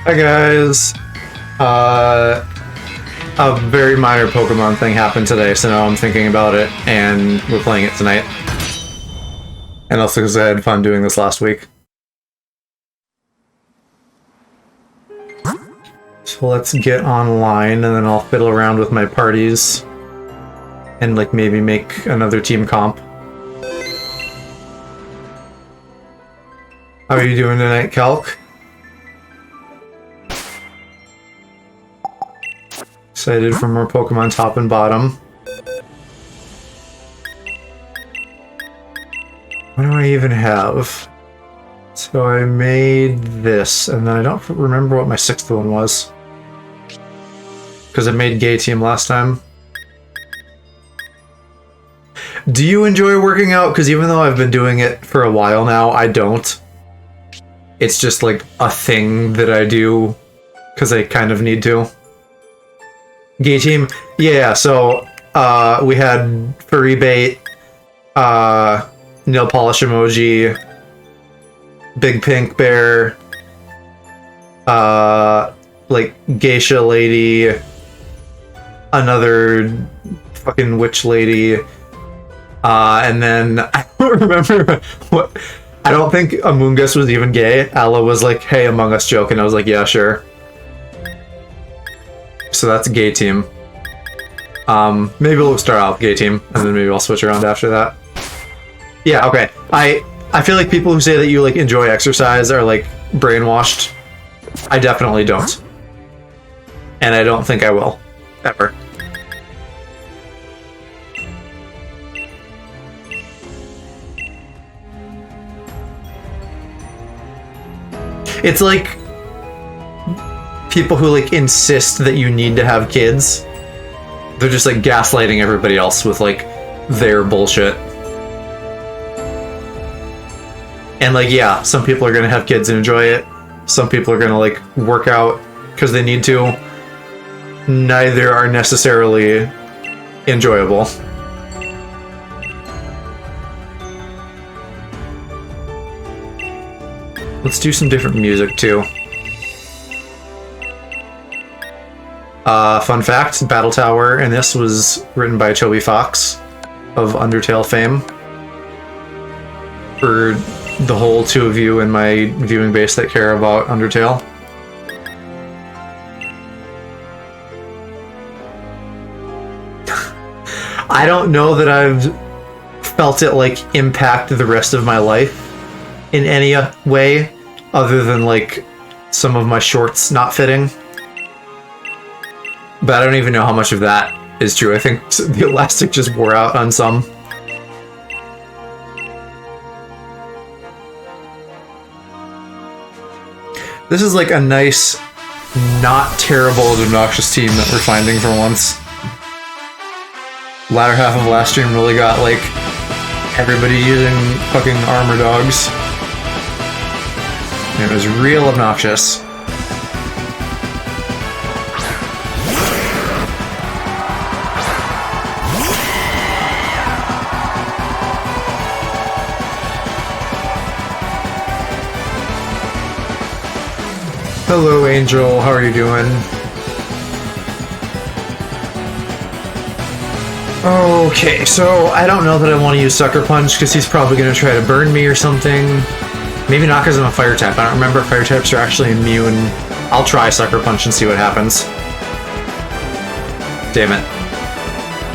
Hi guys. A very minor Pokemon thing happened today, so now I'm thinking about it, and we're playing it tonight. And also because I had fun doing this last week. So let's get online, and then I'll fiddle around with my parties. And like maybe make another team comp. How are you doing tonight, Calc? Excited for more Pokemon top and bottom. What do I even have? So I made this, and then I don't remember what my sixth one was. Because I made Gay Team last time. Do you enjoy working out? Because even though I've been doing it for a while now, I don't. It's just like a thing that I do because I kind of need to. Gay Team? Yeah, so we had Furry Bait, Nail Polish Emoji, Big Pink Bear, like Geisha Lady, another fucking Witch Lady, and then I don't remember what. I don't think Amoongus was even gay. Alla was like, "Hey, Among Us" joke, and I was like, "Yeah, sure." So that's Gay Team. Maybe we'll start out with Gay Team, and then maybe I'll switch around after that. Yeah, okay. I feel like people who say that you like enjoy exercise are like brainwashed. I definitely don't. And I don't think I will. Ever. It's like people who like insist that you need to have kids. They're just like gaslighting everybody else with like their bullshit. And like, yeah, some people are gonna have kids and enjoy it. Some people are gonna like work out because they need to. Neither are necessarily enjoyable. Let's do some different music too. Fun fact, Battle Tower, and this was written by Toby Fox of Undertale fame. For the whole two of you in my viewing base that care about Undertale. I don't know that I've felt it like impact the rest of my life in any way other than like some of my shorts not fitting. But I don't even know how much of that is true. I think the elastic just wore out on some. This is like a nice, not terrible, obnoxious team that we're finding for once. Latter half of last stream really got like everybody using fucking armor dogs. And it was real obnoxious. Hello, Angel. How are you doing? Okay, so I don't know that I want to use Sucker Punch because he's probably going to try to burn me or something. Maybe not because I'm a fire type. I don't remember if fire types are actually immune. I'll try Sucker Punch and see what happens. Damn it.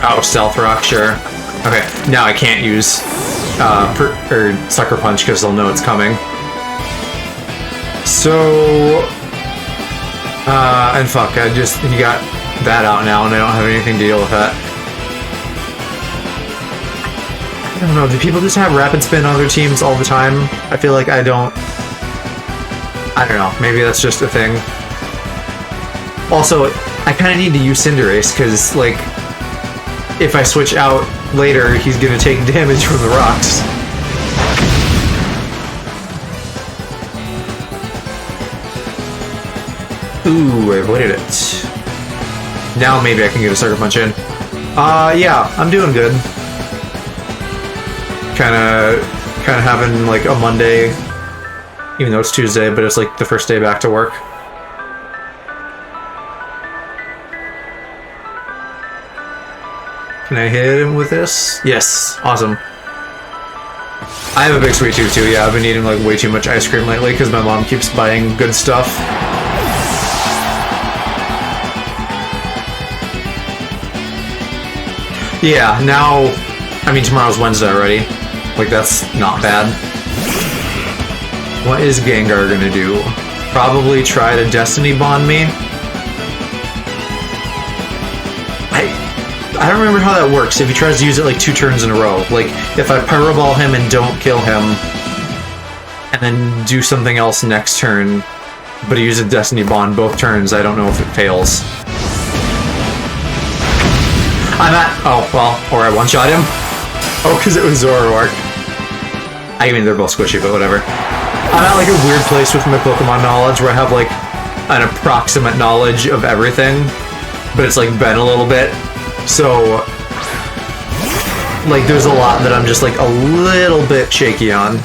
Oh, Stealth Rock, sure. Okay, now I can't use Sucker Punch because they'll know it's coming. So... and fuck, he got that out now and I don't have anything to deal with that. I don't know, do people just have Rapid Spin on their teams all the time? I feel like I don't know, maybe that's just a thing. Also, I kind of need to use Cinderace, because, like, if I switch out later, he's gonna take damage from the rocks. Ooh, I avoided it. Now maybe I can get a Sucker Punch in. Yeah, I'm doing good. Kinda having like a Monday, even though it's Tuesday, but it's like the first day back to work. I hit him with this? Yes. Awesome. I have a big sweet tooth too, yeah. I've been eating like way too much ice cream lately because my mom keeps buying good stuff. Yeah, now... I mean, tomorrow's Wednesday already. Like, that's not bad. What is Gengar gonna do? Probably try to Destiny Bond me? I don't remember how that works, if he tries to use it like 2 turns in a row. Like, if I Pyro Ball him and don't kill him, and then do something else next turn, but he uses Destiny Bond both turns, I don't know if it fails. I'm at... oh, well, or I one-shot him. Oh, because it was Zoroark. I mean, they're both squishy, but whatever. I'm at like a weird place with my Pokemon knowledge where I have like an approximate knowledge of everything, but it's like been a little bit. So, like, there's a lot that I'm just, like, a little bit shaky on.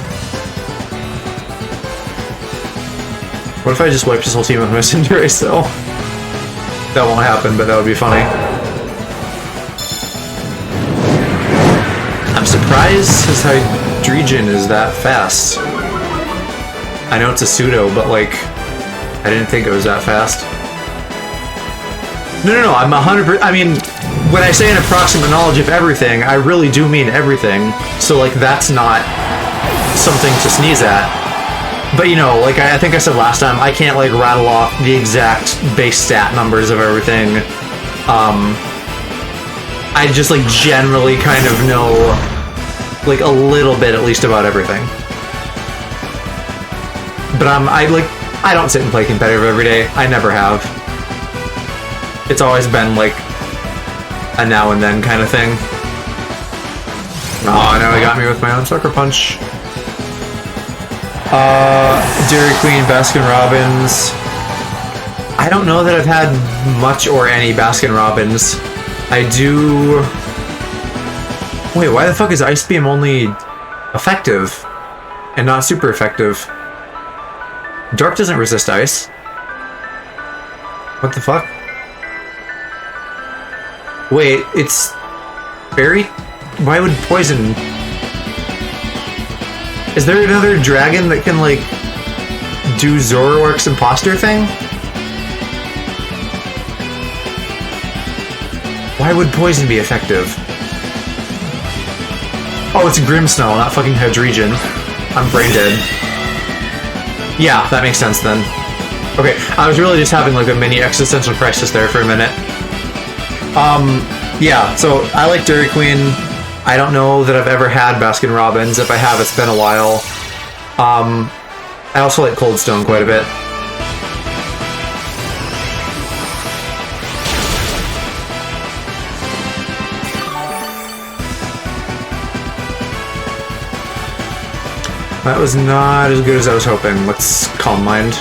What if I just wiped this whole team with my Cinderace, though? That won't happen, but that would be funny. I'm surprised his Hydreigon is that fast. I know it's a pseudo, but, like, I didn't think it was that fast. No, I'm 100%... I mean... when I say an approximate knowledge of everything, I really do mean everything. So, like, that's not something to sneeze at. But, you know, like I think I said last time, I can't, like, rattle off the exact base stat numbers of everything. I just, like, generally kind of know, like, a little bit at least about everything. But I don't sit and play competitive every day. I never have. It's always been, like, a now and then kind of thing. Oh, now he got me with my own Sucker Punch. Dairy Queen, Baskin Robbins. I don't know that I've had much or any Baskin Robbins. I do... wait, why the fuck is Ice Beam only effective and not super effective? Dark doesn't resist ice. What the fuck? Wait, it's... Berry? Why would poison... Is there another dragon that can, like, do Zoroark's imposter thing? Why would poison be effective? Oh, it's Grimmsnarl, not fucking Hydreigon. I'm brain dead. Yeah, that makes sense then. Okay, I was really just having, like, a mini existential crisis there for a minute. Yeah, so I like Dairy Queen. I don't know that I've ever had Baskin Robbins. If I have, it's been a while. I also like Cold Stone quite a bit. That was not as good as I was hoping. Let's Calm Mind.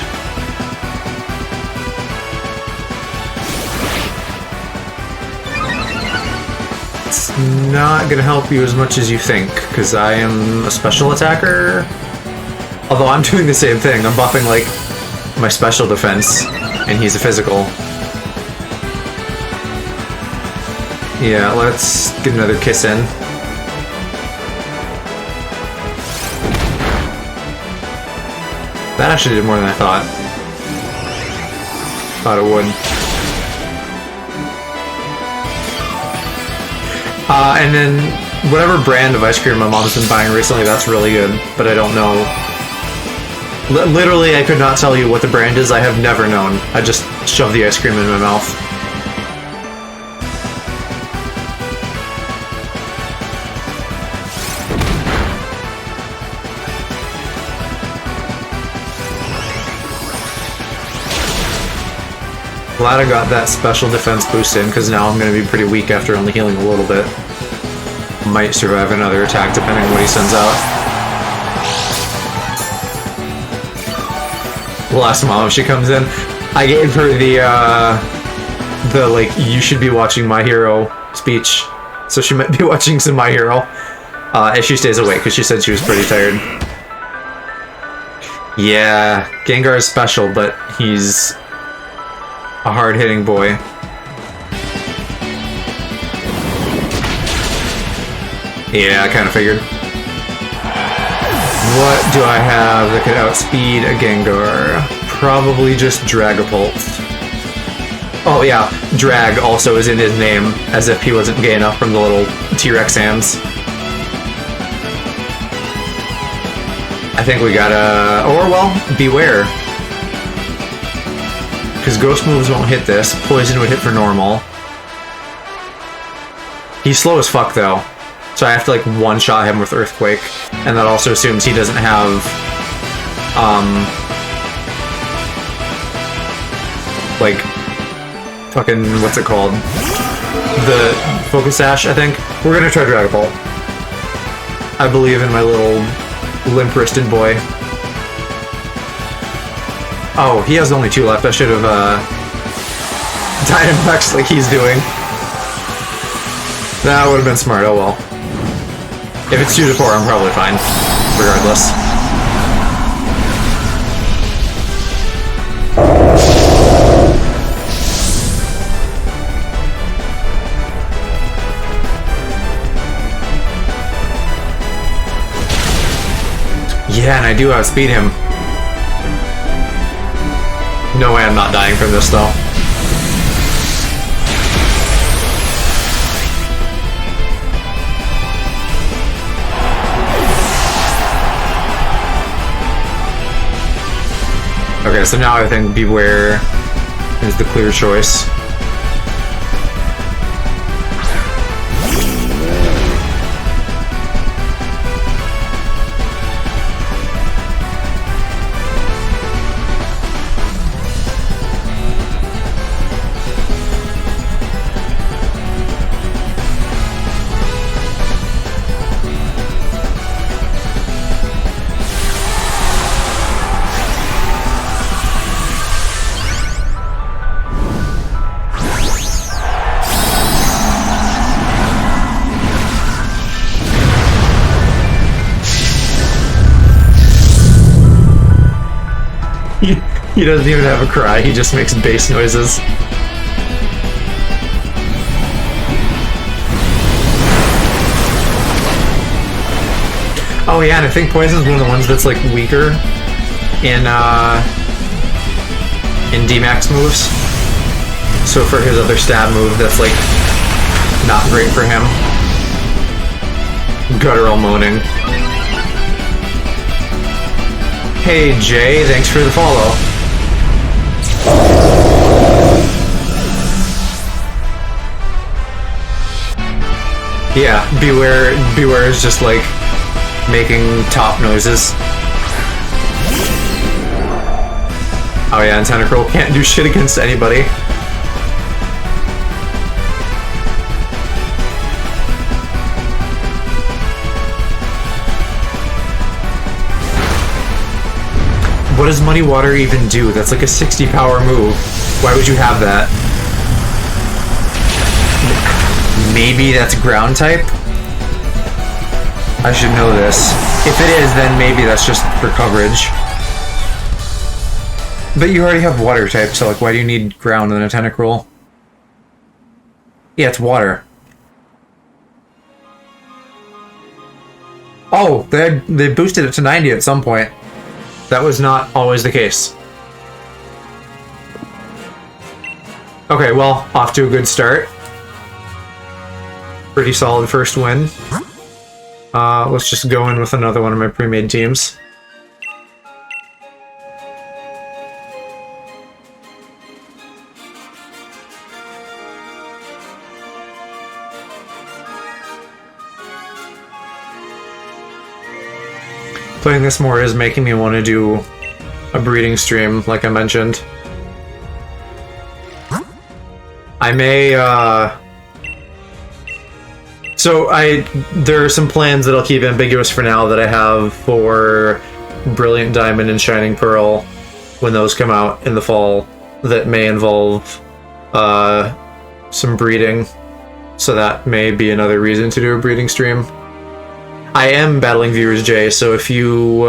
Not gonna help you as much as you think, because I am a special attacker. Although I'm doing the same thing. I'm buffing, like, my special defense, and he's a physical. Yeah, let's get another kiss in. That actually did more than I thought. Thought it would. And then whatever brand of ice cream my mom's been buying recently, that's really good, but I don't know. Literally, I could not tell you what the brand is. I have never known. I just shove the ice cream in my mouth. Glad I got that special defense boost in, because now I'm going to be pretty weak after only healing a little bit. Might survive another attack depending on what he sends out. Last mom, she comes in. I gave her the like, you should be watching My Hero speech. So she might be watching some My Hero. If she stays awake, because she said she was pretty tired. Yeah, Gengar is special, but he's a hard-hitting boy. Yeah, I kind of figured. What do I have that could outspeed a Gengar? Probably just Dragapult. Oh yeah, Drag also is in his name, as if he wasn't gay enough from the little T-Rex hands. I think we gotta... Or, well, Beware. Because Ghost moves won't hit this. Poison would hit for normal. He's slow as fuck, though. So I have to, like, one-shot him with Earthquake. And that also assumes he doesn't have... like... fucking... what's it called? The Focus Sash, I think. We're gonna try Dragapult. I believe in my little limp-wristed boy. Oh, he has only 2 left. I should have, Dynamax like he's doing. That would have been smart, oh well. If it's 2 to 4, I'm probably fine. Regardless. Yeah, and I do outspeed him. No way I'm not dying from this, though. Okay, so now I think Beware is the clear choice. He doesn't even have a cry, he just makes bass noises. Oh yeah, and I think Poison's one of the ones that's like weaker in D-Max moves. So for his other stab move, that's like not great for him. Guttural moaning. Hey Jay, thanks for the follow. Yeah, Beware is just like making top noises. Oh yeah, and Tentacruel can't do shit against anybody. What does Muddy Water even do? That's like a 60 power move. Why would you have that? Maybe that's ground type? I should know this. If it is, then maybe that's just for coverage. But you already have water type, so like why do you need ground in a Tentacruel? Yeah, it's water. Oh, they boosted it to 90 at some point. That was not always the case. Okay, well, off to a good start. Pretty solid first win. Let's just go in with another one of my pre-made teams. Playing this more is making me want to do a breeding stream, like I mentioned. I may, So there are some plans that I'll keep ambiguous for now that I have for Brilliant Diamond and Shining Pearl when those come out in the fall that may involve some breeding. So that may be another reason to do a breeding stream. I am battling Viewers J, so if you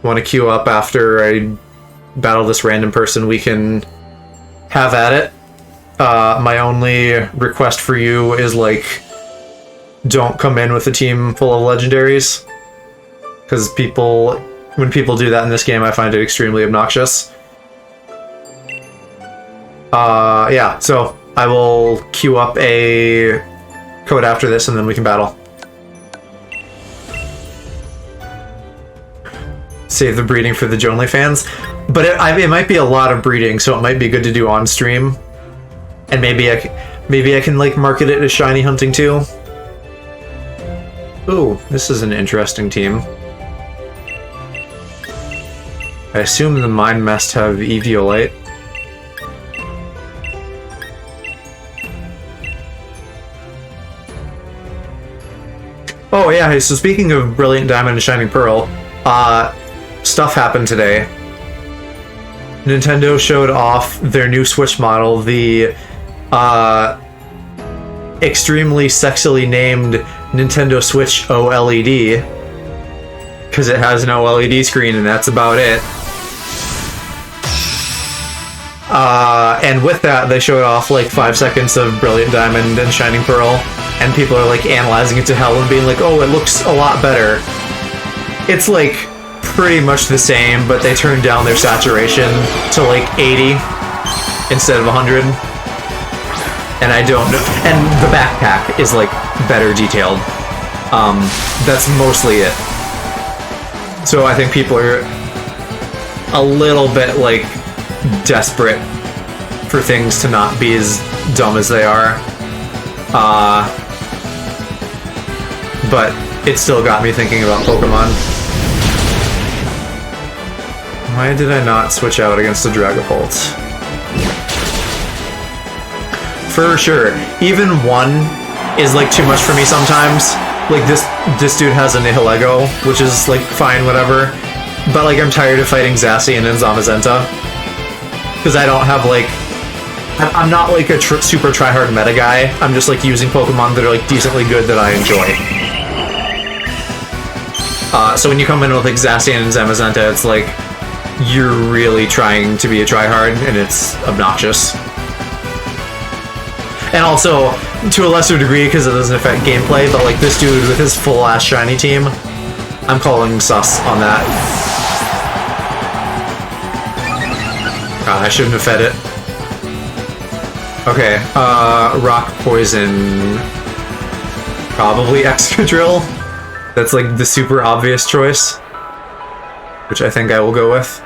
want to queue up after I battle this random person, we can have at it. My only request for you is like don't come in with a team full of legendaries. Because when people do that in this game, I find it extremely obnoxious. Yeah, so I will queue up a code after this and then we can battle. Save the breeding for the Jonley fans. But it might be a lot of breeding, so it might be good to do on stream. And maybe I can like market it as shiny hunting too. Ooh, this is an interesting team. I assume the mine must have Eviolite. Oh yeah, so speaking of Brilliant Diamond and Shining Pearl, stuff happened today. Nintendo showed off their new Switch model, the extremely sexily named Nintendo Switch OLED, because it has an OLED screen and that's about it. And with that, they showed off like 5 seconds of Brilliant Diamond and Shining Pearl, and people are like analyzing it to hell and being like, oh, it looks a lot better. It's like pretty much the same, but they turned down their saturation to like 80 instead of 100. And I don't know. And the backpack is like better detailed. That's mostly it. So I think people are a little bit like desperate for things to not be as dumb as they are. But it still got me thinking about Pokemon. Why did I not switch out against the Dragapult? For sure. Even one is like too much for me sometimes. Like this dude has a Nihilego, which is like fine, whatever. But like I'm tired of fighting Zacian and Zamazenta. Because I don't have like... I'm not like a super try-hard meta guy. I'm just like using Pokemon that are like decently good that I enjoy. So when you come in with like Zacian and Zamazenta, it's like you're really trying to be a tryhard, and it's obnoxious. And also, to a lesser degree, because it doesn't affect gameplay, but like this dude with his full-ass shiny team, I'm calling sus on that. God, I shouldn't have fed it. Okay, Rock Poison... Probably Excadrill. That's like the super obvious choice, which I think I will go with.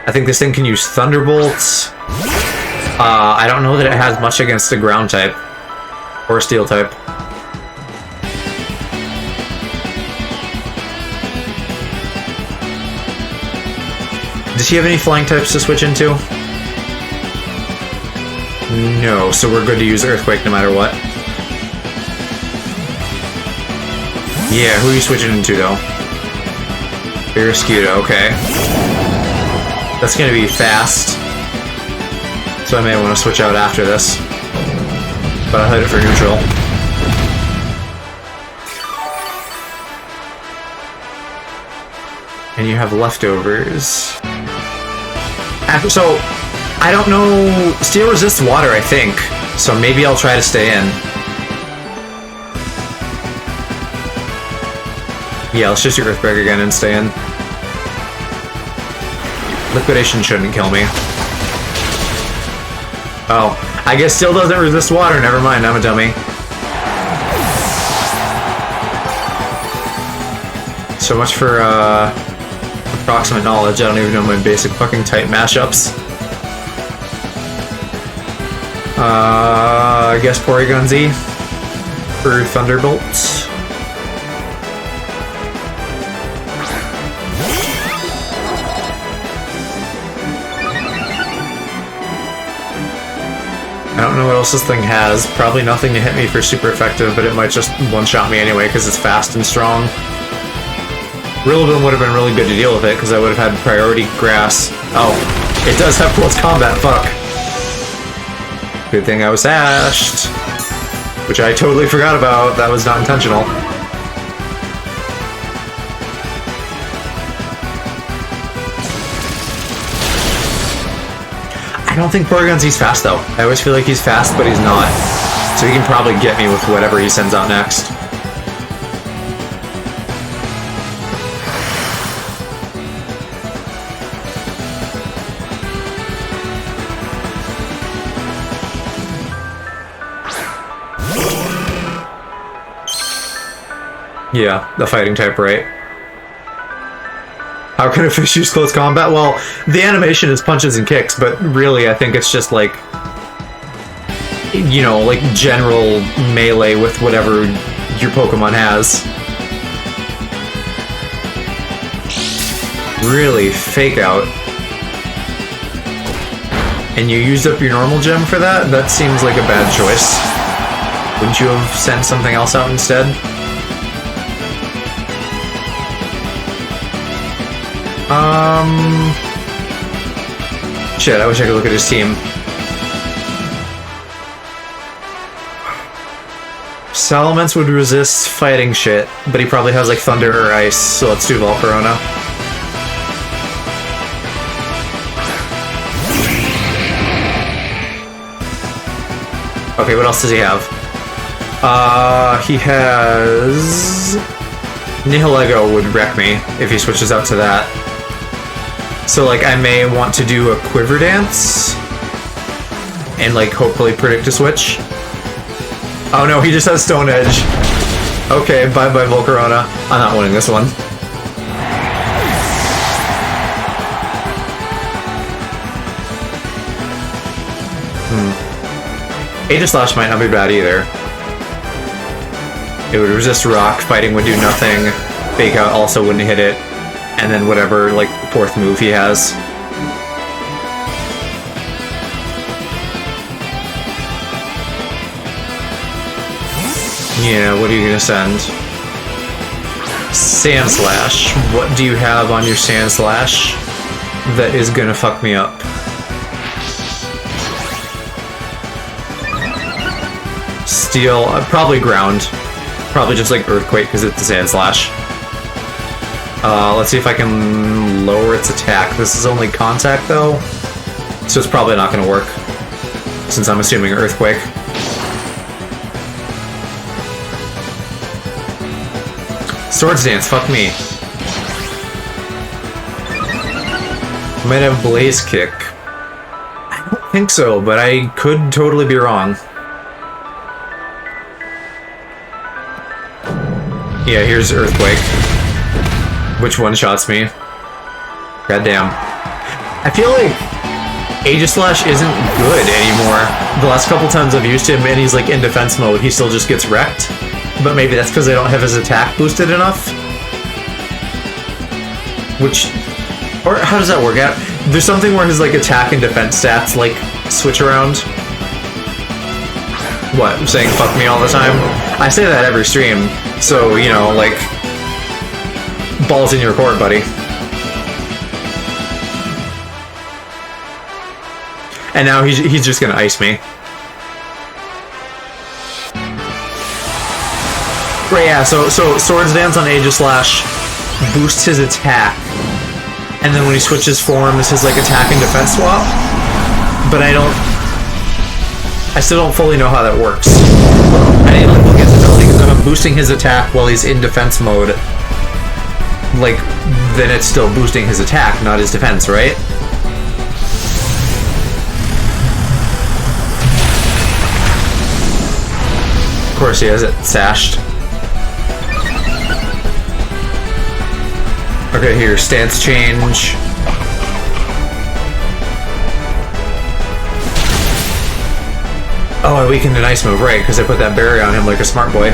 I think this thing can use Thunderbolts. I don't know that it has much against a ground type or a steel type. Does he have any flying types to switch into? No, so we're good to use Earthquake no matter what. Yeah, who are you switching into though? Barrascuda, okay. That's gonna be fast. So I may want to switch out after this. But I'll hit it for neutral. And you have leftovers. So, I don't know... Steel resists water, I think. So maybe I'll try to stay in. Yeah, let's just do Earthquake again and stay in. Liquidation shouldn't kill me. Oh, I guess Steel doesn't resist water. Never mind, I'm a dummy. So much for approximate knowledge. I don't even know my basic fucking type mashups. I guess Porygon Z for Thunderbolt. I don't know what else this thing has. Probably nothing to hit me for super effective, but it might just one-shot me anyway because it's fast and strong. Rillaboom would have been really good to deal with it because I would have had priority grass. Oh, it does have close combat, fuck. Good thing I was sashed. Which I totally forgot about. That was not intentional. I don't think Porygon Z's fast though. I always feel like he's fast, but he's not. So he can probably get me with whatever he sends out next. Yeah, the fighting type, right? How can a fish use close combat? Well, the animation is punches and kicks, but really I think it's just like, you know, like general melee with whatever your Pokemon has. Really, fake out. And you used up your normal gem for that? That seems like a bad choice. Wouldn't you have sent something else out instead? Shit, I wish I could look at his team. Salamence would resist fighting shit, but he probably has like Thunder or Ice, so let's do Volcarona. Okay, what else does he have? He has... Nihilego would wreck me if he switches out to that. So, like, I may want to do a Quiver Dance and, like, hopefully predict a switch. Oh no, he just has Stone Edge. Okay, bye-bye Volcarona. I'm not winning this one. Aegislash might not be bad either. It would resist rock, fighting would do nothing, Fake Out also wouldn't hit it, and then whatever, like, fourth move he has. Yeah, what are you gonna send? Sand Slash. What do you have on your Sand Slash that is gonna fuck me up? Steel, probably Ground. Probably just like Earthquake because it's a Sand Slash. Let's see if I can lower its attack. This is only contact though, so it's probably not gonna work since I'm assuming Earthquake. Swords Dance, fuck me. Might have Blaze Kick. I don't think so, but I could totally be wrong. Yeah, here's Earthquake. Which one-shots me. Goddamn. I feel like Aegislash isn't good anymore. The last couple times I've used him and he's like in defense mode, he still just gets wrecked. But maybe that's because I don't have his attack boosted enough? Which... Or how does that work out? There's something where his like attack and defense stats like switch around. What, I'm saying fuck me all the time? I say that every stream, so, you know, like... Balls in your court, buddy. And now he's just gonna ice me. Right, yeah, so Swords Dance on Aegislash boosts his attack, and then when he switches forms, his like attack and defense swap. But I still don't fully know how that works. I didn't like look at his ability because if I'm boosting his attack while he's in defense mode, like then it's still boosting his attack, not his defense, right? Of course he has it sashed. Okay, here, stance change. Oh, I weakened an ice move, right, because I put that barrier on him like a smart boy.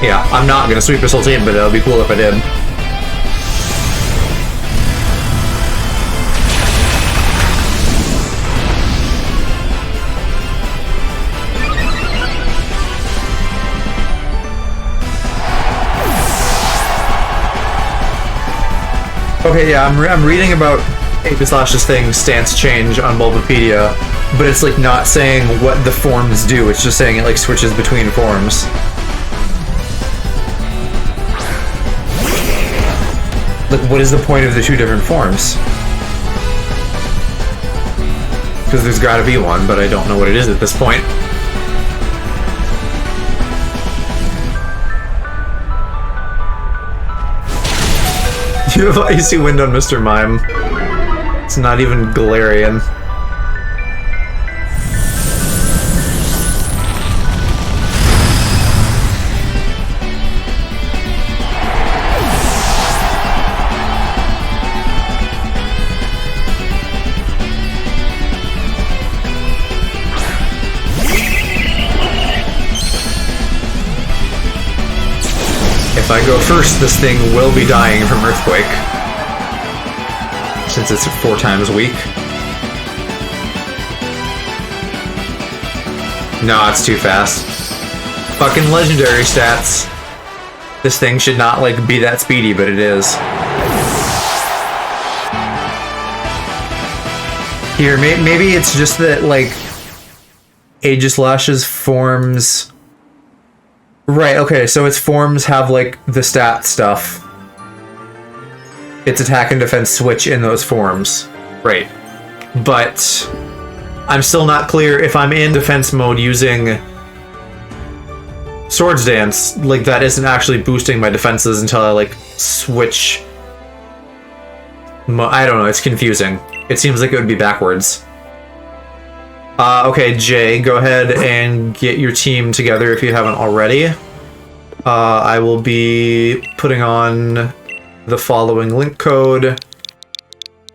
Yeah, I'm not gonna sweep this whole team, but it'll be cool if I did. Okay, yeah, I'm reading about Aegislash's thing, stance change, on Bulbapedia, but it's like not saying what the forms do, it's just saying it like switches between forms. Like, what is the point of the two different forms? Because there's gotta be one, but I don't know what it is at this point. You have icy wind on Mr. Mime. It's not even Galarian. If I go first, this thing will be dying from Earthquake. Since it's 4 times weak. No, it's too fast. Fucking legendary stats. This thing should not, like, be that speedy, but it is. Here, maybe it's just that, like, Aegislash's forms... Right, okay, so its forms have, like, the stat stuff. Its attack and defense switch in those forms. Right. But I'm still not clear if I'm in defense mode using Swords Dance, like, that isn't actually boosting my defenses until I, like, switch... I don't know, it's confusing. It seems like it would be backwards. Okay, Jay, go ahead and get your team together if you haven't already. I will be putting on the following link code: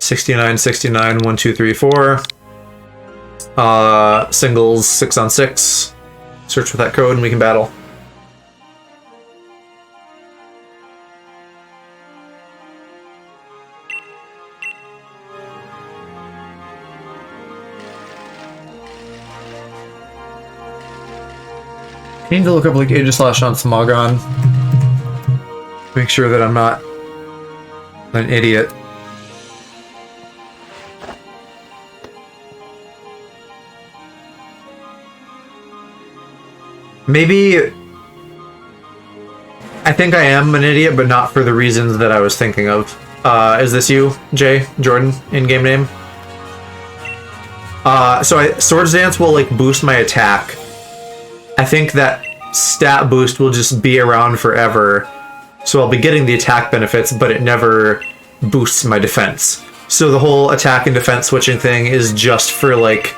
69691234. Singles 6-on-6. Search for that code and we can battle. I need to look up like Aegislash on Smogon. Make sure that I'm not an idiot. Maybe... I think I am an idiot, but not for the reasons that I was thinking of. Is this you, Jay? Jordan, in-game name? So Swords Dance will, like, boost my attack. I think that stat boost will just be around forever. So I'll be getting the attack benefits, but it never boosts my defense. So the whole attack and defense switching thing is just for, like,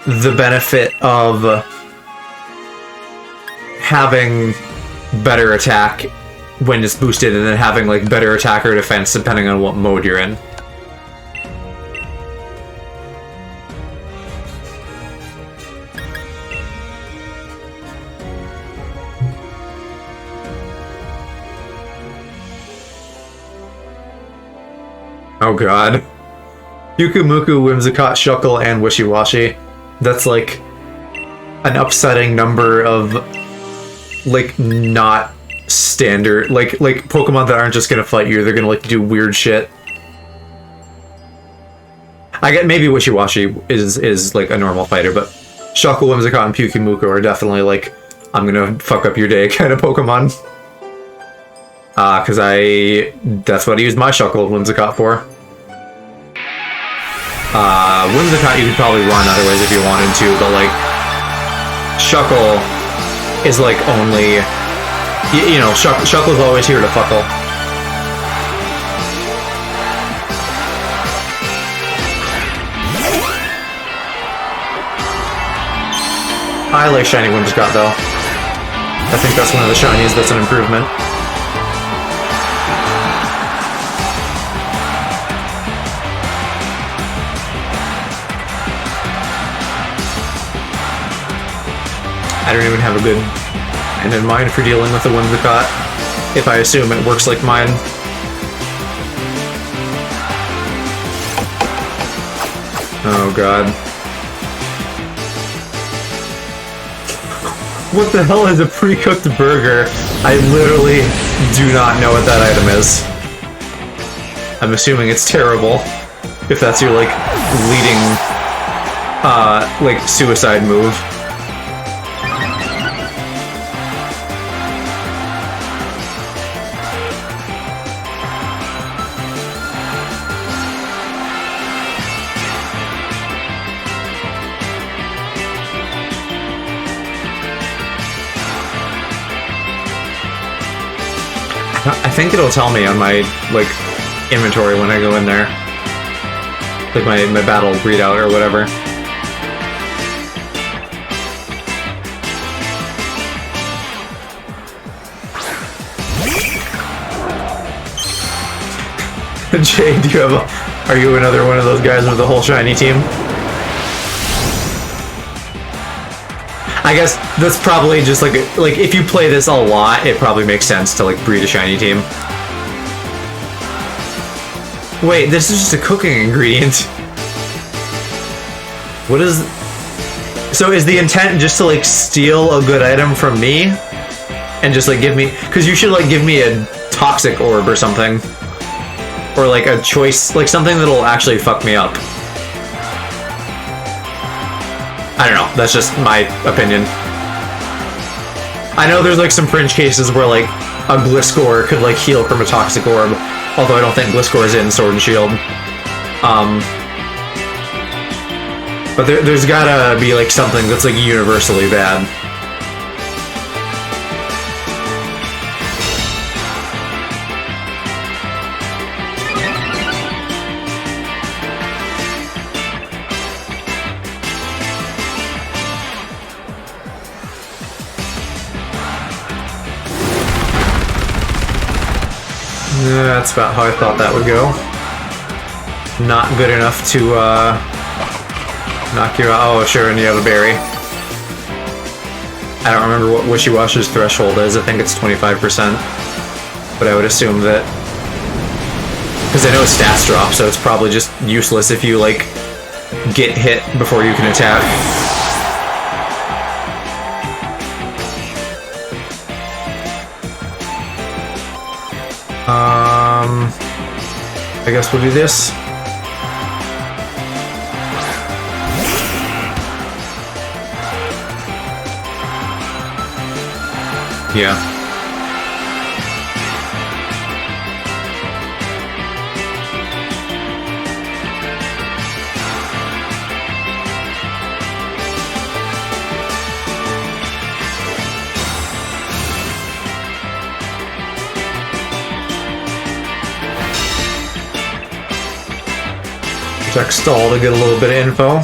the benefit of having better attack when it's boosted, and then having, like, better attack or defense depending on what mode you're in. Oh god. Yukumuku, Whimsicott, Shuckle, and Wishy-Washy. That's, like, an upsetting number of, like, not standard... Like Pokemon that aren't just gonna fight you, they're gonna, like, do weird shit. I get maybe Wishy-Washy is, like, a normal fighter, but Shuckle, Whimsicott, and Pyukumuku are definitely, like, I'm gonna fuck up your day kind of Pokemon. Because that's what I use my Shuckle and Whimsicott for. Whimsicott you could probably run otherwise if you wanted to, but, like, Shuckle is, like, only... You know, Shuckle's always here to fuckle. I like Shiny Whimsicott, though. I think that's one of the shinies that's an improvement. I don't even have a good end in mind for dealing with the Whimsicott, if I assume it works like mine. Oh god. What the hell is a pre-cooked burger? I literally do not know what that item is. I'm assuming it's terrible, if that's your, like, leading, like, suicide move. I think it'll tell me on my, like, inventory when I go in there. Like my battle readout or whatever. Jay, do you have a... Are you another one of those guys with the whole shiny team? I guess that's probably just like if you play this a lot, it probably makes sense to like breed a shiny team. Wait, this is just a cooking ingredient. What is... So is the intent just to like steal a good item from me? And just like give me... Because you should like give me a toxic orb or something. Or like a choice, like something that'll actually fuck me up. I don't know, that's just my opinion. I know there's like some fringe cases where like a Gliscor could like heal from a toxic orb, although I don't think Gliscor is in Sword and Shield. But there's gotta be like something that's like universally bad. That's about how I thought that would go. Not good enough to knock you out. Oh, sure, and you have a berry. I don't remember what Wishy-Washi's threshold is. I think it's 25%. But I would assume that... Because I know stats drop, so it's probably just useless if you, like, get hit before you can attack. I guess we'll do this. Yeah. Check stall to get a little bit of info.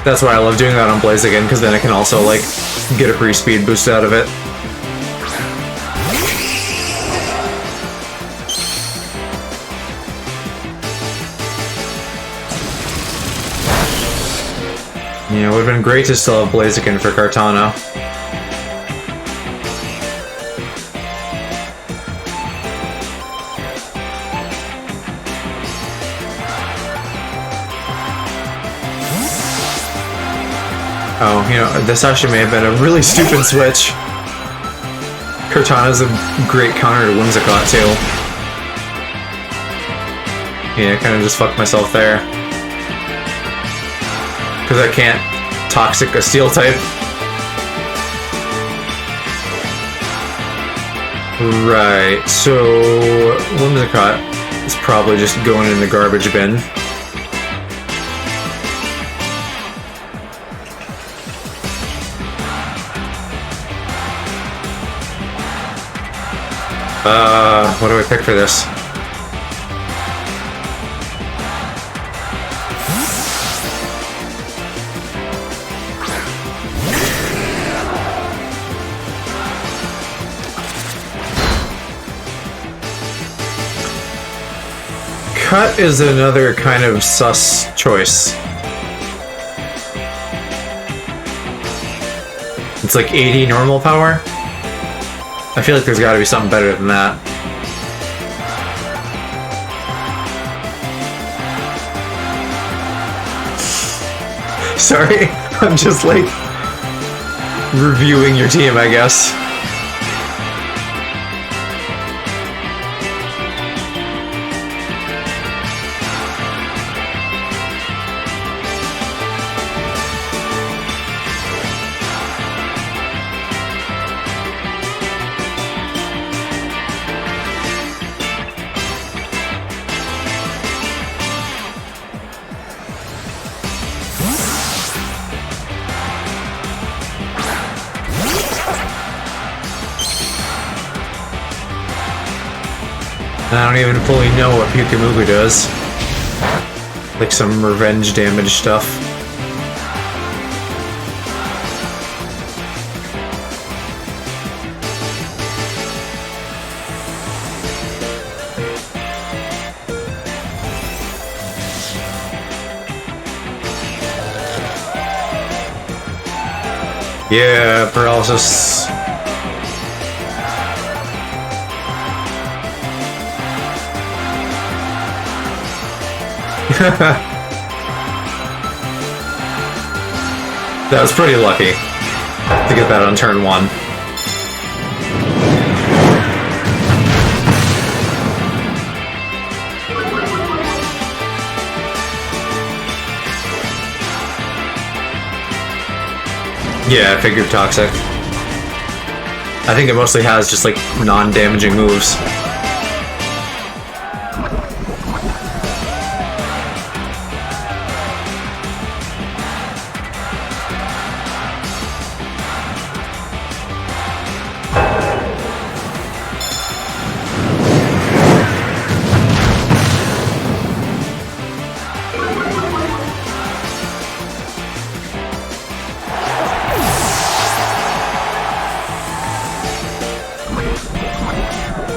That's why I love doing that on Blaziken, because then I can also like get a free speed boost out of it. Yeah, it would have been great to still have Blaziken for Kartana. Oh, you know, this actually may have been a really stupid switch. Kartana's a great counter to Whimsicott, too. Yeah, I kind of just fucked myself there. Because I can't toxic a steel type. Right, so Whimsicott is probably just going in the garbage bin. What do I pick for this? Cut is another kind of sus choice. It's like 80 normal power. I feel like there's got to be something better than that. Sorry, I'm just like reviewing your team, I guess. I don't even fully know what Pyukimugu does. Like some revenge damage stuff. Yeah, paralysis. That was pretty lucky to get that on turn 1. Yeah, I figured toxic. I think it mostly has just like non-damaging moves.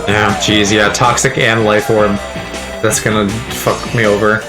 Yeah, geez, yeah, toxic and life orb. That's gonna fuck me over.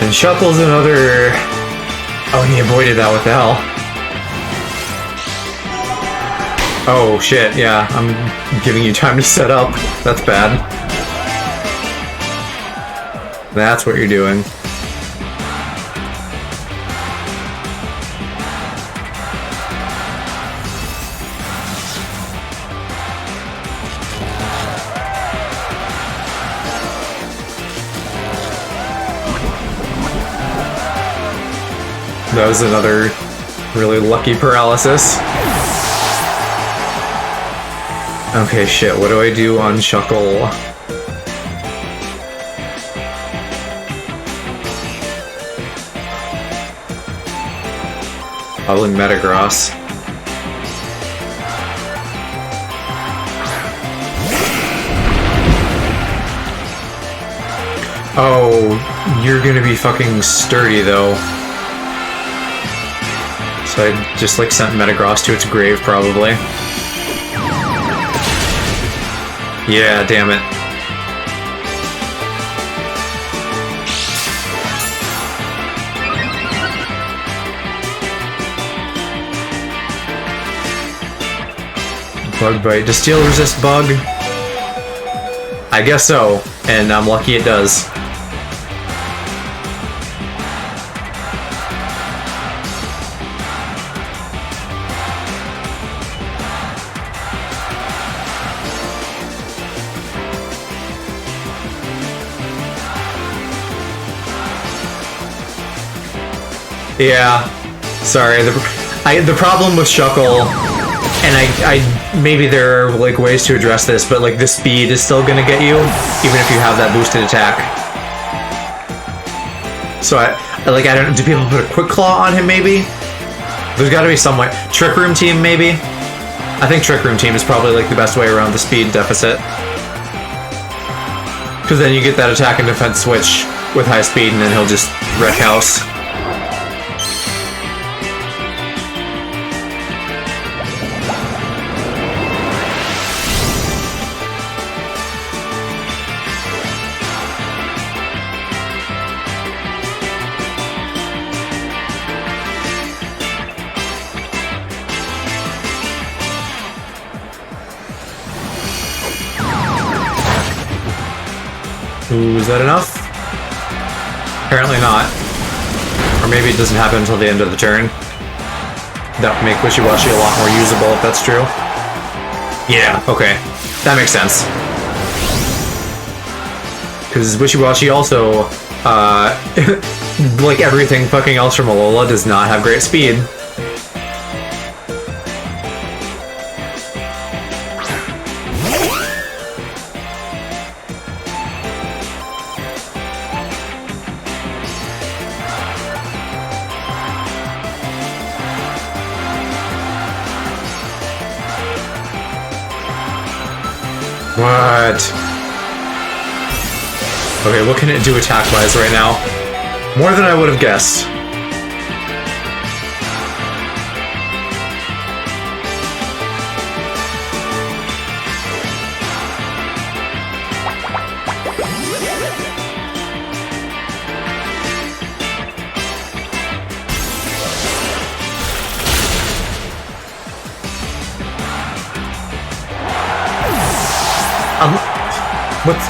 And Shuckle's another... Oh, he avoided that with the hell. Oh, shit, yeah. I'm giving you time to set up. That's bad. That's what you're doing. That was another really lucky paralysis. Okay, shit, what do I do on Shuckle? Probably Metagross. Oh, you're gonna be fucking sturdy though. So I just like sent Metagross to its grave, probably. Yeah, damn it. Bug bite. Does steel resist bug? I guess so, and I'm lucky it does. Yeah, sorry. The problem with Shuckle, and I maybe there are like ways to address this, but like the speed is still gonna get you, even if you have that boosted attack. So I don't. Do people put a Quick Claw on him? Maybe. There's got to be some way. Trick Room Team, maybe. I think Trick Room Team is probably like the best way around the speed deficit, because then you get that attack and defense switch with high speed, and then he'll just wreck house. Ooh, is that enough? Apparently not. Or maybe it doesn't happen until the end of the turn. That would make Wishy-Washy a lot more usable if that's true. Yeah, okay. That makes sense. Because Wishy-Washy also, like everything fucking else from Alola, does not have great speed. What? Okay, what can it do attack-wise right now? More than I would have guessed.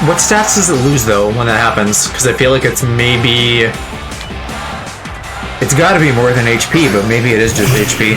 What stats does it lose, though, when that happens? Because I feel like it's maybe... It's gotta be more than HP, but maybe it is just HP.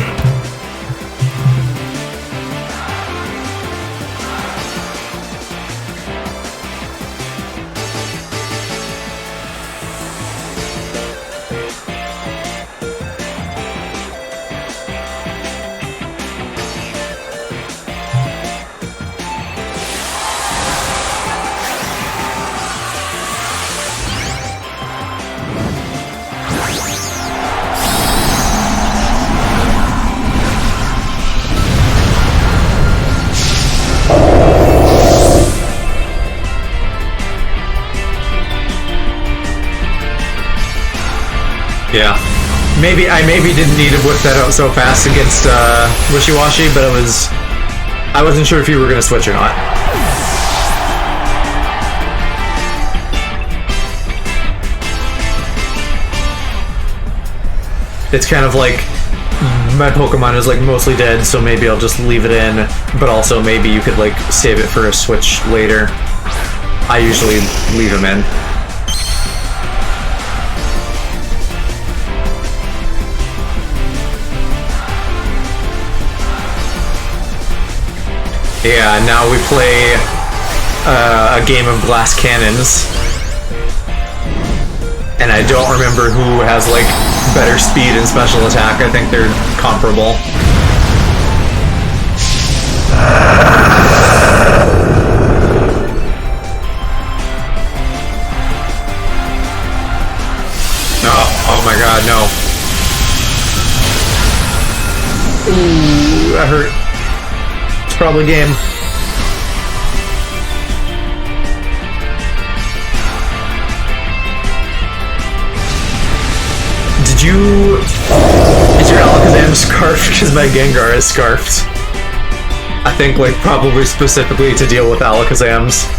Yeah. I maybe didn't need to whip that out so fast against Wishy-Washy, but I wasn't sure if you were gonna switch or not. It's kind of like my Pokemon is like mostly dead, so maybe I'll just leave it in, but also maybe you could like save it for a switch later. I usually leave them in. Yeah, now we play a game of glass cannons. And I don't remember who has, like, better speed and special attack. I think they're comparable. Oh my god, no. Ooh, that hurt. Probably game. Did you... Is your Alakazam scarfed? Because my Gengar is scarfed. I think, like, probably specifically to deal with Alakazams.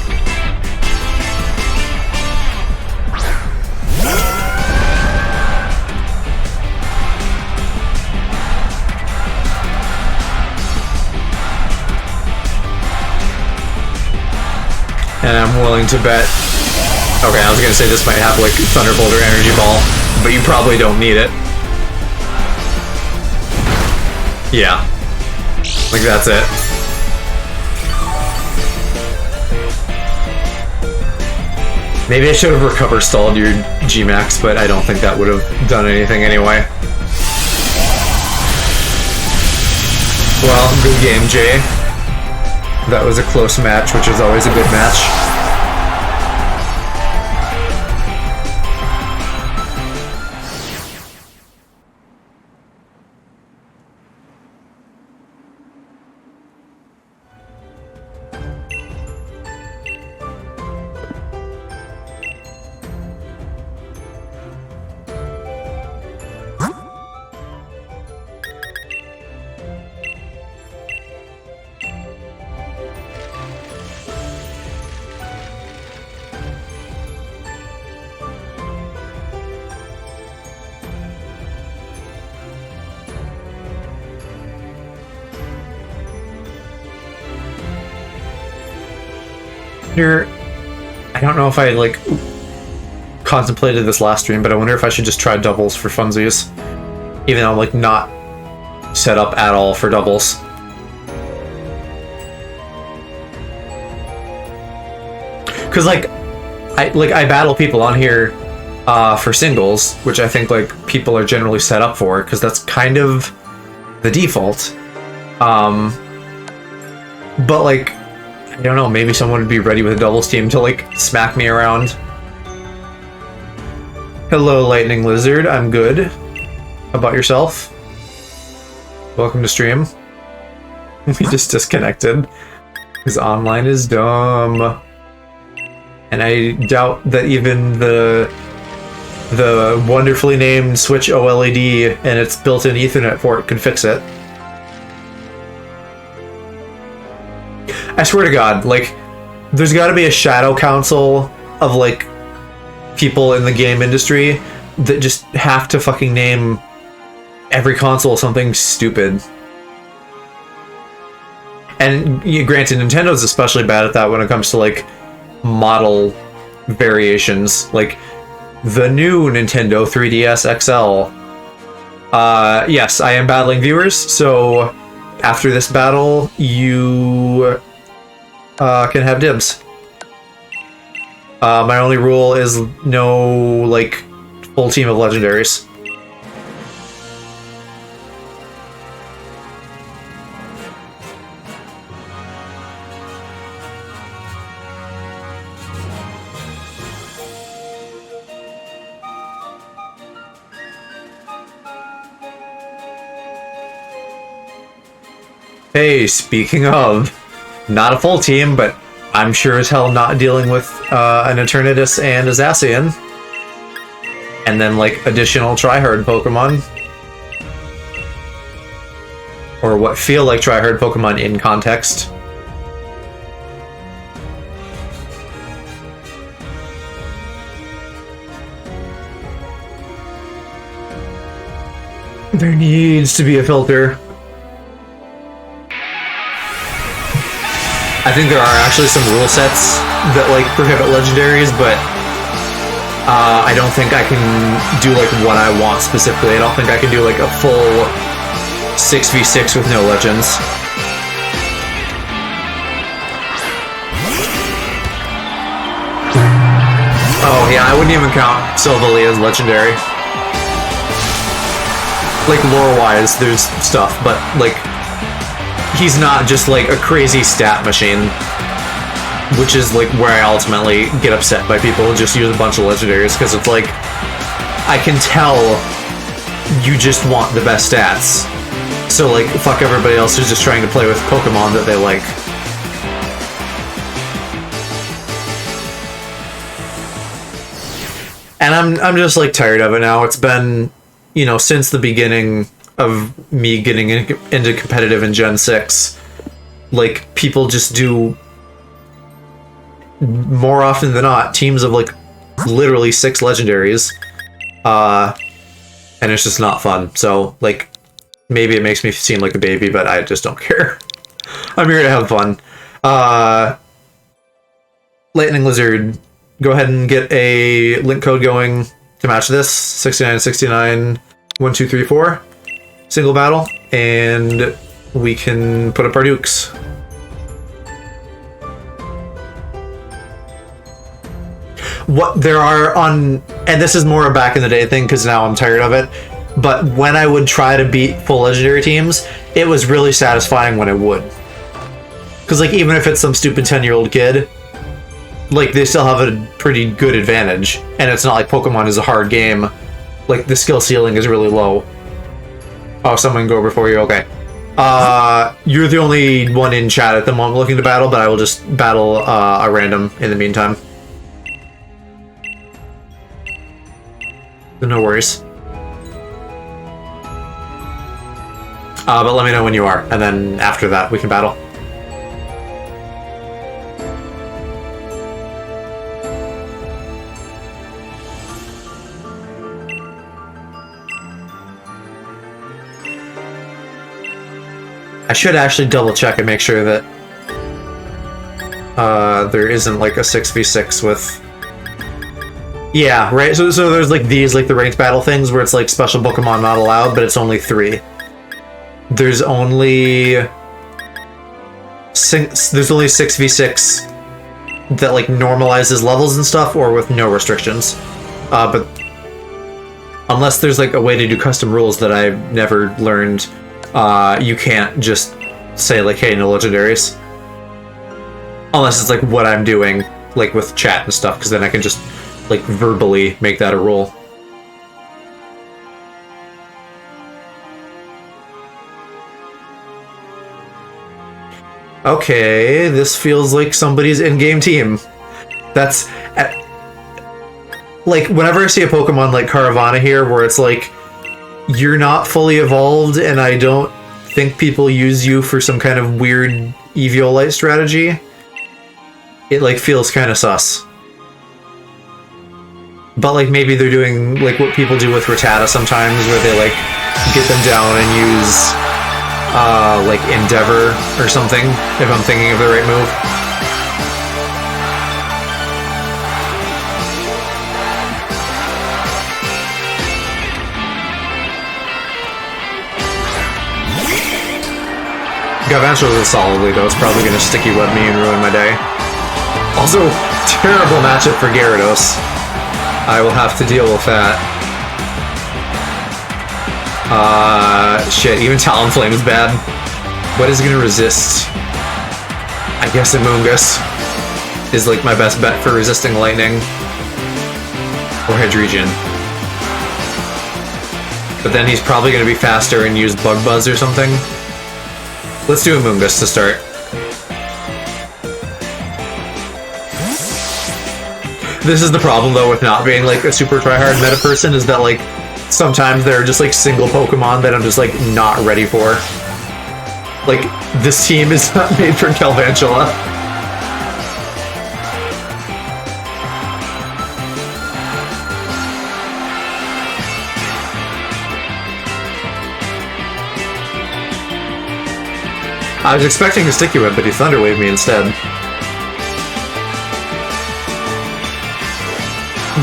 And I'm willing to bet... Okay, I was gonna say this might have, like, Thunderbolt or Energy Ball, but you probably don't need it. Yeah. Like, that's it. Maybe I should have recover stalled your G-Max, but I don't think that would have done anything anyway. Well, good game, Jay. That was a close match, which is always a good match. I don't know if I, like, contemplated this last stream, but I wonder if I should just try doubles for funsies. Even though I'm, like, not set up at all for doubles. Because, like, I battle people on here for singles, which I think like people are generally set up for because that's kind of the default. But like, I don't know, maybe someone would be ready with a doubles team to like smack me around. Hello, Lightning Lizard. I'm good. How about yourself? Welcome to stream. We just disconnected because online is dumb, and I doubt that even the wonderfully named Switch OLED and its built-in Ethernet port can fix it. I swear to God, like, there's got to be a shadow council of like people in the game industry that just have to fucking name every console something stupid. And granted, Nintendo's especially bad at that when it comes to like model variations, like the new Nintendo 3DS XL. Yes, I am battling viewers, so after this battle, you can have dibs. My only rule is no, like, full team of legendaries. Hey, speaking of, not a full team, but I'm sure as hell not dealing with an Eternatus and a Zacian. And then, like, additional tryhard Pokemon. Or what feel like tryhard Pokemon in context. There needs to be a filter. I think there are actually some rule sets that like prohibit legendaries, but I don't think I can do like what I want specifically. I don't think I can do like a full 6v6 with no legends. Oh yeah, I wouldn't even count Silvally as legendary. Like lore-wise, there's stuff, but like he's not just like a crazy stat machine, which is like where I ultimately get upset by people who just use a bunch of legendaries, because it's like, I can tell you just want the best stats, so like fuck everybody else who's just trying to play with Pokemon that they like. And I'm just like tired of it now. It's been, you know, since the beginning of me getting into competitive in Gen 6, like, people just do, more often than not, teams of, like, literally 6 legendaries, and it's just not fun. So, like, maybe it makes me seem like a baby, but I just don't care. I'm here to have fun. Lightning Lizard, go ahead and get a link code going to match this, 6969 1234. Single battle, and we can put up our dukes. What there are on, and this is more a back in the day thing because now I'm tired of it, but when I would try to beat full legendary teams, it was really satisfying when I would. Because like, even if it's some stupid 10-year-old kid, like, they still have a pretty good advantage, and it's not like Pokemon is a hard game. Like, the skill ceiling is really low. Oh, someone go before you? Okay. You're the only one in chat at the moment looking to battle, but I will just battle a random in the meantime. No worries. But let me know when you are, and then after that we can battle. I should actually double check and make sure that there isn't like a 6v6 with... Yeah, right, so there's like these, like the ranked battle things where it's like special Pokemon not allowed, but it's only 3. There's only 6v6 that like normalizes levels and stuff, or with no restrictions. But unless there's like a way to do custom rules that I've never learned, you can't just say like, hey, no legendaries. Unless it's like what I'm doing, like with chat and stuff, because then I can just like verbally make that a rule. Okay, this feels like somebody's in-game team. That's... like, whenever I see a Pokemon like Caravana here, where it's like, you're not fully evolved, and I don't think people use you for some kind of weird Eviolite strategy, it, like, feels kind of sus. But, like, maybe they're doing, like, what people do with Rattata sometimes, where they, like, get them down and use... like Endeavor or something, if I'm thinking of the right move. Galvantula is solidly, though. It's probably going to sticky web me and ruin my day. Also, terrible matchup for Gyarados. I will have to deal with that. Shit, even Talonflame is bad. What is it gonna resist? I guess Amoonguss is like my best bet for resisting lightning. Or Hydreigon. But then he's probably gonna be faster and use Bug Buzz or something. Let's do Amoonguss to start. This is the problem though with not being like a super tryhard meta person, is that like sometimes there are just like single Pokemon that I'm just like not ready for. Like, this team is not made for Galvantula. I was expecting a Sticky Web, but he Thunder Waved me instead.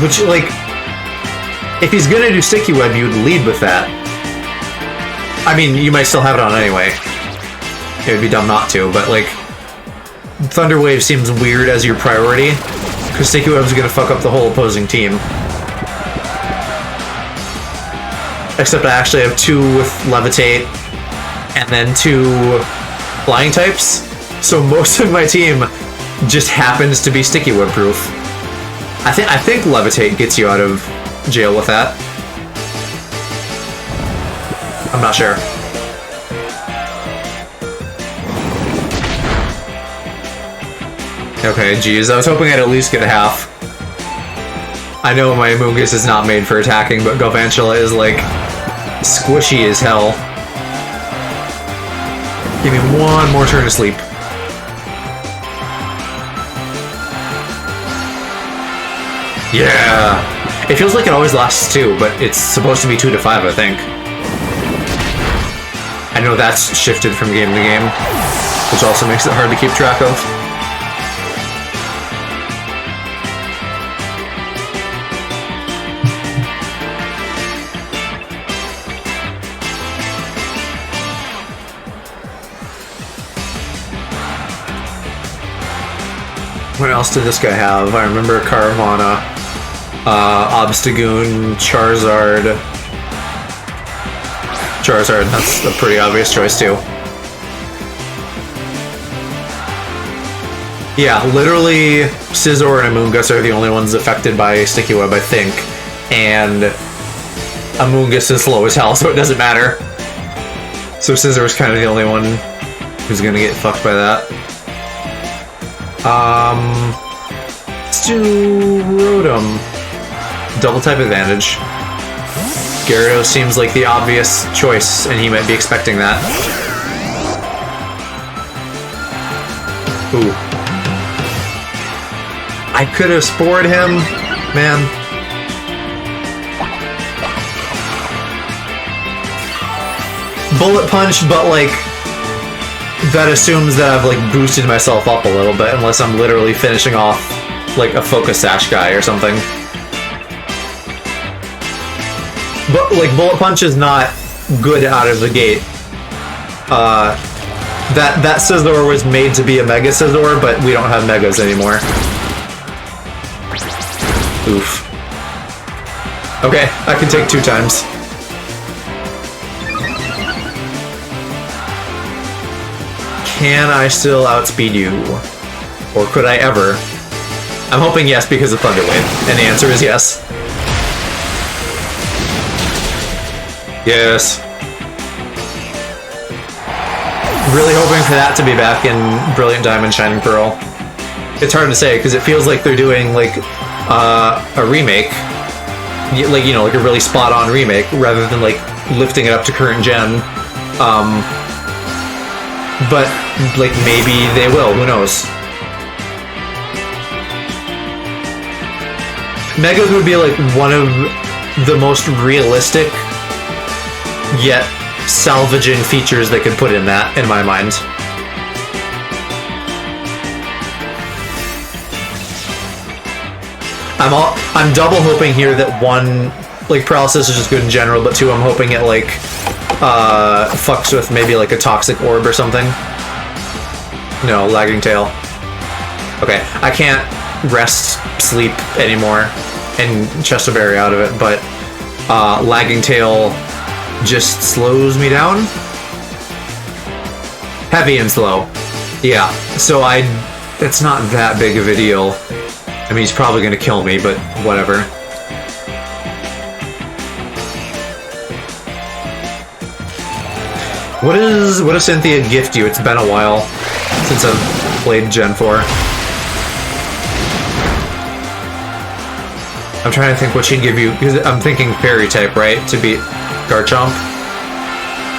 Which, like, if he's gonna do Sticky Web, you'd lead with that. I mean, you might still have it on anyway. It would be dumb not to, but like... Thunder Wave seems weird as your priority, because Sticky Web's gonna fuck up the whole opposing team. Except I actually have 2 with Levitate, and then 2 Flying types, so most of my team just happens to be Sticky Web proof. I think Levitate gets you out of jail with that. I'm not sure. Okay, geez, I was hoping I'd at least get a half. I know my Amoonguss is not made for attacking, but Galvantula is like squishy as hell. Give me one more turn of sleep. Yeah! It feels like it always lasts 2, but it's supposed to be 2 to 5, I think. I know that's shifted from game to game, which also makes it hard to keep track of. What else did this guy have? I remember Caravana, Obstagoon, Charizard. Charizard, that's a pretty obvious choice too. Yeah, literally Scizor and Amoonguss are the only ones affected by Sticky Web, I think. And Amoonguss is slow as hell, so it doesn't matter. So Scizor is kind of the only one who's gonna get fucked by that. Let's do Rotom. Double type advantage. Gyarados seems like the obvious choice, and he might be expecting that. Ooh. I could have spored him, man. Bullet Punch, but like... that assumes that I've like boosted myself up a little bit, unless I'm literally finishing off like a Focus Sash guy or something. But like Bullet Punch is not good out of the gate. That Scizor was made to be a Mega Scizor, but we don't have Megas anymore. Oof. Okay, I can take 2 times. Can I still outspeed you? Or could I ever? I'm hoping yes because of Thunder Wave, and the answer is yes. Yes. Really hoping for that to be back in Brilliant Diamond Shining Pearl. It's hard to say because it feels like they're doing like a remake, like, you know, like a really spot-on remake rather than like lifting it up to current gen. But like maybe they will. Who knows? Megas would be like one of the most realistic yet salvaging features they could put in that, in my mind. I'm double hoping here that 1, like, paralysis is just good in general, but 2, I'm hoping it like fucks with maybe like a toxic orb or something. No, lagging tail. Okay, I can't rest sleep anymore and chest a berry out of it, but lagging tail just slows me down. Heavy and slow. Yeah, so it's not that big of a deal. I mean, he's probably gonna kill me, but whatever. What does Cynthia gift you? It's been a while since I've played Gen 4. I'm trying to think what she'd give you, because I'm thinking fairy type, right? To beat Garchomp?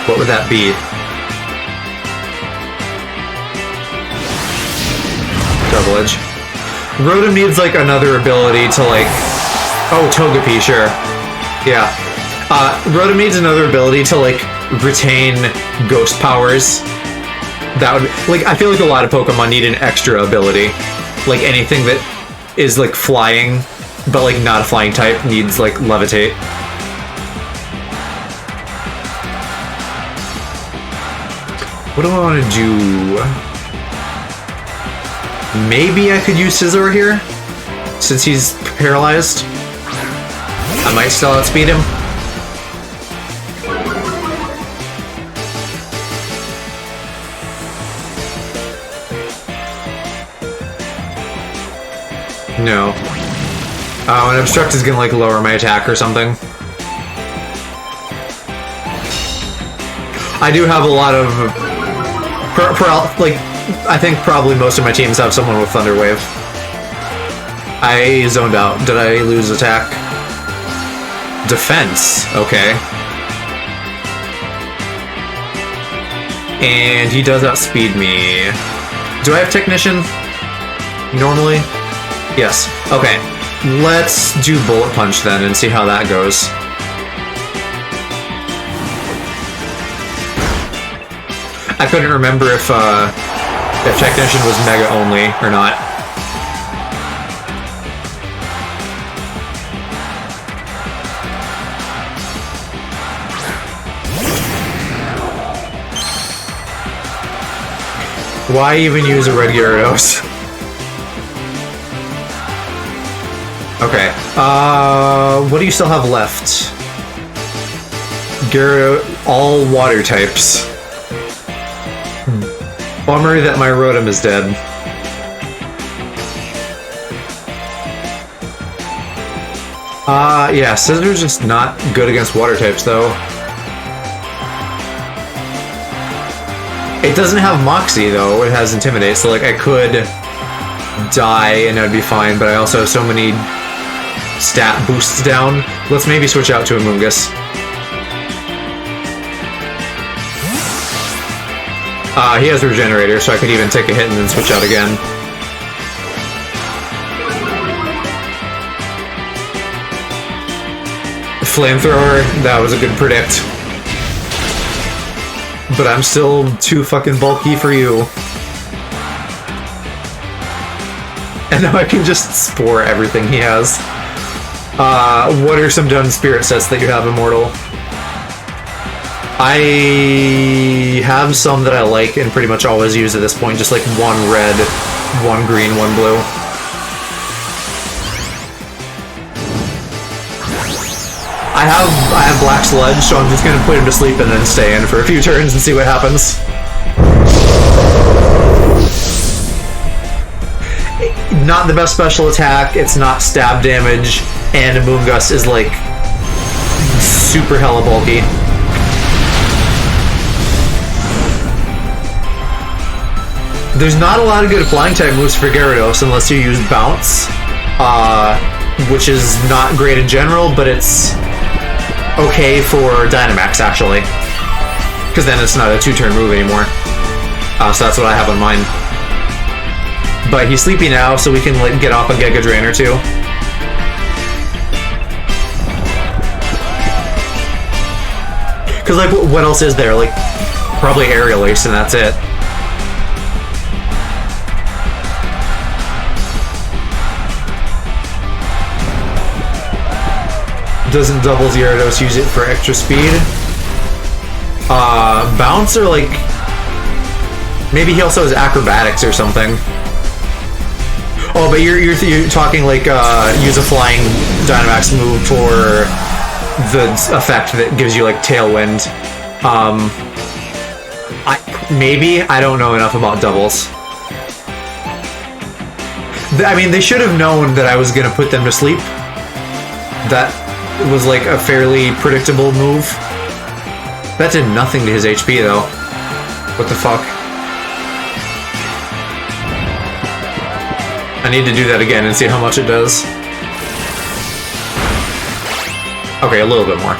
What would that be? Double Edge. Rotom needs like another ability to like... Oh, Togepi, sure. Yeah. Rotom needs another ability to like retain ghost powers. That would... Like, I feel like a lot of Pokemon need an extra ability. Like anything that is like flying, but like not a flying type, needs like levitate. What do I want to do? Maybe I could use Scizor here, since he's paralyzed. I might still outspeed him. No. Oh, and Obstruct is gonna like lower my attack or something. I do have a lot of... like, I think probably most of my teams have someone with Thunder Wave. I zoned out. Did I lose attack? Defense. Okay. And he does outspeed me. Do I have Technician? Normally? Yes. Okay. Let's do Bullet Punch then and see how that goes. I couldn't remember if Technician was Mega only or not. Why even use a red Gyarados? Okay. What do you still have left? All water types. Bummer that my Rotom is dead. Yeah, Scizor's just not good against water types, though. It doesn't have Moxie, though. It has Intimidate, so, like, I could die and I'd be fine, but I also have so many stat boosts down. Let's maybe switch out to a Moongus. He has Regenerator, so I could even take a hit and then switch out again. Flamethrower, that was a good predict. But I'm still too fucking bulky for you. And now I can just Spore everything he has. What are some done Spirit sets that you have, Immortal? I have some that I like and pretty much always use at this point, just like one red, one green, one blue. I have Black Sludge, so I'm just gonna put him to sleep and then stay in for a few turns and see what happens. Not the best special attack, it's not stab damage, and Moongus is like super hella bulky. There's not a lot of good flying type moves for Gyarados unless you use Bounce, which is not great in general, but it's okay for Dynamax actually, because then it's not a 2-turn move anymore. So that's what I have on mine. But he's sleepy now, so we can like get off a Giga Drain or two. Because like, what else is there? Like, probably Aerial Ace, and that's it. Doesn't double Gyarados use it for extra speed? Bounce or like... Maybe he also has Acrobatics or something. Oh, but you're talking like use a Flying Dynamax move for the effect that gives you like Tailwind. Maybe? I don't know enough about doubles. I mean, they should have known that I was gonna put them to sleep. That was like a fairly predictable move. That did nothing to his HP though. What the fuck? I need to do that again and see how much it does. Okay, a little bit more.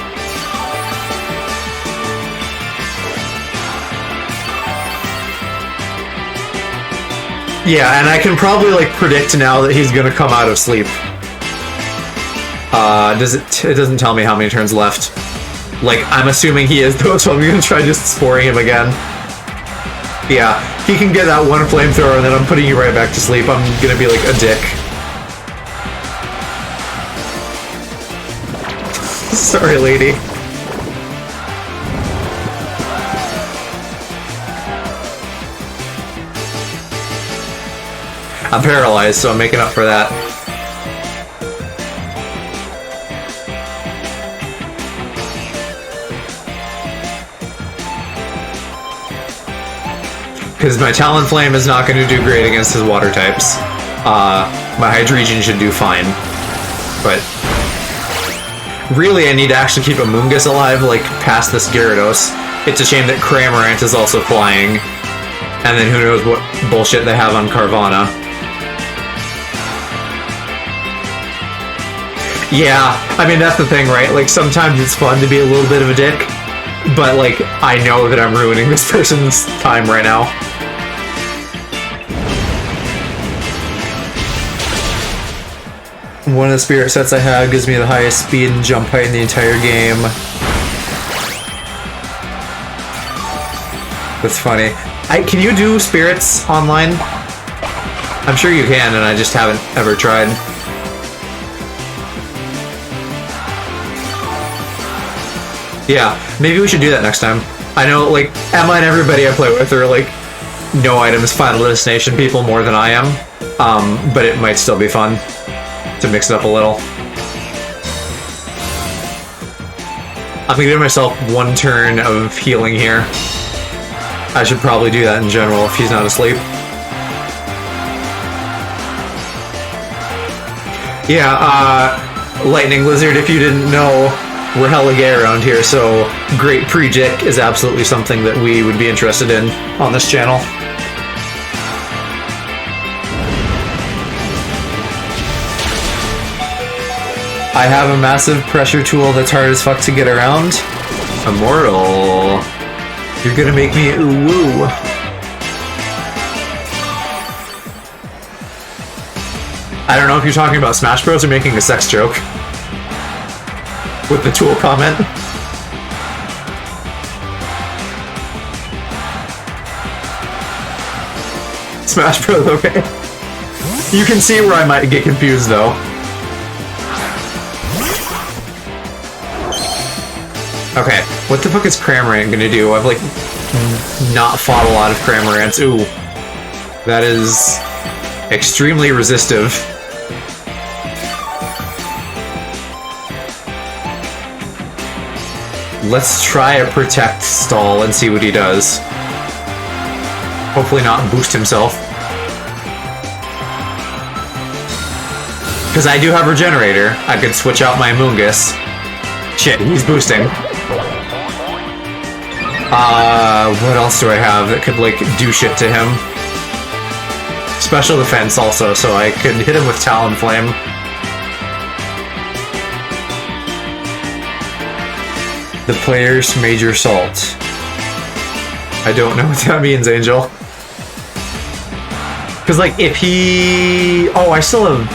Yeah, and I can probably like predict now that he's gonna come out of sleep. It doesn't tell me how many turns left. Like, I'm assuming he is though, so I'm gonna try just sporing him again. Yeah, he can get that one flamethrower and then I'm putting you right back to sleep. I'm gonna be like a dick. Sorry, lady. I'm paralyzed, so I'm making up for that. Because my Talonflame is not going to do great against his water types. My Hydreigon should do fine. But really I need to actually keep a Moongus alive, like, past this Gyarados. It's a shame that Cramorant is also flying. And then who knows what bullshit they have on Carvana. Yeah, I mean, that's the thing, right? Like, sometimes it's fun to be a little bit of a dick. But, like, I know that I'm ruining this person's time right now. One of the spirit sets I have gives me the highest speed and jump height in the entire game. That's funny. Can you do spirits online? I'm sure you can, and I just haven't ever tried. Yeah, maybe we should do that next time. I know, like, Emma and everybody I play with are, like, no items Final Destination people more than I am. But it might still be fun to mix it up a little. I'm gonna give myself one turn of healing here. I should probably do that in general if he's not asleep. Yeah, Lightning Lizard, if you didn't know, we're hella gay around here, so Great Prejic is absolutely something that we would be interested in on this channel. I have a massive pressure tool that's hard as fuck to get around. Immortal. You're gonna make me ooh-woo. I don't know if you're talking about Smash Bros or making a sex joke. With the tool comment. Smash Bros, okay. You can see where I might get confused though. Okay, what the fuck is Cramorant gonna do? I've like not fought a lot of Cramorants. Ooh. That is extremely resistive. Let's try a protect stall and see what he does. Hopefully not boost himself. Because I do have Regenerator. I could switch out my Moongus. Shit, he's boosting. What else do I have that could, like, do shit to him? Special defense also, so I could hit him with Talonflame. The player's major salt. I don't know what that means, Angel. Because, like, if he... Oh, I still have...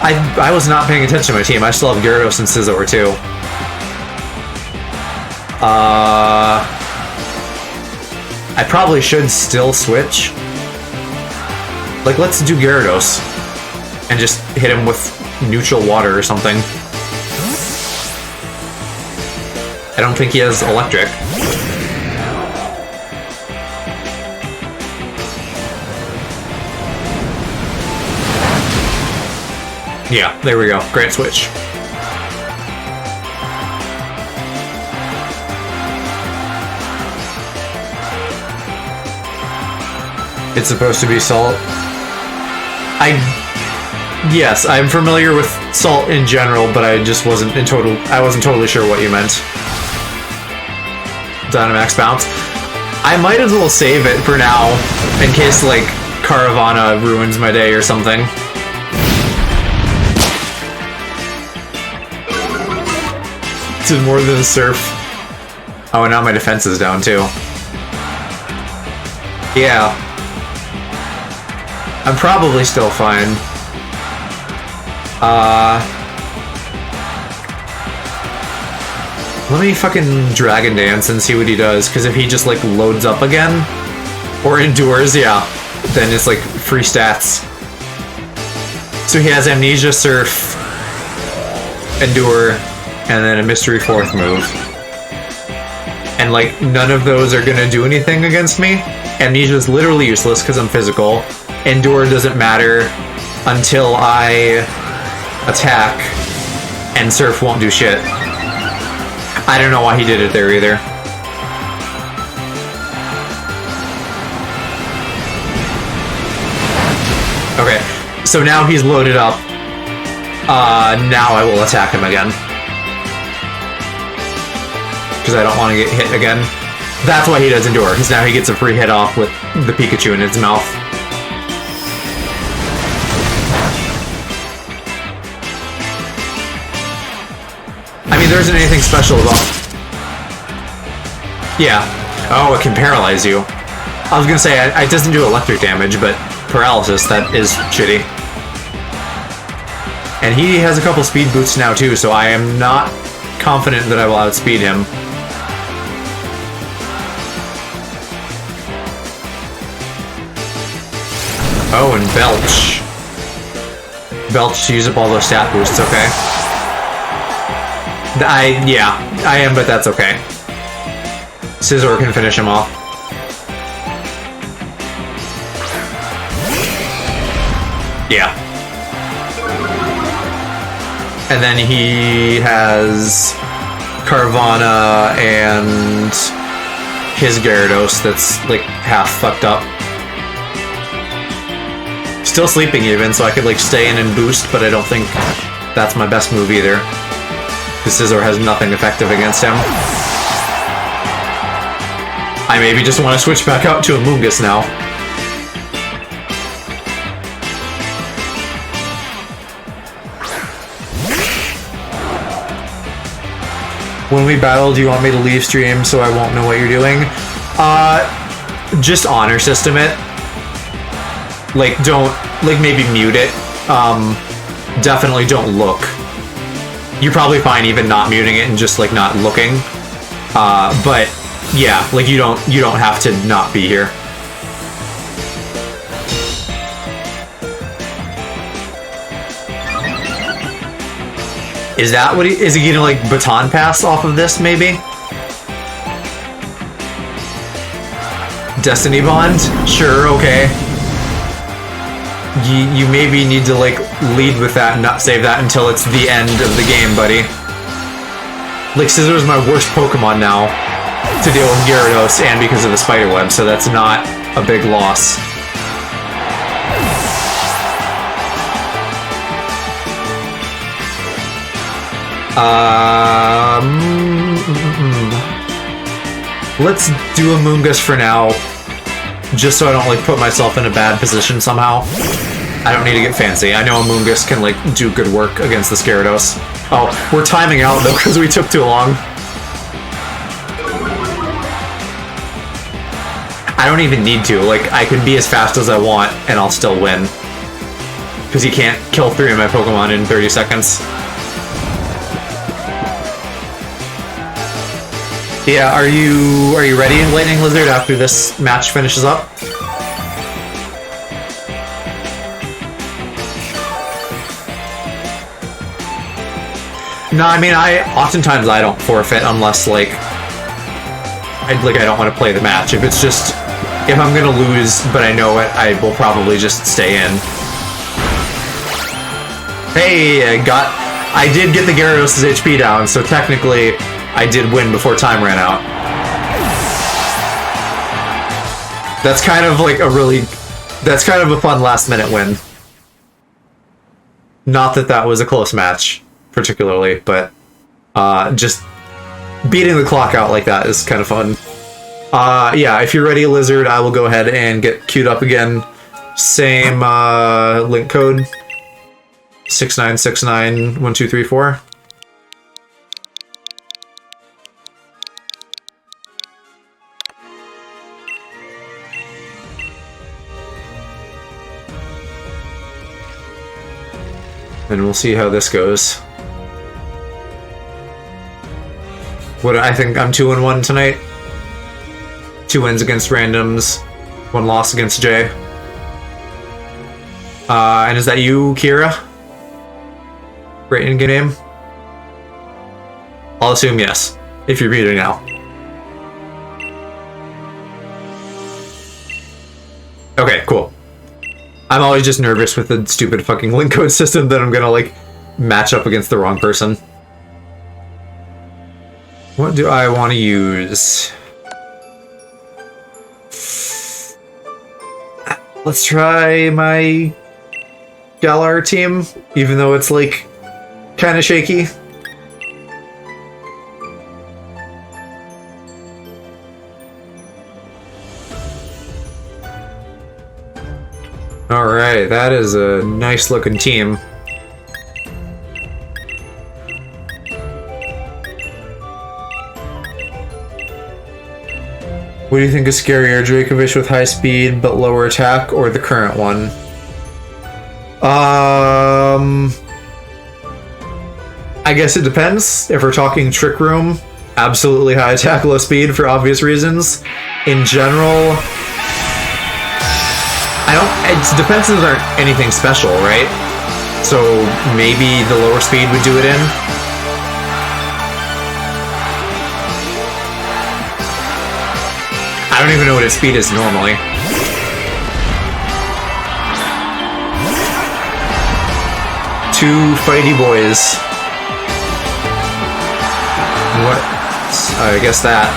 I was not paying attention to my team. I still have Gyarados and Scizor, too. I probably should still switch. Like, let's do Gyarados. And just hit him with neutral water or something. I don't think he has electric. Yeah, there we go. Great switch. It's supposed to be salt. Yes, I'm familiar with salt in general, but I just wasn't totally sure what you meant. Dynamax bounce. I might as well save it for now, in case, like, Caravana ruins my day or something. Did more than a surf. Oh, and now my defense is down, too. Yeah. I'm probably still fine. Let me fucking Dragon Dance and see what he does, because if he just, like, loads up again, or endures, yeah, then it's, like, free stats. So he has Amnesia, Surf, Endure, and then a Mystery Fourth move. And, like, none of those are gonna do anything against me. Amnesia is literally useless because I'm physical. Endure doesn't matter until I attack, and Surf won't do shit. I don't know why he did it there either. Okay, so now he's loaded up. Now I will attack him again. Because I don't want to get hit again. That's why he does Endure, because now he gets a free hit off with the Pikachu in its mouth. I mean, there isn't anything special about... Yeah. Oh, it can paralyze you. I was gonna say, it doesn't do electric damage, but paralysis, that is shitty. And he has a couple speed boosts now, too, so I am not confident that I will outspeed him. Oh, and Belch. Belch to use up all those stat boosts, okay. Yeah, I am, but that's okay. Scizor can finish him off. Yeah. And then he has Carvana and his Gyarados that's, like, half fucked up. Still sleeping even, so I could, like, stay in and boost, but I don't think that's my best move either. Because Scizor has nothing effective against him. I maybe just want to switch back out to a Moongus now. When we battle, do you want me to leave stream so I won't know what you're doing? Just honor system it. Like, don't, like, maybe mute it. Definitely don't look. You're probably fine even not muting it and just, like, not looking. But, yeah, like, you don't have to not be here. Is that what is he gonna, like, baton pass off of this, maybe? Destiny Bond? Sure, okay. You maybe need to, like, lead with that and not save that until it's the end of the game, buddy. Like, Scizor is my worst Pokemon now to deal with Gyarados, and because of the Spiderweb, so that's not a big loss. Let's do a Moongus for now, just so I don't, like, put myself in a bad position somehow. I don't need to get fancy. I know a Moongus can, like, do good work against the Gyarados. Oh, we're timing out, though, because we took too long. I don't even need to. Like, I can be as fast as I want, and I'll still win. Because you can't kill 3 of my Pokemon in 30 seconds. Yeah, are you ready, Lightning Lizard, after this match finishes up? No, I mean, oftentimes I don't forfeit unless, like, I don't want to play the match. If it's just, if I'm gonna lose, but I know it, I will probably just stay in. Hey, I did get the Gyarados' HP down, so technically I did win before time ran out. That's kind of like that's kind of a fun last minute win. Not that that was a close match, particularly, but just beating the clock out like that is kind of fun. Yeah, if you're ready, Lizard, I will go ahead and get queued up again. Same link code. 69691234. And we'll see how this goes. What I think I'm 2-1 tonight. 2 wins against randoms, 1 loss against Jay. And is that you, Kira? Right in game? I'll assume yes, if you're muted now. Okay, cool. I'm always just nervous with the stupid fucking link code system that I'm gonna, like, match up against the wrong person. What do I want to use? Let's try my Galar team, even though it's, like, kind of shaky. Alright, that is a nice looking team. What do you think is scarier, Dracovish with high speed but lower attack, or the current one? I guess it depends. If we're talking Trick Room, absolutely high attack, low speed for obvious reasons. In general, its defenses aren't anything special, right? So maybe the lower speed would do it in. I don't even know what its speed is normally. Two fighty boys. What? I guess that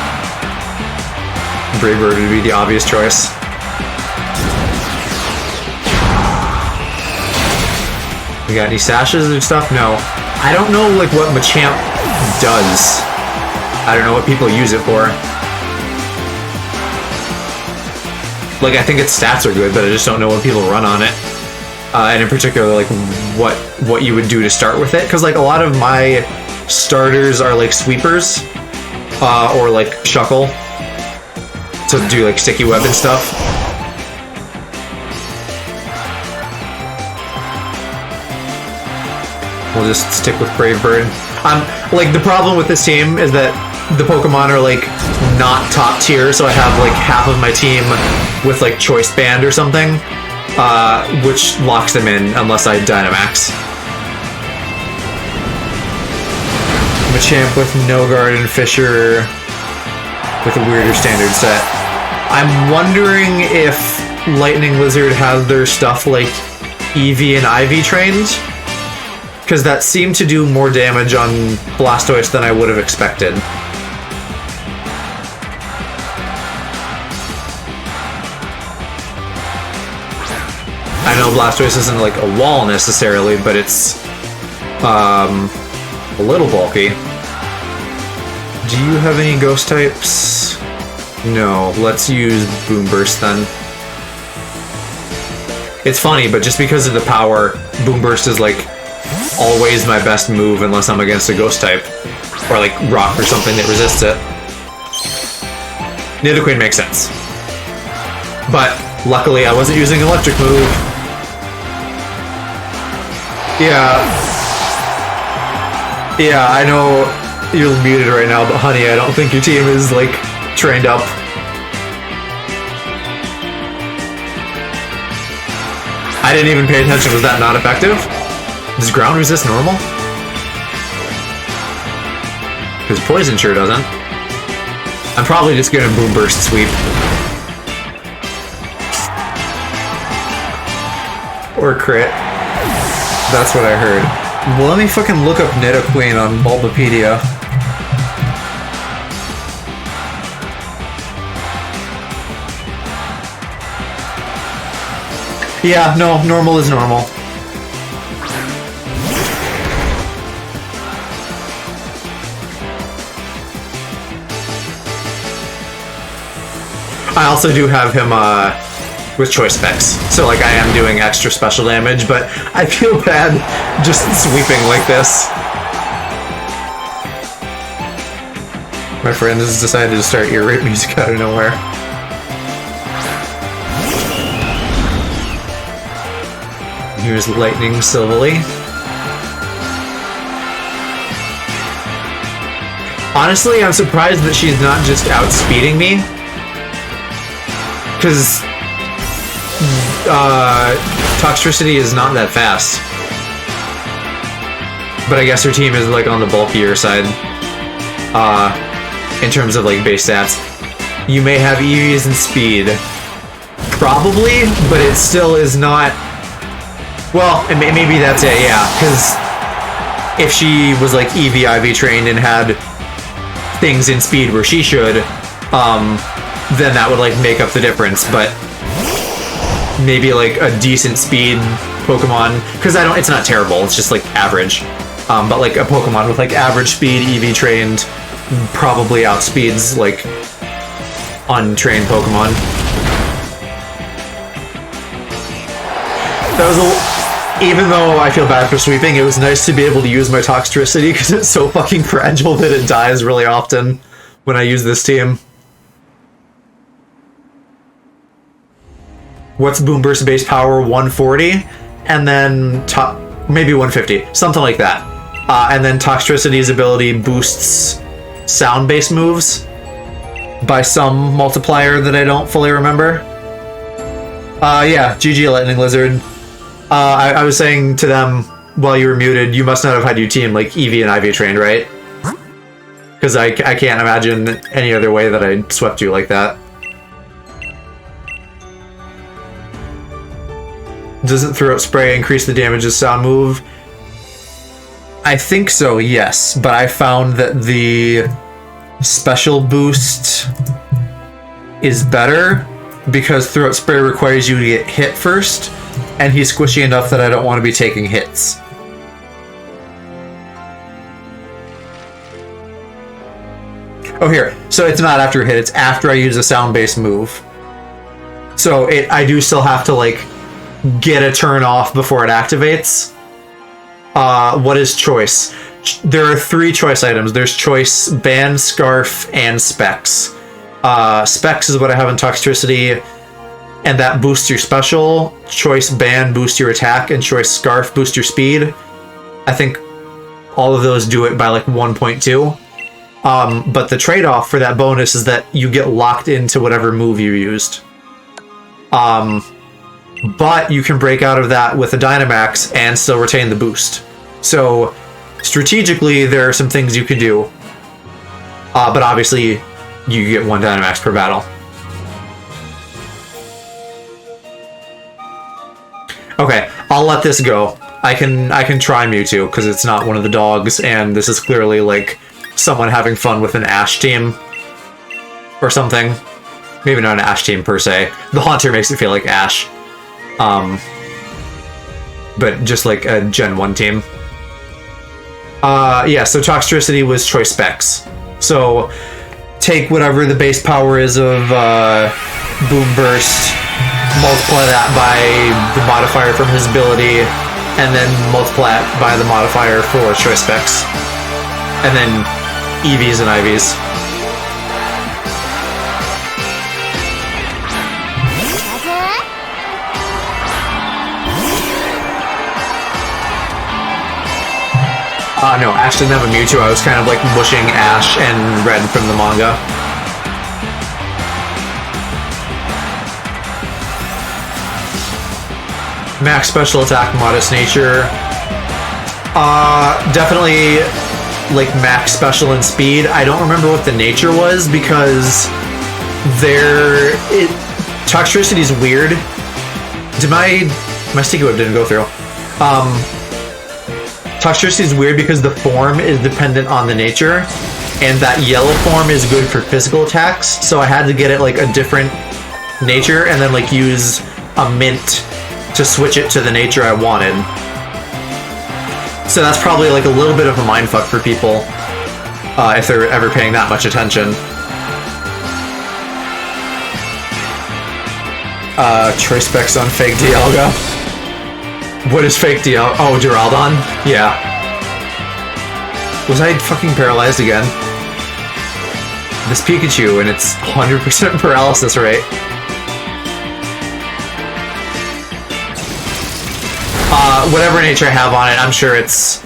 Brave Bird would be the obvious choice. We got any sashes and stuff? No. I don't know, like, what Machamp does. I don't know what people use it for. Like, I think its stats are good, but I just don't know what people run on it. And in particular, like, what you would do to start with it. Because, like, a lot of my starters are, like, sweepers. Or, like, Shuckle. To do, like, sticky web and stuff. We'll just stick with Brave Bird. Like, the problem with this team is that the Pokemon are, like, not top tier, so I have, like, half of my team with, like, Choice Band or something, which locks them in unless I Dynamax. Machamp with No Guard and Fisher with a weirder standard set. I'm wondering if Lightning Lizard has their stuff, like, Eevee and Ivy trained. because that seemed to do more damage on Blastoise than I would have expected. I know Blastoise isn't like a wall necessarily, but it's a little bulky. Do you have any ghost types? No, let's use Boom Burst then. It's funny, but just because of the power, Boom Burst is like always my best move unless I'm against a ghost type. Or like rock or something that resists it. Nidoqueen makes sense. But luckily I wasn't using electric move. Yeah, I know you're muted right now, but honey, I don't think your team is like trained up. I didn't even pay attention. Was that not effective? Does ground resist normal? Because poison sure doesn't. I'm probably just gonna Boom Burst sweep. Or crit. That's what I heard. Well, let me fucking look up Nidoqueen on Bulbapedia. Yeah, no, normal is normal. I also do have him, with choice specs, so like I am doing extra special damage, but I feel bad just sweeping like this. My friend has decided to start ear rape music out of nowhere. Here's Lightning Silvally. Honestly, I'm surprised that she's not just outspeeding me, because Toxtricity is not that fast. But I guess her team is like on the bulkier side. In terms of like base stats. You may have EVs and speed. Probably, but it still is not... Well, and maybe that's it, yeah. Because if she was like EV, IV trained and had things in speed where she should, then that would like make up the difference. But maybe like a decent speed Pokemon, because it's not terrible, it's just like average. But like a Pokemon with like average speed, EV trained, probably outspeeds like untrained Pokemon. That was even though I feel bad for sweeping, it was nice to be able to use my Toxtricity because it's so fucking fragile that it dies really often when I use this team. What's Boom Burst base power? 140, and then maybe 150, something like that. And then Toxtricity's ability boosts sound-based moves by some multiplier that I don't fully remember. Yeah, GG Lightning Lizard. I was saying to them while you were muted, you must not have had your team like EV and IV trained, right? Because I can't imagine any other way that I swept you like that. Doesn't Throat Spray increase the damage of sound move? I think so, yes, but I found that the special boost is better because Throat Spray requires you to get hit first, and he's squishy enough that I don't want to be taking hits. Oh, here. So it's not after a hit, it's after I use a sound-based move. So I do still have to, like, get a turn off before it activates. What is choice? There are 3 choice items. There's choice, band, scarf, and specs. Specs is what I have in Toxtricity, and that boosts your special. Choice band boosts your attack, and choice scarf boosts your speed. I think all of those do it by like 1.2. But the trade-off for that bonus is that you get locked into whatever move you used. But you can break out of that with a Dynamax and still retain the boost. So, strategically, there are some things you can do. But obviously, you get 1 Dynamax per battle. Okay, I'll let this go. I can try Mewtwo because it's not one of the dogs, and this is clearly like someone having fun with an Ash team or something. Maybe not an Ash team per se. The Haunter makes it feel like Ash, but just like a Gen 1 team. Yeah. So Toxtricity was choice specs. So take whatever the base power is of Boom Burst, multiply that by the modifier from his ability, and then multiply it by the modifier for choice specs, and then EVs and IVs. No, Ash didn't have a Mewtwo. I was kind of like mushing Ash and Red from the manga. Max special attack, modest nature. Definitely like max special and speed. I don't remember what the nature was because Toxtricity's weird. Did my sticky whip didn't go through. Toxtricity is weird because the form is dependent on the nature, and that yellow form is good for physical attacks, so I had to get it like a different nature and then like use a mint to switch it to the nature I wanted. So that's probably like a little bit of a mindfuck for people if they're ever paying that much attention. Choice specs on fake Dialga. What is fake Dialga? Oh, Duraludon? Yeah. Was I fucking paralyzed again? This Pikachu and its 100% paralysis rate. Whatever nature I have on it, I'm sure it's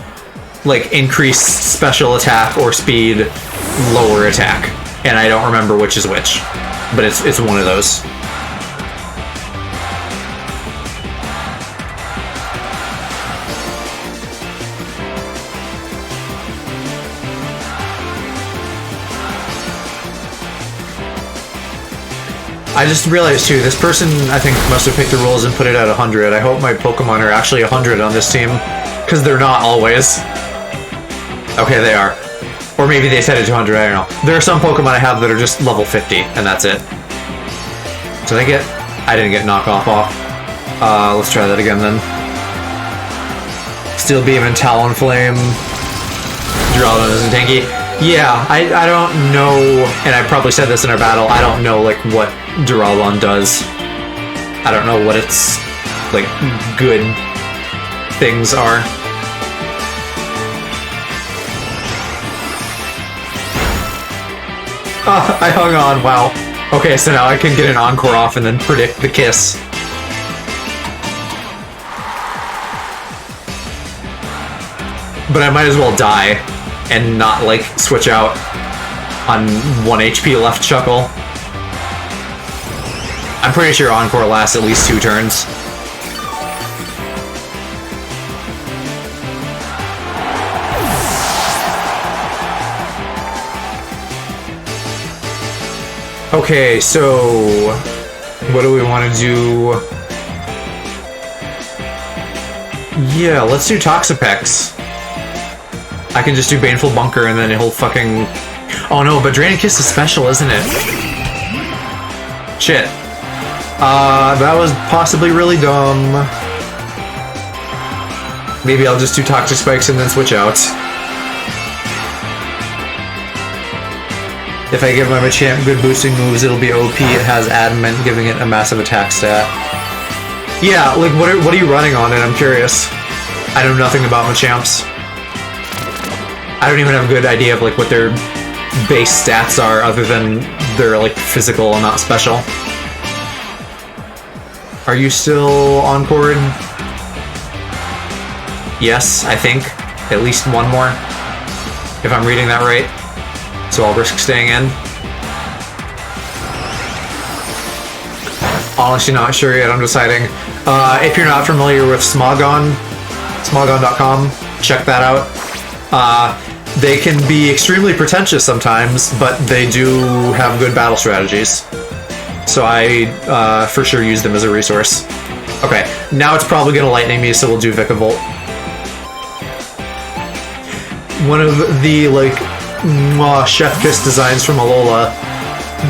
like increased special attack or speed, lower attack. And I don't remember which is which, but it's one of those. I just realized too, this person I think must have picked the rules and put it at 100. I hope my Pokemon are actually 100 on this team, because they're not always. Okay, they are. Or maybe they set it to 100, I don't know. There are some Pokemon I have that are just level 50, and that's it. Did I get... I didn't get knockoff off. Let's try that again then. Steel Beam and Talonflame. Duraludon isn't tanky. Yeah, I don't know, and I probably said this in our battle, I don't know, like, what Duraludon does. I don't know what its, like, good things are. I hung on, wow. Okay, so now I can get an Encore off and then predict the kiss. But I might as well die and not, like, switch out on 1 HP left Chuckle. I'm pretty sure Encore lasts at least 2 turns. Okay, so what do we want to do? Yeah, let's do Toxapex. I can just do Baneful Bunker and then he'll fucking... Oh no, but Drain and Kiss is special, isn't it? Shit. That was possibly really dumb. Maybe I'll just do Toxic Spikes and then switch out. If I give my Machamp good boosting moves, it'll be OP. It has Adamant, giving it a massive attack stat. Yeah, like, what are you running on it? I'm curious. I know nothing about Machamps. I don't even have a good idea of, like, what their base stats are, other than they're, like, physical and not special. Are you still encored? Yes, I think. At least one more. If I'm reading that right. So I'll risk staying in. Honestly not sure yet, I'm deciding. If you're not familiar with Smogon, smogon.com, check that out. They can be extremely pretentious sometimes, but they do have good battle strategies. So I for sure use them as a resource. Okay, now it's probably gonna lightning me, so we'll do Vikavolt. one of the like chef kiss designs from Alola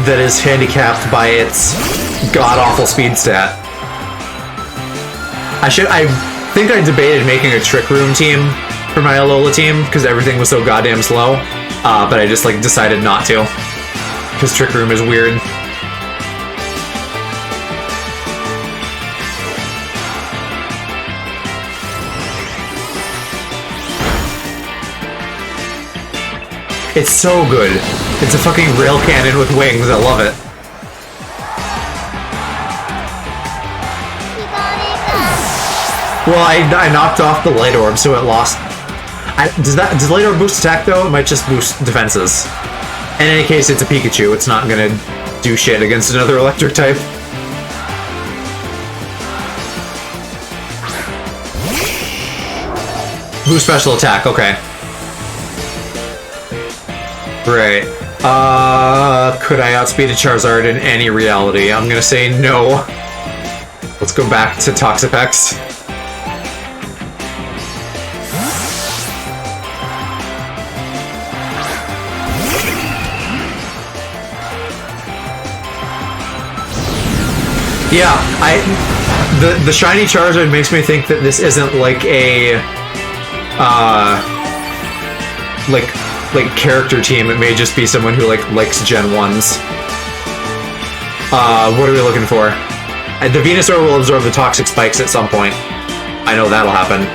that is handicapped by its god-awful speed stat. I think I debated making a Trick Room team for my Alola team because everything was so goddamn slow, but I just like decided not to because Trick Room is weird. It's so good. It's a fucking rail cannon with wings. I love it. Well, I knocked off the Light Orb, so it lost. Does Light Orb boost attack though? It might just boost defenses. In any case, it's a Pikachu. It's not gonna do shit against another electric type. Boost special attack. Okay. Right. Could I outspeed a Charizard in any reality? I'm gonna say no. Let's go back to Toxapex. Yeah, the shiny Charizard makes me think that this isn't like a like character team. It may just be someone who likes Gen 1s. What are we looking for? The Venusaur will absorb the toxic spikes at some point. I know that'll happen.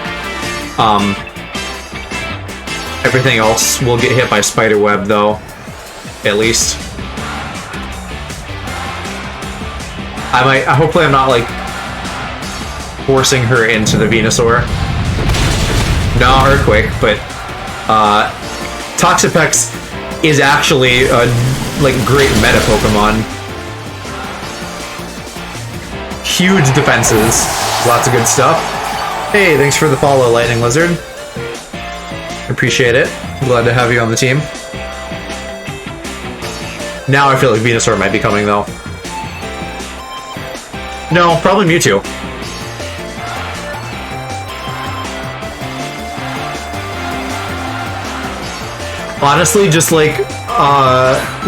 Everything else will get hit by Spiderweb though, at least. Hopefully I'm not like forcing her into the Venusaur. No Earthquake, but Toxapex is actually a like great meta Pokemon. Huge defenses, lots of good stuff. Hey, thanks for the follow, Lightning Lizard. Appreciate it. Glad to have you on the team. Now I feel like Venusaur might be coming though. No, probably Mewtwo. Honestly, just like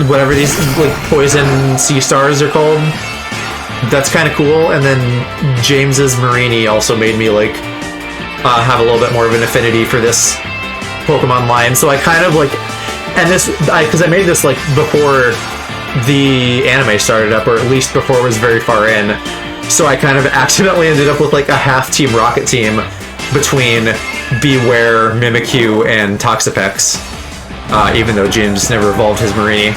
whatever these like poison sea stars are called, that's kind of cool. And then James's Marini also made me like have a little bit more of an affinity for this Pokemon line. So I kind of like, and this because I made this like before the anime started up, or at least before it was very far in. So I kind of accidentally ended up with like a half Team Rocket team between Beware, Mimikyu, and Toxapex. Even though James never evolved his Marini.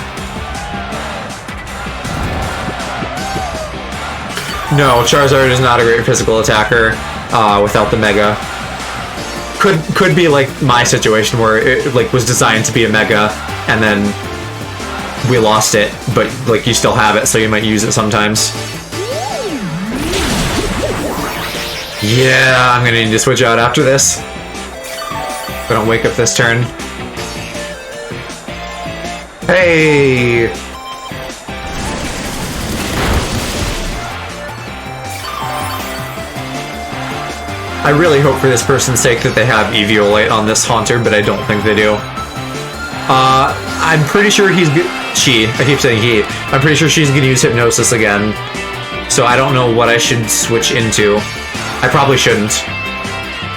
No, Charizard is not a great physical attacker without the Mega. Could be like my situation where it like was designed to be a Mega and then we lost it, but like you still have it, so you might use it sometimes. Yeah, I'm gonna need to switch out after this. If I don't wake up this turn. Hey! I really hope for this person's sake that they have Eviolite on this Haunter, but I don't think they do. I'm pretty sure I keep saying he. I'm pretty sure she's gonna use Hypnosis again. So I don't know what I should switch into. I probably shouldn't.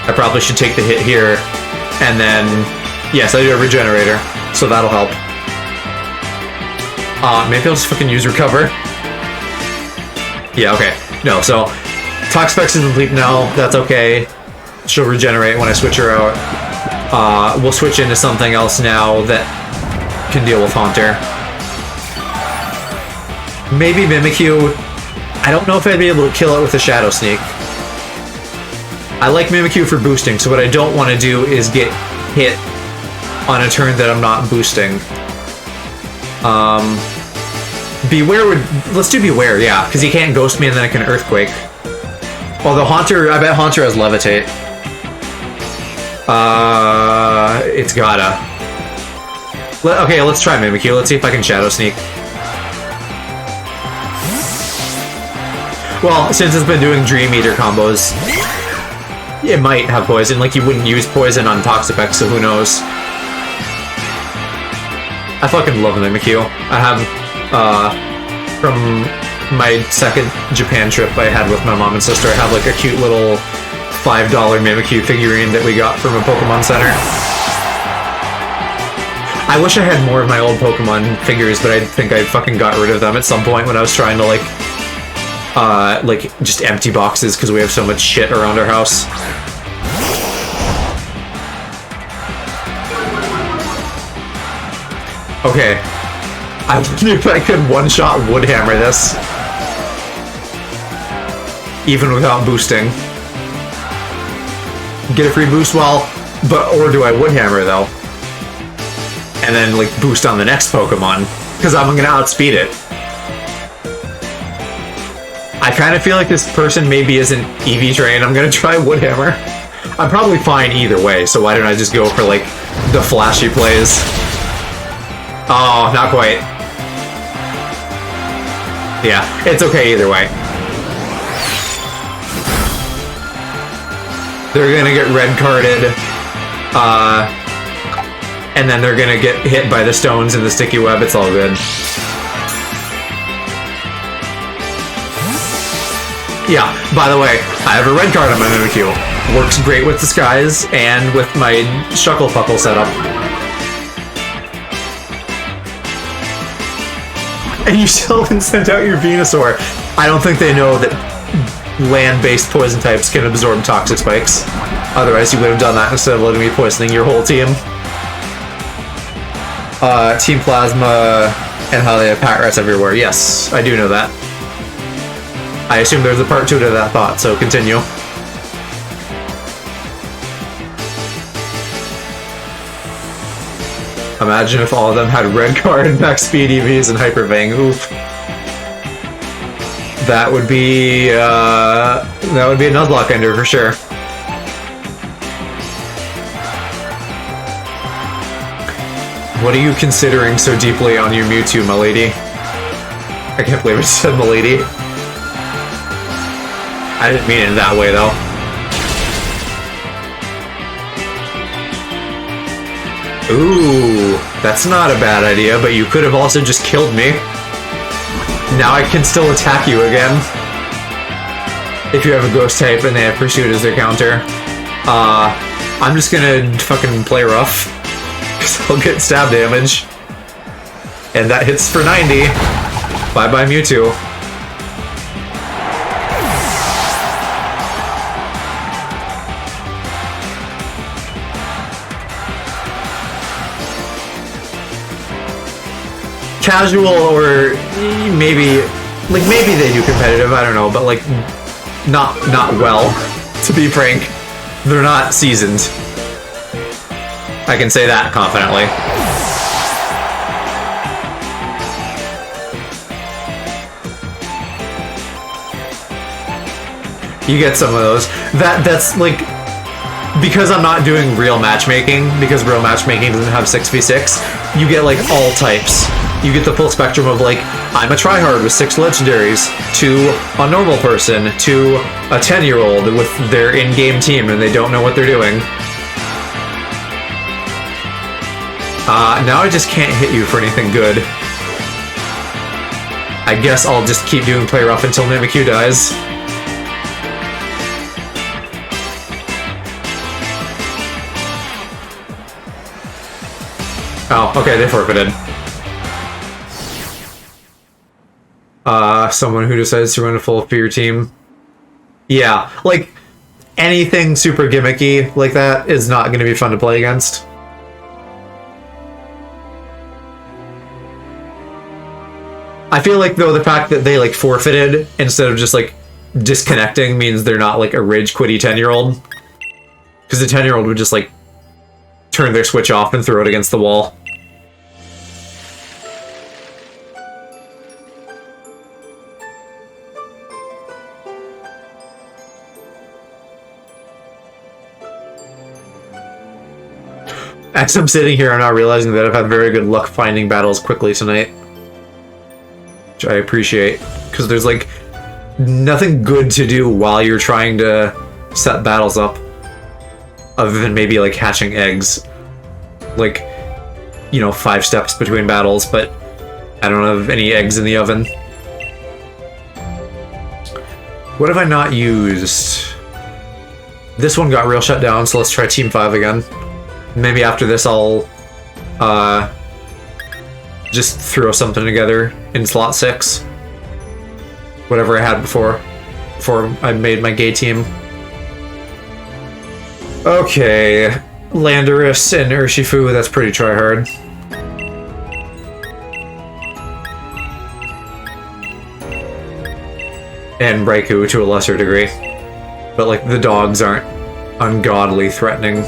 I probably should take the hit here, and then... Yes, I do a Regenerator, so that'll help. Maybe I'll just fucking use Recover. Yeah, okay. No, so... Toxapex is complete now, that's okay. She'll regenerate when I switch her out. We'll switch into something else now that can deal with Haunter. Maybe Mimikyu. I don't know if I'd be able to kill it with a Shadow Sneak. I like Mimikyu for boosting, so what I don't want to do is get hit on a turn that I'm not boosting. Beware would... Let's do Beware, yeah, because he can't Ghost me and then I can Earthquake. Although Haunter... I bet Haunter has Levitate. It's gotta. Okay, let's try Mimikyu. Let's see if I can Shadow Sneak. Well, since it's been doing Dream Eater combos, it might have poison. Like, you wouldn't use poison on Toxapex, so who knows. I fucking love Mimikyu. I have, from my second Japan trip I had with my mom and sister, I have like a cute little $5 Mimikyu figurine that we got from a Pokemon Center. I wish I had more of my old Pokemon figures, but I think I fucking got rid of them at some point when I was trying to like just empty boxes because we have so much shit around our house. Okay. I wonder if I could one-shot Woodhammer this. Even without boosting. Get a free boost or do I Woodhammer though? And then like boost on the next Pokemon, because I'm gonna outspeed it. I kind of feel like this person maybe isn't EV trained. I'm gonna try Woodhammer. I'm probably fine either way, so why don't I just go for like the flashy plays? Oh, not quite. Yeah, it's okay either way. They're gonna get red carded. And then they're gonna get hit by the stones and the sticky web. It's all good. Yeah, by the way, I have a red card on my Mimikyu. Works great with Disguise and with my Shucklepuckle setup. And you still haven't sent out your Venusaur. I don't think they know that land-based poison types can absorb toxic spikes. Otherwise, you would have done that instead of letting me poisoning your whole team. Team Plasma and how they have pat rats everywhere. Yes, I do know that. I assume there's a part 2 to that thought, so continue. Imagine if all of them had red card, max speed EVs, and Hyper Fang. Oof. That would be a Nuzlocke ender for sure. What are you considering so deeply on your Mewtwo, my lady? I can't believe it said my lady. I didn't mean it in that way, though. Ooh, that's not a bad idea, but you could have also just killed me. Now I can still attack you again. If you have a ghost type and they have Pursuit as their counter. I'm just gonna fucking play rough. Because I'll get stab damage. And that hits for 90. Bye-bye Mewtwo. Casual, or maybe they do competitive, I don't know, but like not well, to be frank. They're not seasoned. I can say that confidently. You get some of those. That's like, because I'm not doing real matchmaking, because real matchmaking doesn't have 6v6, you get like all types. You get the full spectrum of like, I'm a tryhard with 6 legendaries, to a normal person, to a 10-year-old with their in-game team and they don't know what they're doing. Now I just can't hit you for anything good. I guess I'll just keep doing play rough until Mimikyu dies. Oh, okay, they forfeited. Someone who decides to run a full fear team. Yeah, like, anything super gimmicky like that is not going to be fun to play against. I feel like, though, the fact that they, like, forfeited instead of just, like, disconnecting means they're not, like, a rage-quitty 10-year-old. Because the 10-year-old would just, like, turn their Switch off and throw it against the wall. As I'm sitting here, I'm not realizing that I've had very good luck finding battles quickly tonight. Which I appreciate. Because there's, like, nothing good to do while you're trying to set battles up. Other than maybe, like, hatching eggs. Like, you know, 5 steps between battles, but I don't have any eggs in the oven. What have I not used? This one got real shut down, so let's try Team 5 again. Maybe after this I'll just throw something together in slot 6. Whatever I had before I made my gay team. Okay, Landorus and Urshifu, that's pretty tryhard. And Raikou to a lesser degree. But like, the dogs aren't ungodly threatening.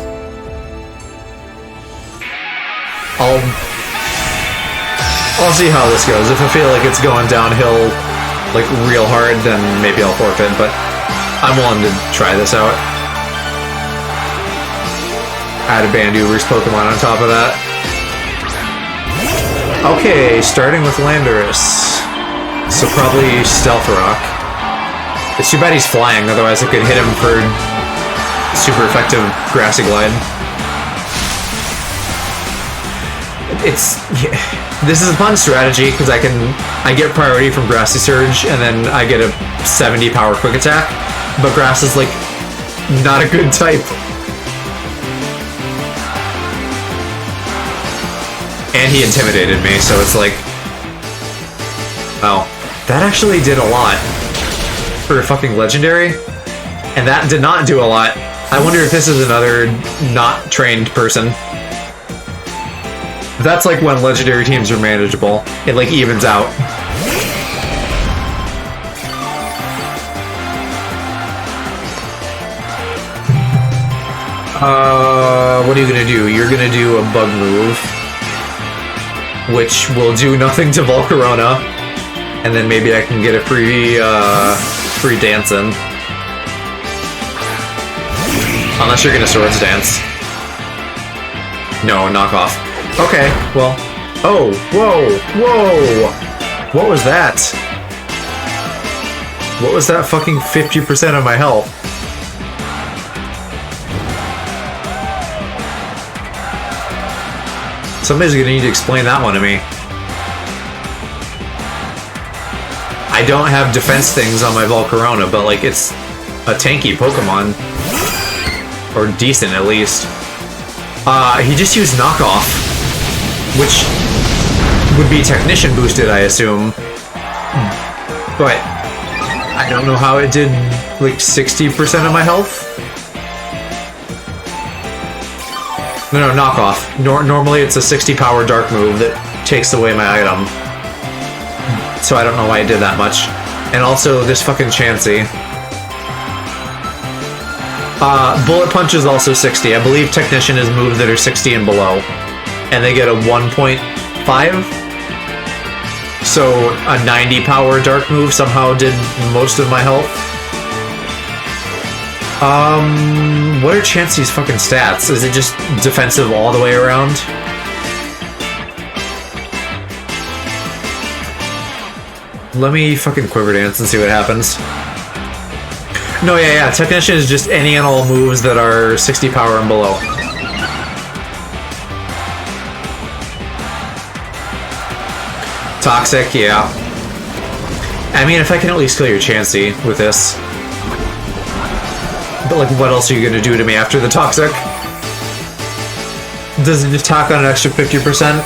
I'll see how this goes. If I feel like it's going downhill like real hard, then maybe I'll forfeit, but I'm willing to try this out. Add a Banduber's Pokemon on top of that. Okay, starting with Landorus. So probably Stealth Rock. It's too bad he's flying, otherwise I could hit him for super effective Grassy Glide. This is a fun strategy because I get priority from Grassy Surge and then I get a 70 power quick attack, but Grass is like not a good type. And he intimidated me, so it's like, oh, that actually did a lot for a fucking legendary, and that did not do a lot. I wonder if this is another not trained person. That's like when legendary teams are manageable. It like evens out. What are you gonna do? You're gonna do a bug move, which will do nothing to Volcarona, and then maybe I can get a free dance in. Unless you're gonna Swords Dance. No, knock off. Okay, well... Oh, whoa, whoa! What was that? What was that fucking 50% of my health? Somebody's gonna need to explain that one to me. I don't have defense things on my Volcarona, but like, it's a tanky Pokemon. Or decent, at least. He just used Knockoff, which would be Technician boosted, I assume. But I don't know how it did like 60% of my health. No, Knockoff. Normally it's a 60 power dark move that takes away my item. So I don't know why it did that much. And also this fucking Chansey. Bullet Punch is also 60. I believe Technician is moves that are 60 and below. And they get a 1.5? So a 90 power dark move somehow did most of my health. What are Chansey's fucking stats? Is it just defensive all the way around? Let me fucking Quiver Dance and see what happens. No, yeah, Technician is just any and all moves that are 60 power and below. Toxic, yeah. I mean, if I can at least kill your Chansey with this. But, like, what else are you gonna do to me after the Toxic? Does it just tack on an extra 50%?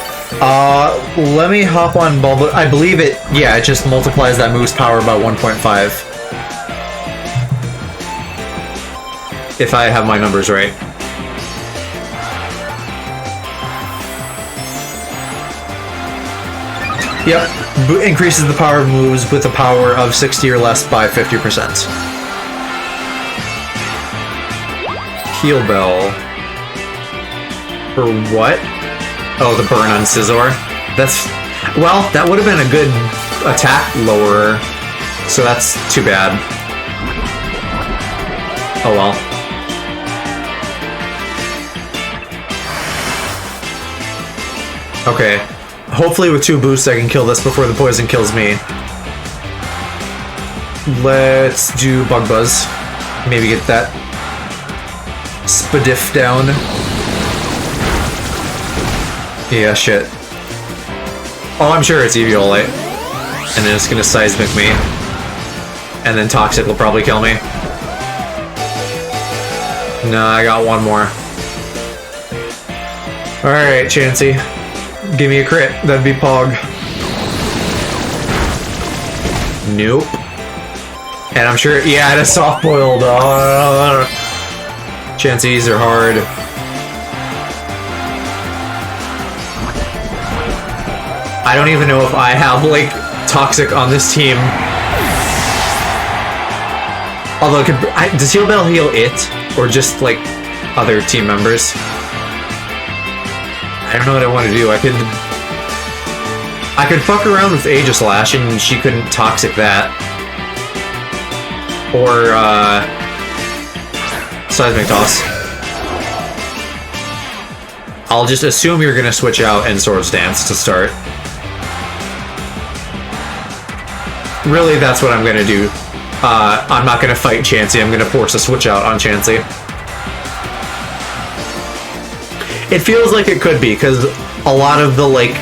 Let me hop on Bulb. I believe it, yeah, it just multiplies that move's power by 1.5. If I have my numbers right. Yep, increases the power of moves with a power of 60 or less by 50%. Heal Bell. For what? Oh, the burn on Scizor. That's... Well, that would have been a good attack lowerer. So that's too bad. Oh well. Okay. Hopefully with 2 boosts I can kill this before the poison kills me. Let's do Bug Buzz. Maybe get that Spadif down. Yeah, shit. Oh, I'm sure it's Eviolite. And then it's gonna Seismic me. And then Toxic will probably kill me. No, I got one more. Alright, Chansey. Give me a crit. That'd be Pog. Nope. And I'm sure, yeah, it is soft boiled. Chances are hard. I don't even know if I have, like, Toxic on this team. Although, does Heal Bell heal it? Or just, like, other team members? I don't know what I want to do. I could fuck around with Aegislash and she couldn't Toxic that. Or, Seismic Toss. I'll just assume you're gonna switch out and Swords Dance to start. Really, that's what I'm gonna do. I'm not gonna fight Chansey, I'm gonna force a switch out on Chansey. It feels like it could be, because a lot of the, like,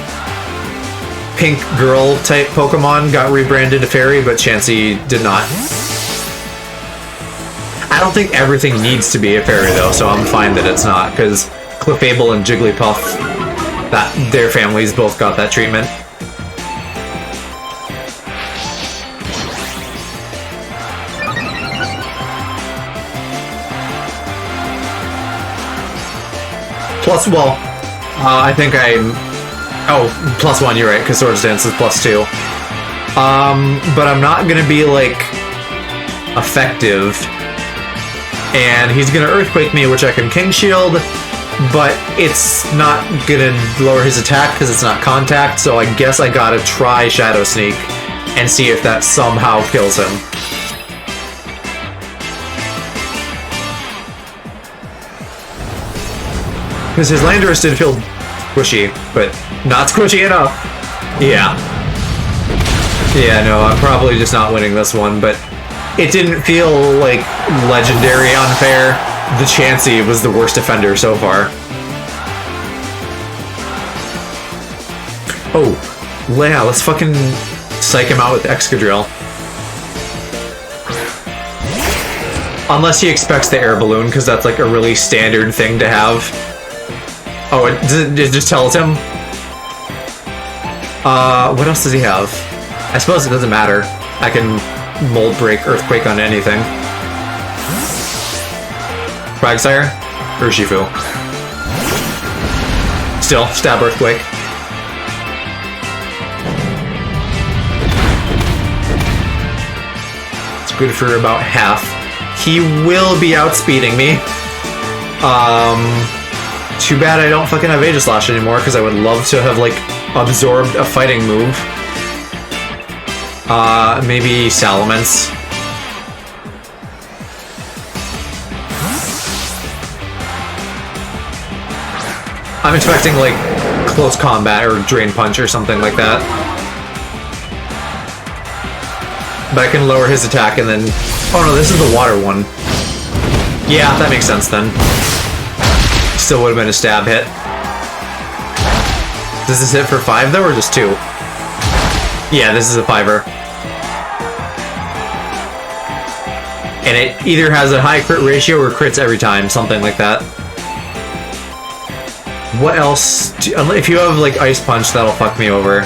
pink girl type Pokemon got rebranded to Fairy, but Chansey did not. I don't think everything needs to be a Fairy, though, so I'm fine that it's not, because Clefable and Jigglypuff, their families both got that treatment. Plus, well, I think I'm... Oh, +1, you're right, because Swords Dance is +2. But I'm not gonna be, like, effective. And he's gonna Earthquake me, which I can King Shield, but it's not gonna lower his attack because it's not contact, so I guess I gotta try Shadow Sneak and see if that somehow kills him. Because his Landorus did feel squishy, but not squishy enough. Yeah. Yeah, no, I'm probably just not winning this one, but it didn't feel, like, legendary unfair. The Chansey was the worst defender so far. Oh, yeah, let's fucking psych him out with Excadrill. Unless he expects the air balloon, because that's, like, a really standard thing to have. Oh, it just tells him? What else does he have? I suppose it doesn't matter. I can Mold Break, Earthquake on anything. Quagsire? Urshifu. Still, stab Earthquake. It's good for about half. He will be outspeeding me. Too bad I don't fucking have Aegislash anymore, because I would love to have, like, absorbed a fighting move. Maybe Salamence. I'm expecting, like, close combat or Drain Punch or something like that. But I can lower his attack and then... Oh no, this is the water one. Yeah, that makes sense then. Still would have been a stab hit. Does this hit for 5 though, or just 2? Yeah, this is a 5-er. And it either has a high crit ratio or crits every time, something like that. What else? If you have, like, Ice Punch, that'll fuck me over.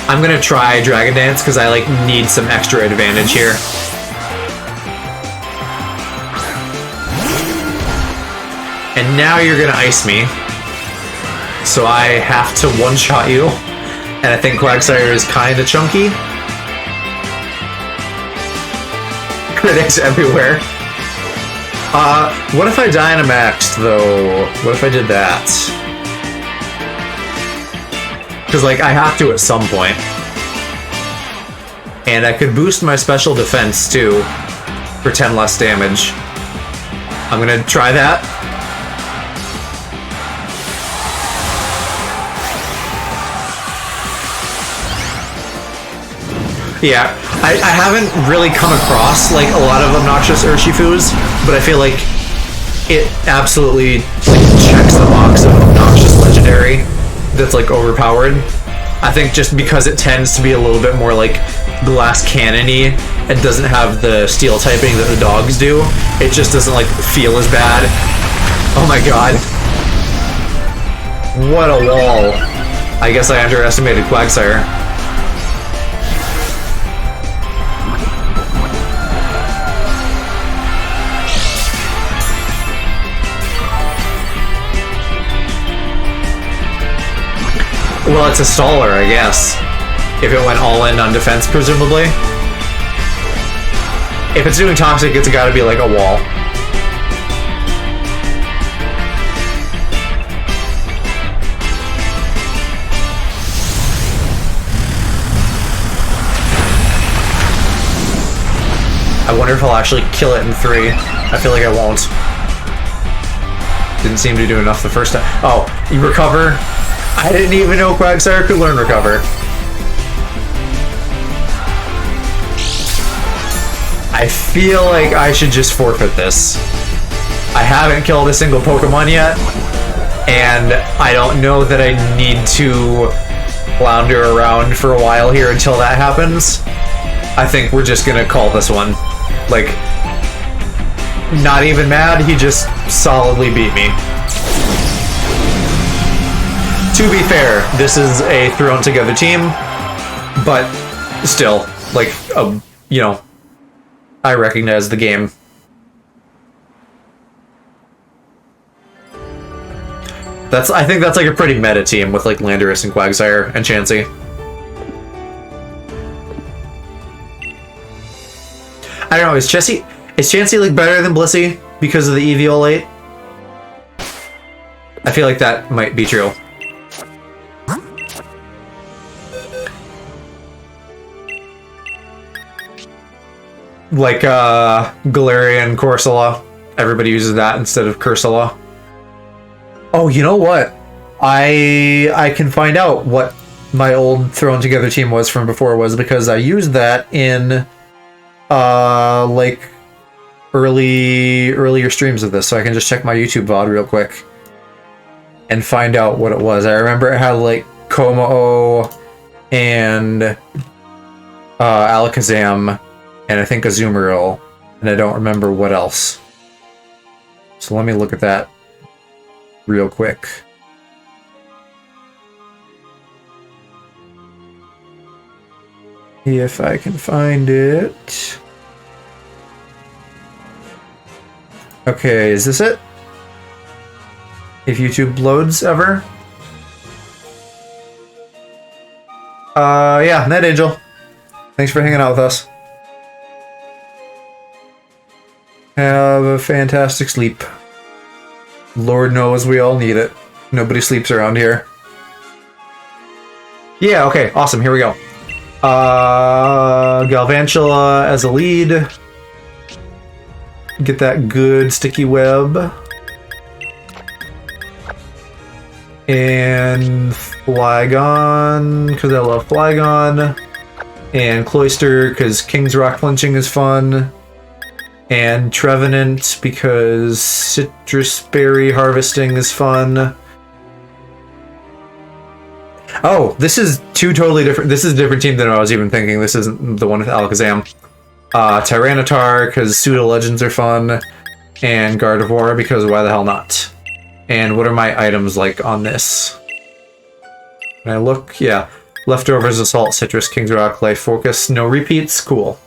I'm gonna try Dragon Dance, because I, like, need some extra advantage here. And now you're gonna ice me. So I have to one-shot you. And I think Quagsire is kinda chunky. Critics everywhere. What if I Dynamaxed, though? What if I did that? Because, like, I have to at some point. And I could boost my special defense, too, for 10 less damage. I'm gonna try that. Yeah, I haven't really come across, like, a lot of obnoxious Urshifus, but I feel like it absolutely, like, checks the box of obnoxious legendary. that's like overpowered. I think just because it tends to be a little bit more like glass cannon-y and doesn't have the steel typing that the dogs do, it just doesn't like feel as bad. Oh my god. What a wall. I guess I underestimated Quagsire. Well, it's a staller, I guess. If it went all in on defense, presumably. If it's doing toxic, it's gotta be like a wall. I wonder if I'll actually kill it in 3. I feel like I won't. Didn't seem to do enough the first time. Oh, you recover? I didn't even know Quagsire could learn recover. I feel like I should just forfeit this. I haven't killed a single Pokemon yet, and I don't know that I need to flounder around for a while here until that happens. I think we're just gonna call this one. Like, not even mad, he just solidly beat me. To be fair, this is a thrown together team, but still, like, you know, I recognize the game. I think that's like a pretty meta team with like Landorus and Quagsire and Chansey. I don't know, is Chansey like better than Blissey because of the Eviolate? I feel like that might be true. Like Galarian Corsola. Everybody uses that instead of Cursula. Oh, you know what? I can find out what my old thrown together team was from before was because I used that in like earlier streams of this, so I can just check my YouTube VOD real quick and find out what it was. I remember it had like Como and Alakazam and I think Azumarill, and I don't remember what else. So let me look at that real quick. If I can find it. Okay, is this it? If YouTube loads ever? Yeah, Night Angel. Thanks for hanging out with us. Have a fantastic sleep. Lord knows we all need it. Nobody sleeps around here. Yeah, okay, awesome, here we go. Galvantula as a lead. Get that good sticky web. And Flygon, because I love Flygon. And Cloyster, because King's Rock flinching is fun. And Trevenant, because Citrus Berry harvesting is fun. Oh, this is two totally different. This is a different team than I was even thinking. This isn't the one with Alakazam. Tyranitar, because Pseudo Legends are fun. And Gardevoir, because why the hell not? And what are my items like on this? Can I look? Yeah. Leftovers, Assault, Citrus, King's Rock, Life Focus. No repeats? Cool.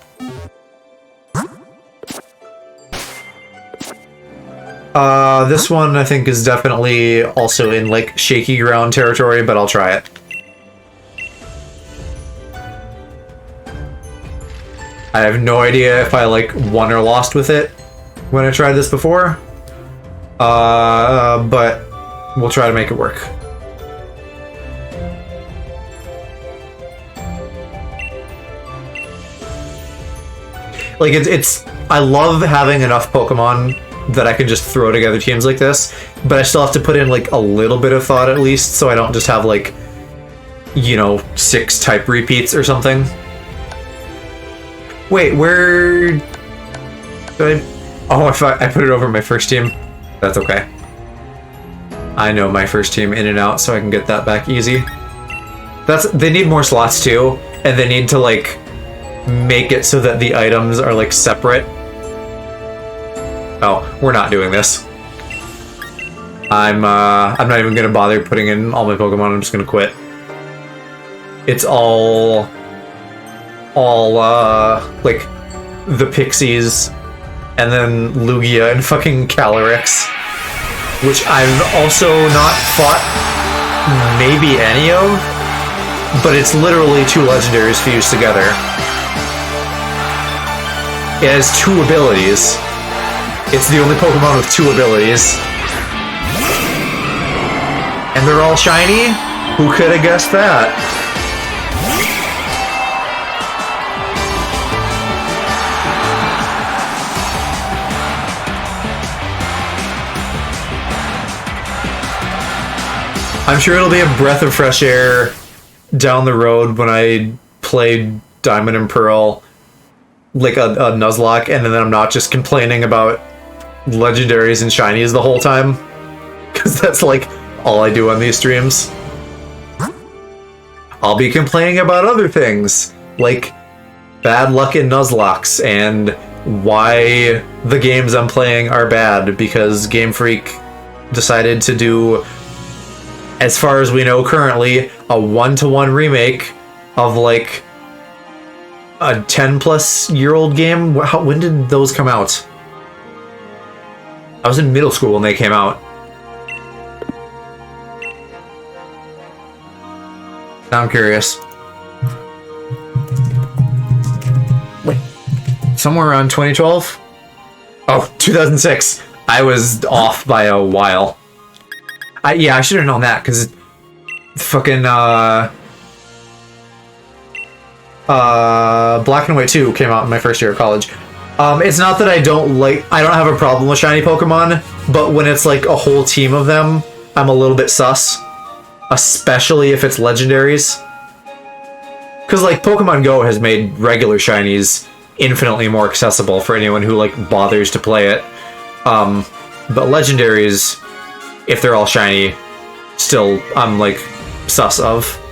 This one I think is definitely also in like shaky ground territory, but I'll try it. I have no idea if I like won or lost with it when I tried this before. But we'll try to make it work. Like it's I love having enough Pokemon that I can just throw together teams like this, but I still have to put in like a little bit of thought at least, so I don't just have like, you know, 6 type repeats or something. Wait, where did I... Oh, I put it over my first team. That's okay. I know my first team in and out, so I can get that back easy. They need more slots too, and they need to like make it so that the items are like separate. Oh, we're not doing this. I'm not even gonna bother putting in all my Pokemon. I'm just gonna quit. It's all like the Pixies, and then Lugia and fucking Calyrex, which I've also not fought maybe any of, but it's literally two legendaries fused together. It has two abilities. It's the only Pokemon with two abilities. And they're all shiny? Who could have guessed that? I'm sure it'll be a breath of fresh air down the road when I play Diamond and Pearl, like a Nuzlocke, and then I'm not just complaining about legendaries and shinies the whole time, because that's like all I do on these streams. I'll be complaining about other things, like bad luck in Nuzlocks and why the games I'm playing are bad, because Game Freak decided to do, as far as we know currently, a 1-to-1 remake of like a 10-plus-year-old game. When did those come out? I was in middle school when they came out. Now I'm curious. Wait, somewhere around 2012? Oh, 2006. I was off by a while. Yeah, I should have known that, because fucking Black and White 2 came out in my first year of college. It's not that I don't have a problem with shiny Pokemon, but when it's like a whole team of them, I'm a little bit sus. Especially if it's legendaries. Because like Pokemon Go has made regular shinies infinitely more accessible for anyone who like bothers to play it. But legendaries, if they're all shiny, still I'm like sus of.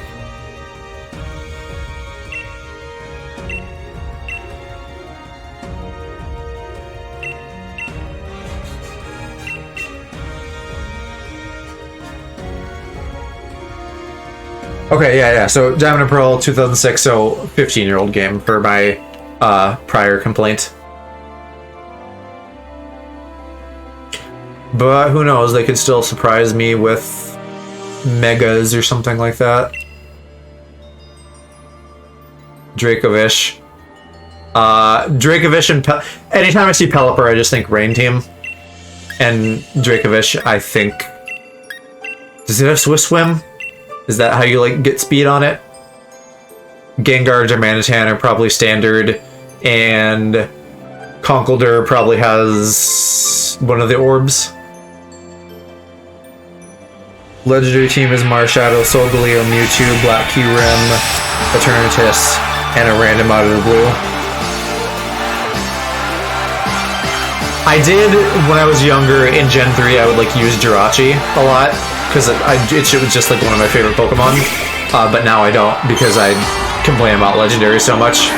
Okay, yeah. So Diamond and Pearl, 2006, so 15-year-old game for my prior complaint. But who knows, they could still surprise me with Megas or something like that. Dracovish. Dracovish and anytime I see Pelipper, I just think Rain Team. And Dracovish, I think... Does it have Swift Swim? Is that how you like get speed on it? Gengar, Darmanitan are probably standard, and Conkeldurr probably has one of the orbs. Legendary team is Marshadow, Solgaleo, Mewtwo, Black Kyurem, Eternatus, and a random out of the blue. I did, when I was younger, in Gen 3, I would like use Jirachi a lot, because it was just like one of my favorite Pokemon, but now I don't, because I complain about Legendary so much.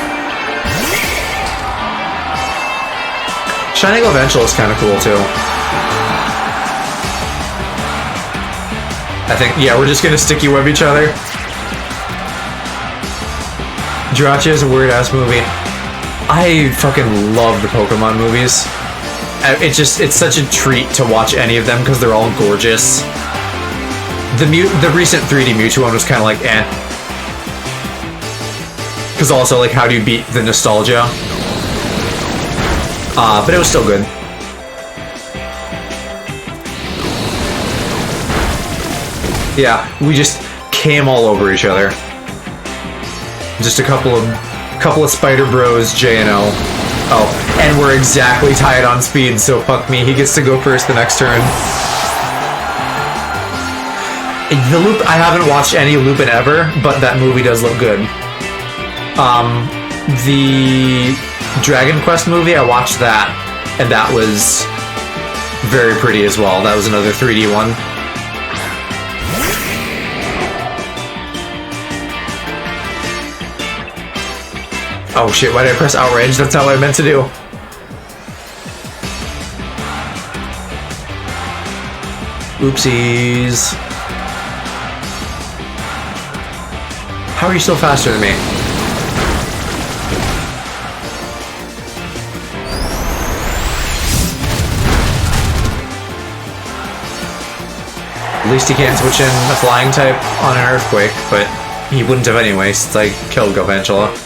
Shining Eventual is kind of cool too. I think, yeah, we're just gonna sticky web each other. Jirachi is a weird-ass movie. I fucking love the Pokemon movies. It's such a treat to watch any of them because they're all gorgeous. The recent 3D Mewtwo one was kind of like, eh. Because also, like, how do you beat the nostalgia? But it was still good. Yeah, we just came all over each other. Just a couple of Spider Bros, J and O. Oh, and we're exactly tied on speed, so fuck me, he gets to go first the next turn. The Loop, I haven't watched any Lupin ever, but that movie does look good. The Dragon Quest movie, I watched that, and that was very pretty as well. That was another 3D one. Oh shit, why did I press outrage? That's not what I meant to do. Oopsies. How are you still faster than me? At least he can't switch in a flying type on an earthquake, but he wouldn't have anyway since I killed Govantula.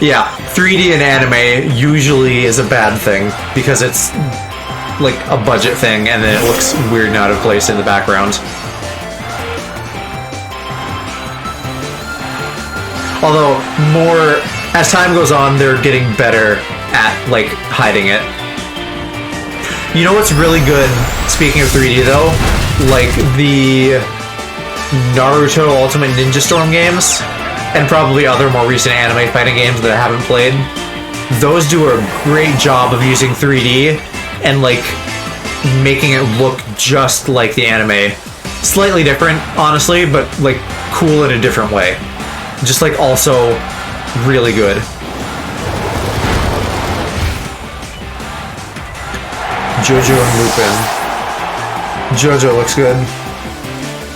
Yeah, 3D in anime usually is a bad thing because it's like a budget thing and then it looks weird and out of place in the background. Although as time goes on, they're getting better at like hiding it. You know what's really good, speaking of 3D though? Like the Naruto Ultimate Ninja Storm games, and probably other more recent anime fighting games that I haven't played. Those do a great job of using 3D and like making it look just like the anime. Slightly different, honestly, but like cool in a different way. Just like also really good. Jojo and Lupin. Jojo looks good.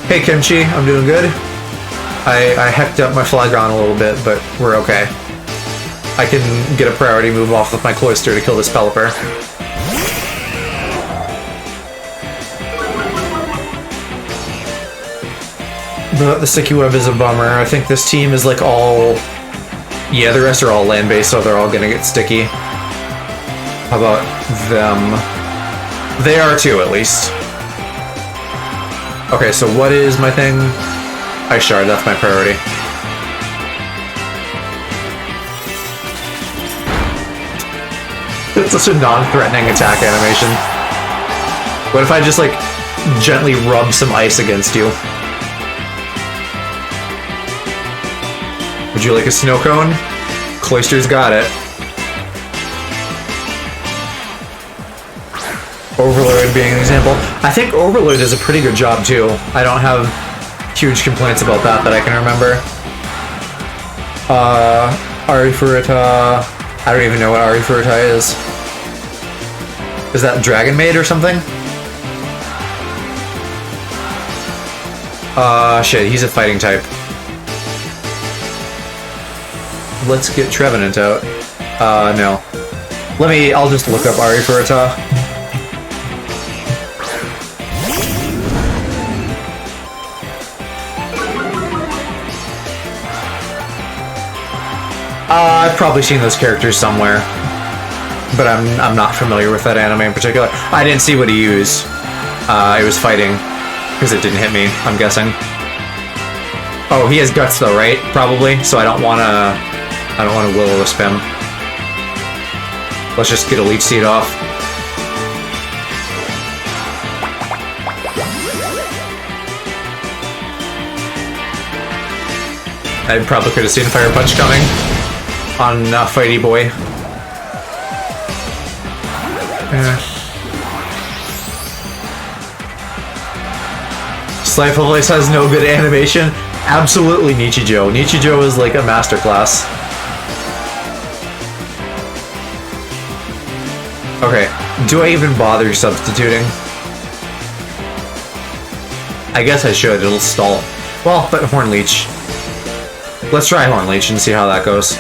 Hey Kimchi, I'm doing good. I hecked up my Flygon a little bit, but we're okay. I can get a priority move off with my Cloyster to kill this Pelipper. The sticky web is a bummer. I think this team is like all... Yeah, the rest are all land-based, so they're all gonna get sticky. How about them? They are too, at least. Okay, so what is my thing? Ice Shard, that's my priority. It's such a non-threatening attack animation. What if I just, like, gently rub some ice against you? Would you like a snow cone? Cloyster's got it. Overlord being an example. I think Overlord does a pretty good job, too. I don't have huge complaints about that I can remember. Arifureta... I don't even know what Arifureta is. Is that Dragon Maid or something? Shit, he's a fighting type. Let's get Trevenant out. No. I'll just look up Arifureta. I've probably seen those characters somewhere, but I'm not familiar with that anime in particular. I didn't see what he used. It was fighting, because it didn't hit me, I'm guessing. Oh, he has guts though, right? Probably, so I don't wanna Will-O-Wisp him. Let's just get a Leech Seed off. I probably could have seen Fire Punch coming on Fighty Boy. Slife Voice has no good animation. Absolutely Nichijou. Nichijou is like a masterclass. Okay, do I even bother substituting? I guess I should, it'll stall. Well, but Horn Leech. Let's try Horn Leech and see how that goes.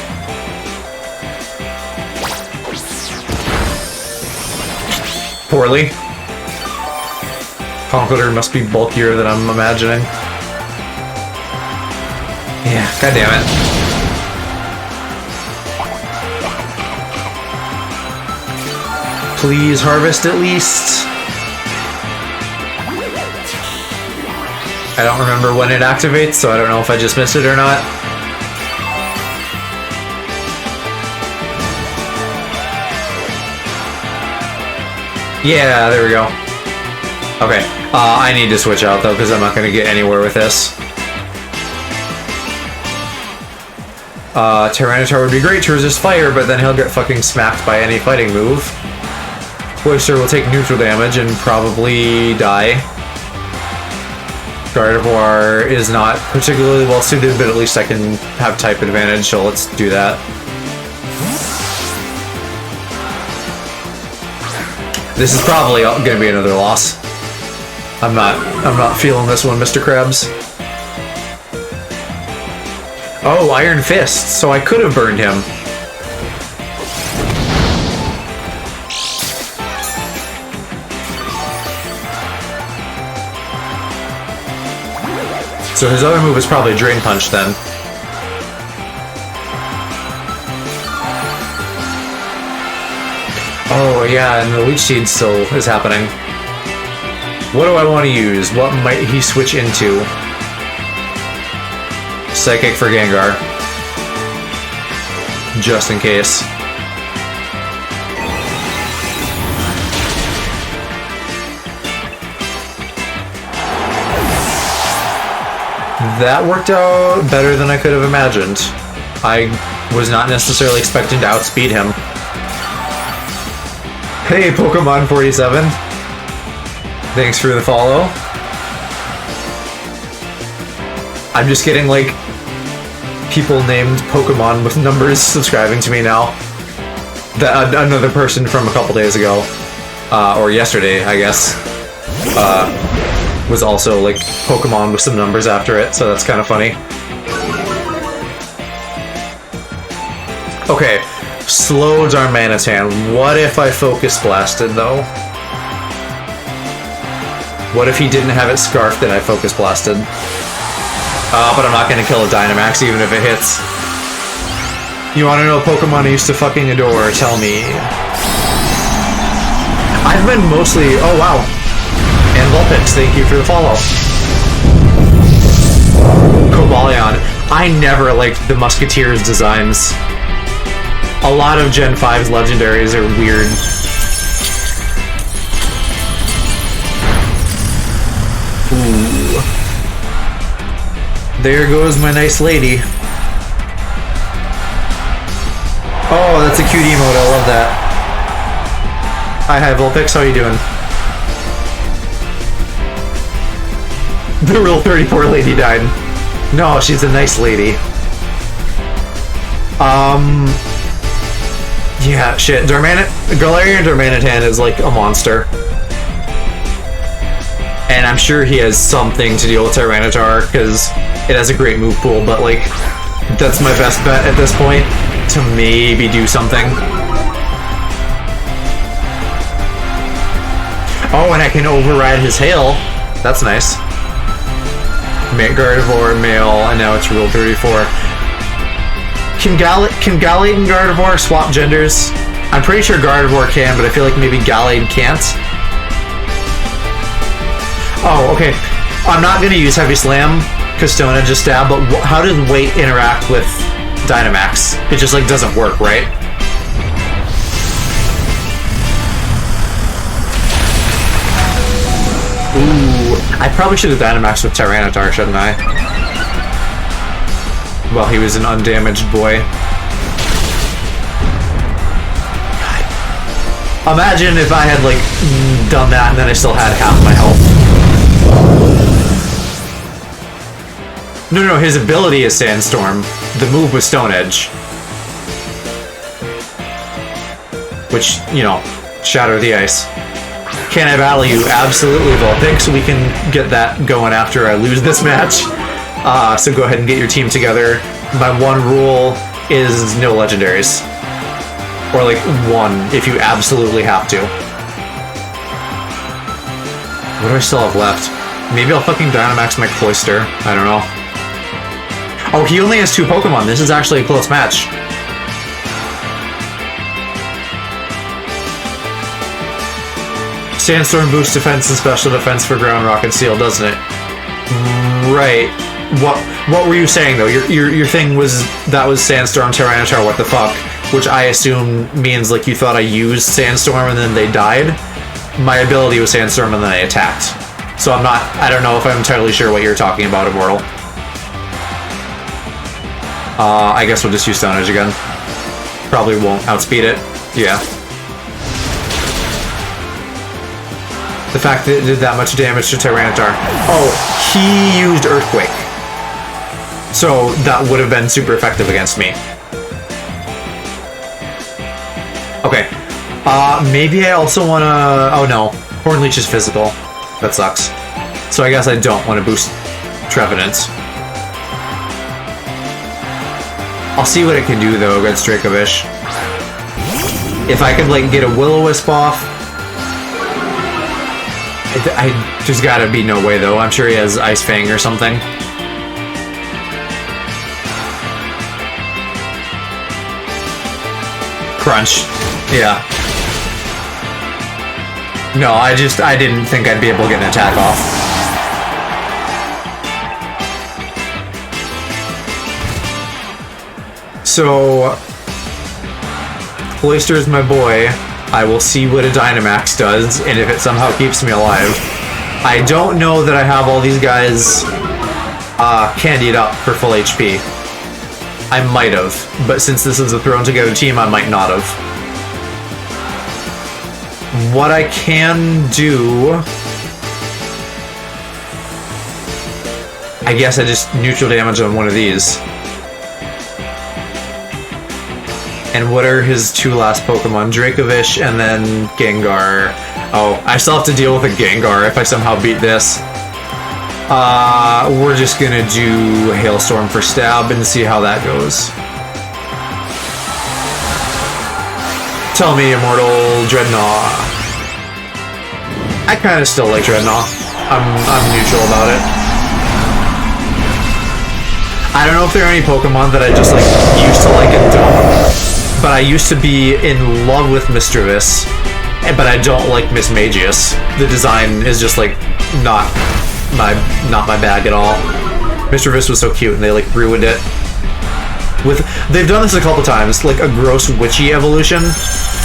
Poorly. Conqueror must be bulkier than I'm imagining. Yeah, goddammit. Please harvest at least. I don't remember when it activates, so I don't know if I just missed it or not. Yeah, there we go. Okay, I need to switch out though, because I'm not going to get anywhere with this. Tyranitar would be great to resist fire, but then he'll get fucking smacked by any fighting move. Cloyster will take neutral damage and probably die. Gardevoir is not particularly well suited, but at least I can have type advantage, so let's do that. This is probably gonna be another loss. I'm not feeling this one, Mr. Krabs. Oh, Iron Fist, so I could have burned him. So his other move is probably Drain Punch then. Oh yeah, and the Leech Seed still is happening. What do I want to use? What might he switch into? Psychic for Gengar. Just in case. That worked out better than I could have imagined. I was not necessarily expecting to outspeed him. Hey, Pokemon 47. Thanks for the follow. I'm just getting, like, people named Pokemon with numbers subscribing to me now. That another person from a couple days ago, or yesterday, I guess, was also, like, Pokemon with some numbers after it, so that's kind of funny. Okay, slow Darmanitan. What if I Focus Blasted, though? What if he didn't have it Scarfed and I Focus Blasted? But I'm not gonna kill a Dynamax even if it hits. You wanna know a Pokemon I used to fucking adore? Tell me. I've been mostly... Oh, wow. And Vulpix, thank you for the follow. Cobalion. I never liked the Musketeers designs. A lot of Gen 5's legendaries are weird. Ooh. There goes my nice lady. Oh, that's a cute emote, I love that. Hi Vulpix, how you doing? The real 34 lady died. No, she's a nice lady. Yeah, shit. Galarian Darmanitan is like a monster. And I'm sure he has something to deal with Tyranitar, because it has a great move pool, but like, that's my best bet at this point, to maybe do something. Oh, and I can override his hail. That's nice. Gardevoir, male, and now it's Rule 34. Can Gallade and Gardevoir swap genders? I'm pretty sure Gardevoir can, but I feel like maybe Gallade can't. Oh, okay. I'm not going to use Heavy Slam, because Stone Edge is stab, but how does weight interact with Dynamax? It just, like, doesn't work, right? Ooh, I probably should have Dynamaxed with Tyranitar, shouldn't I? Well, he was an undamaged boy. God. Imagine if I had, like, done that and then I still had half my health. No, his ability is Sandstorm. The move was Stone Edge. Which, you know, shatter the ice. Can I battle you? Absolutely, Vulpix. We can get that going after I lose this match. So go ahead and get your team together. My one rule is no legendaries. Or like one, if you absolutely have to. What do I still have left? Maybe I'll fucking Dynamax my Cloyster. I don't know. Oh, he only has 2 Pokemon. This is actually a close match. Sandstorm boosts defense and special defense for ground, rock, and steel, doesn't it? Right. What were you saying though? Your thing was that was Sandstorm, Tyranitar, what the fuck? Which I assume means like you thought I used Sandstorm and then they died. My ability was Sandstorm and then I attacked. So I don't know if I'm entirely sure what you're talking about, Immortal. I guess we'll just use Stone Edge again. Probably won't outspeed it. Yeah. The fact that it did that much damage to Tyranitar. Oh, he used Earthquake. So that would have been super effective against me. Okay. Maybe I also want to... Oh no, Hornleech is physical. That sucks. So I guess I don't want to boost Trevenant. I'll see what it can do though against Dracovish. If I could like get a Will-O-Wisp off, there's gotta be no way though. I'm sure he has Ice Fang or something. Crunch. Yeah. No, I didn't think I'd be able to get an attack off. So, Cloyster's my boy. I will see what a Dynamax does, and if it somehow keeps me alive. I don't know that I have all these guys candied up for full HP. I might have, but since this is a thrown together team, I might not have. What I can do... I guess I just neutral damage on one of these. And what are his two last Pokemon? Dracovish and then Gengar. Oh, I still have to deal with a Gengar if I somehow beat this. We're just gonna do Hailstorm for stab and see how that goes. Tell me, Immortal Dreadnought. I kind of still like Dreadnought. I'm neutral about it. I don't know if there are any Pokemon that I just like used to like and don't. But I used to be in love with Misdreavus, but I don't like Mismagius. The design is just like not my bag at all. Misdreavus was so cute and they like ruined it. They've done this a couple times, like a gross witchy evolution.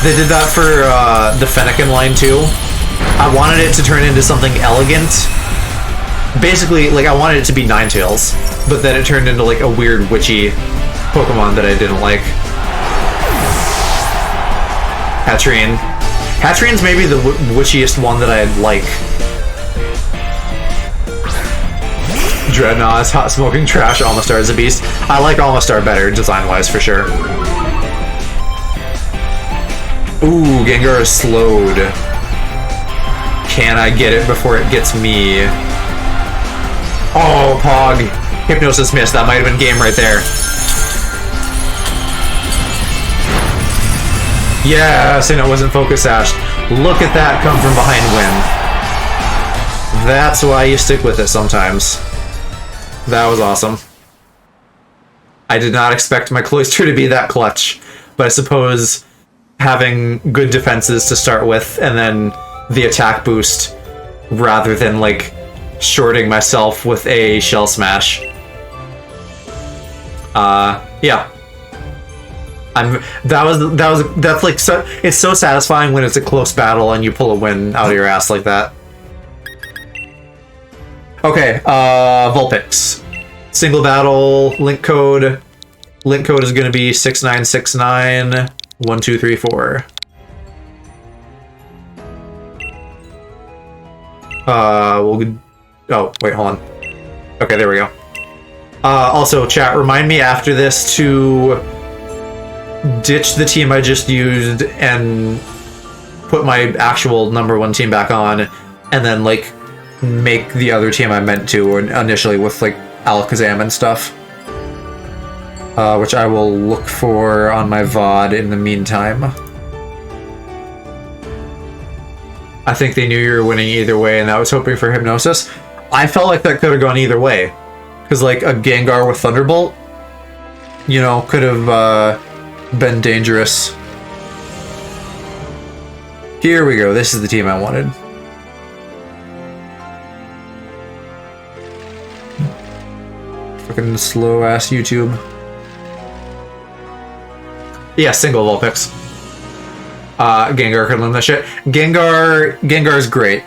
They did that for the Fennekin line too. I wanted it to turn into something elegant. Basically, like I wanted it to be Ninetales, but then it turned into like a weird witchy Pokemon that I didn't like. Hatrine. Hatrine's maybe the witchiest one that I'd like. Dreadnought is hot smoking trash. Almastar is a beast. I like Almastar better, design-wise, for sure. Ooh, Gengar is slowed. Can I get it before it gets me? Oh, Pog. Hypnosis missed. That might have been game right there. Yes, and it wasn't Focus Sash. Look at that come from behind win. That's why you stick with it sometimes. That was awesome. I did not expect my Cloyster to be that clutch, but I suppose having good defenses to start with and then the attack boost rather than like shorting myself with a Shell Smash. Yeah. That's like so, it's so satisfying when it's a close battle and you pull a win out of your ass like that. Okay, Vulpix. Single battle, link code. Link code is gonna be 6969 1234. Oh, wait, hold on. Okay, there we go. Also, chat, remind me after this to ditch the team I just used and put my actual #1 team back on, and then, like, make the other team I meant to initially with, like, Alakazam and stuff. Which I will look for on my VOD in the meantime. I think they knew you were winning either way, and I was hoping for Hypnosis. I felt like that could have gone either way. Because, like, a Gengar with Thunderbolt, you know, could have been dangerous. Here we go. This is the team I wanted. Fucking slow-ass YouTube. Yeah, single Vulpix. Gengar could learn that shit. Gengar's great.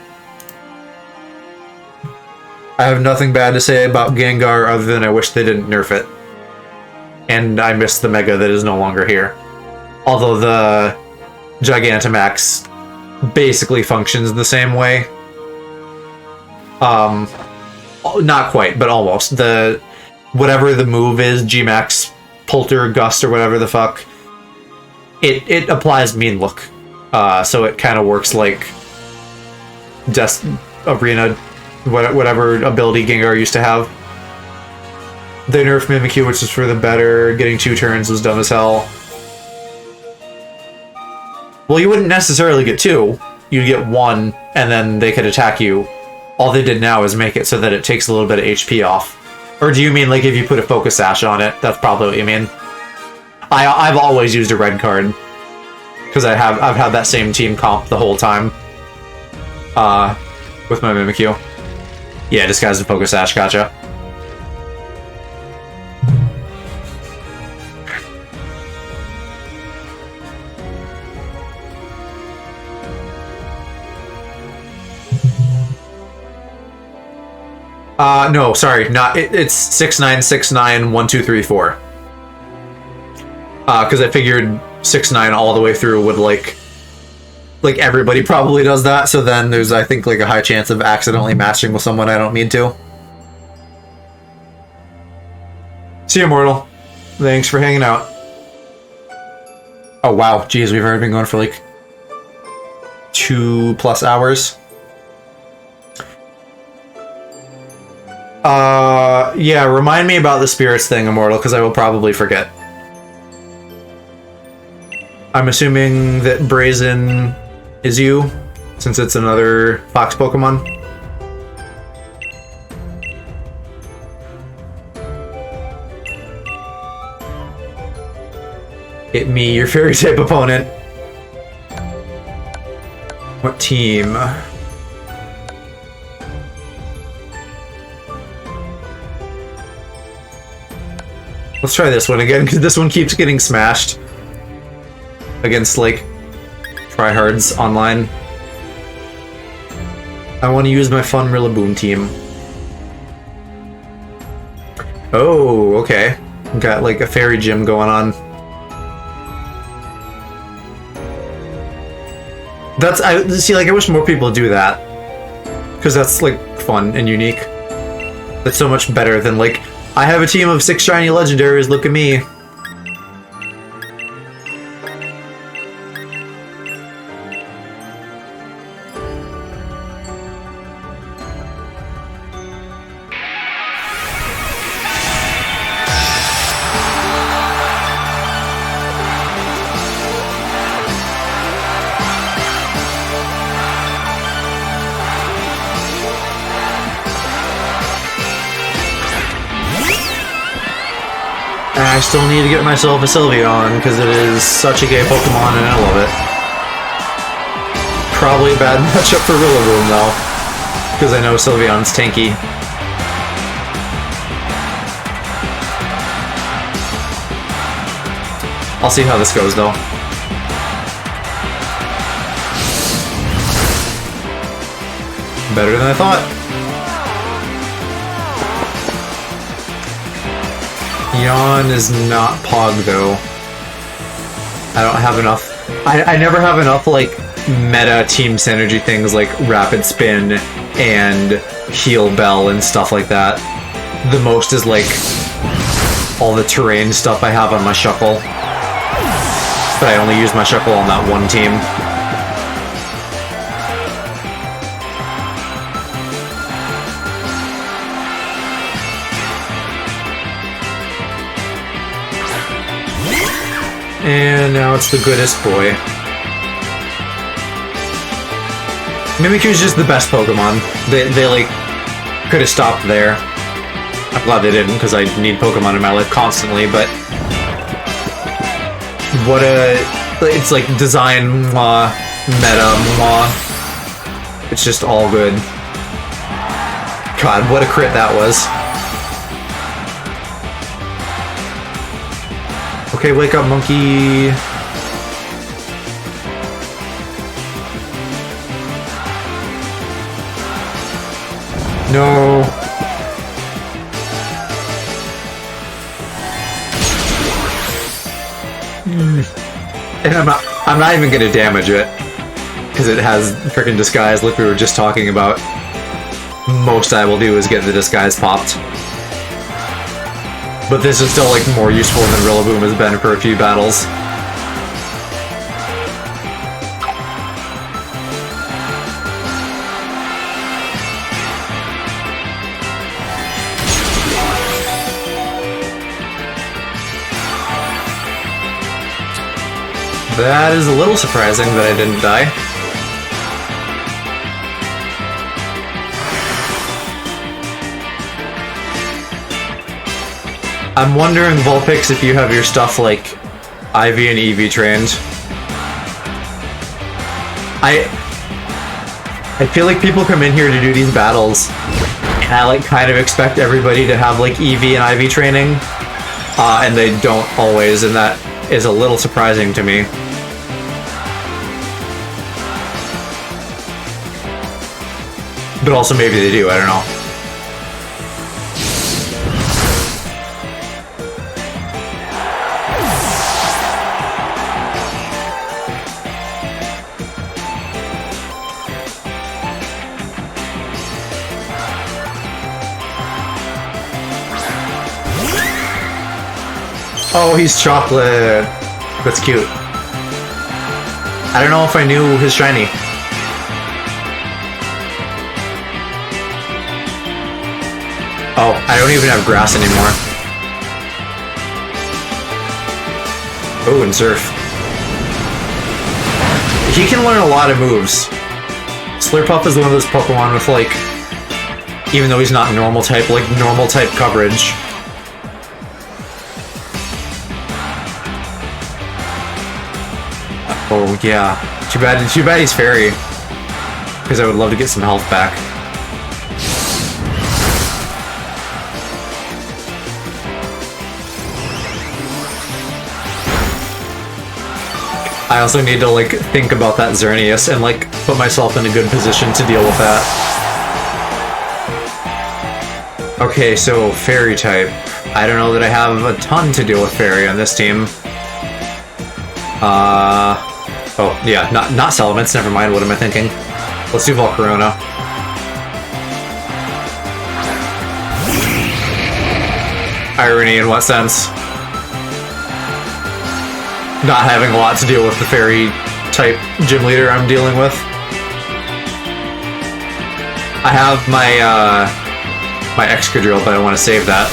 I have nothing bad to say about Gengar other than I wish they didn't nerf it. And I miss the Mega that is no longer here. Although the Gigantamax basically functions the same way. not quite, but almost. Whatever the move is, Gmax, Poltergust, or whatever the fuck, it applies Mean Look. So it kind of works like Arena, whatever ability Gengar used to have. They nerfed Mimikyu, which was for the better. Getting 2 turns was dumb as hell. Well, you wouldn't necessarily get 2. You'd get 1, and then they could attack you. All they did now is make it so that it takes a little bit of HP off. Or do you mean like if you put a Focus Sash on it? That's probably what you mean. I've always used a red card. Because I've had that same team comp the whole time. With my Mimikyu. Yeah, disguised as Focus Sash, gotcha. No, sorry, not it's 69691234. Because I figured 69 all the way through would like everybody probably does that. So then there's I think like a high chance of accidentally matching with someone I don't mean to. See you, Immortal. Thanks for hanging out. Oh wow, geez, we've already been going for like 2+ hours. Yeah, remind me about the spirits thing, Immortal, because I will probably forget. I'm assuming that Brazen is you, since it's another Fox Pokemon. Hit me, your fairy type opponent. What team? Let's try this one again, because this one keeps getting smashed against, like, tryhards online. I want to use my fun Rillaboom team. Oh, okay. Got, like, a fairy gym going on. See, like, I wish more people do that. Because that's, like, fun and unique. That's so much better than, like, I have a team of 6 shiny legendaries, look at me. I still need to get myself a Sylveon, because it is such a gay Pokemon and I love it. Probably a bad matchup for Rillaboom though, because I know Sylveon's tanky. I'll see how this goes though. Better than I thought. Yawn is not Pog though. I don't have enough. I never have enough like meta team synergy things like Rapid Spin and Heal Bell and stuff like that. The most is like all the terrain stuff I have on my Shuckle. But I only use my Shuckle on that one team. And now it's the goodest boy. Mimikyu's just the best Pokemon. They like, could have stopped there. I'm glad they didn't, because I need Pokemon in my life constantly, but... What a... It's like design, mwah, meta, mwah. It's just all good. God, what a crit that was. Okay, wake up, monkey. No. And I'm not even gonna damage it because it has frickin' disguise like we were just talking about. most I will do is get the disguise popped. But this is still like more useful than Rillaboom has been for a few battles. That is a little surprising that I didn't die. I'm wondering, Vulpix, if you have your stuff like IV and EV trained. I feel like people come in here to do these battles, and I like kind of expect everybody to have like EV and IV training, and they don't always, and that is a little surprising to me. But also maybe they do, I don't know. Oh, he's chocolate. That's cute. I don't know if I knew his shiny. Oh, I don't even have grass anymore. Oh, and Surf. He can learn a lot of moves. Slurpuff is one of those Pokemon with, like, even though he's not normal type, like, normal type coverage. Oh, yeah. Too bad he's Fairy. Because I would love to get some health back. I also need to, like, think about that Xerneas and, like, put myself in a good position to deal with that. Okay, so Fairy type. I don't know that I have a ton to deal with Fairy on this team. Oh, yeah, not Salamence, never mind, what am I thinking? Let's do Volcarona. Irony in what sense? Not having a lot to deal with the Fairy type gym leader I'm dealing with. I have my my Excadrill, but I want to save that.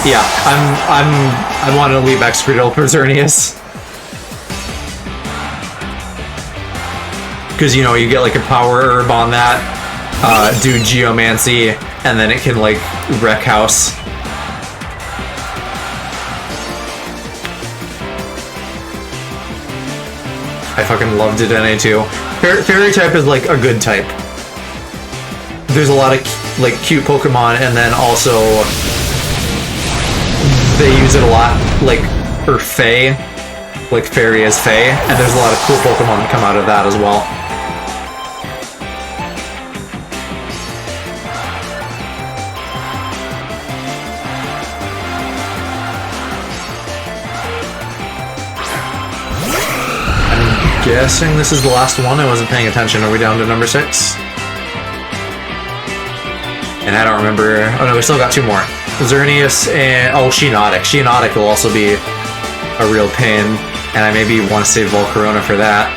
Yeah, I want to leave Excadrill for Xerneas. Because, you know, you get like a power herb on that, do Geomancy, and then it can, like, wreck house. I fucking loved it in too. Fairy type is, like, a good type. There's a lot of, like, cute Pokemon, and then also they use it a lot, like, for Fae. Like, Fairy as Fae, and there's a lot of cool Pokemon that come out of that as well. Guessing this is the last one. I wasn't paying attention. Are we down to number 6? And I don't remember. Oh no, we still got 2 more. Xerneas and Shiinotic. Shiinotic will also be a real pain, and I maybe want to save Volcarona for that.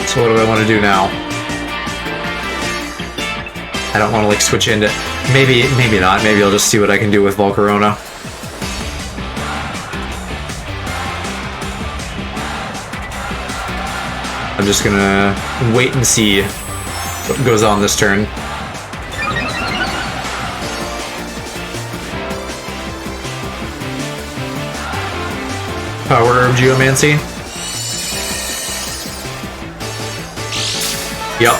So what do I want to do now? I don't want to, like, switch into. Maybe not. Maybe I'll just see what I can do with Volcarona. I'm just gonna wait and see what goes on this turn. Power Herb Geomancy. Yep.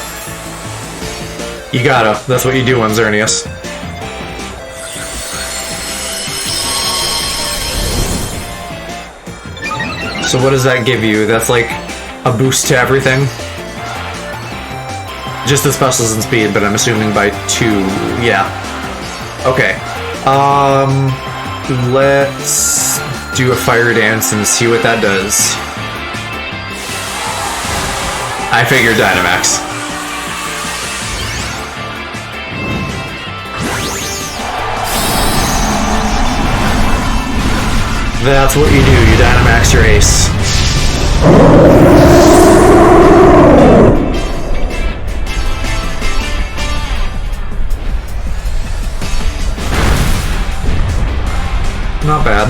You gotta. That's what you do on Xerneas. So what does that give you? That's like a boost to everything. Just the specials and speed, but I'm assuming by 2. Yeah. Okay. Let's do a fire dance and see what that does. I figured Dynamax. That's what you do, you Dynamax your ace. Not bad.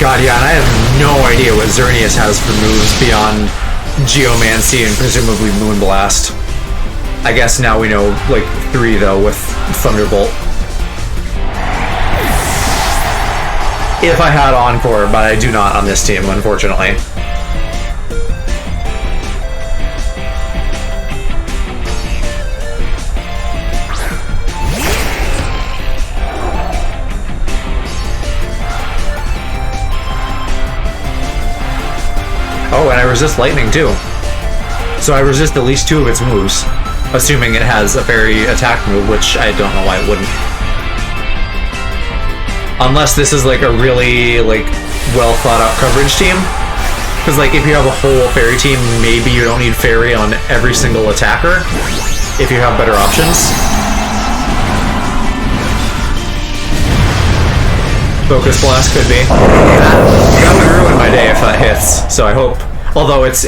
God, yeah, and I have no idea what Xerneas has for moves beyond Geomancy and presumably Moonblast. I guess now we know, like, 3, though, with Thunderbolt. If I had Encore, but I do not on this team, unfortunately. Oh, and I resist Lightning, too. So I resist at least 2 of its moves, assuming it has a fairy attack move, which I don't know why it wouldn't. Unless this is, like, a really, like, well-thought-out coverage team. Because, like, if you have a whole fairy team, maybe you don't need fairy on every single attacker, if you have better options. Focus Blast could be. That would ruin my day if that hits, so I hope. Although it's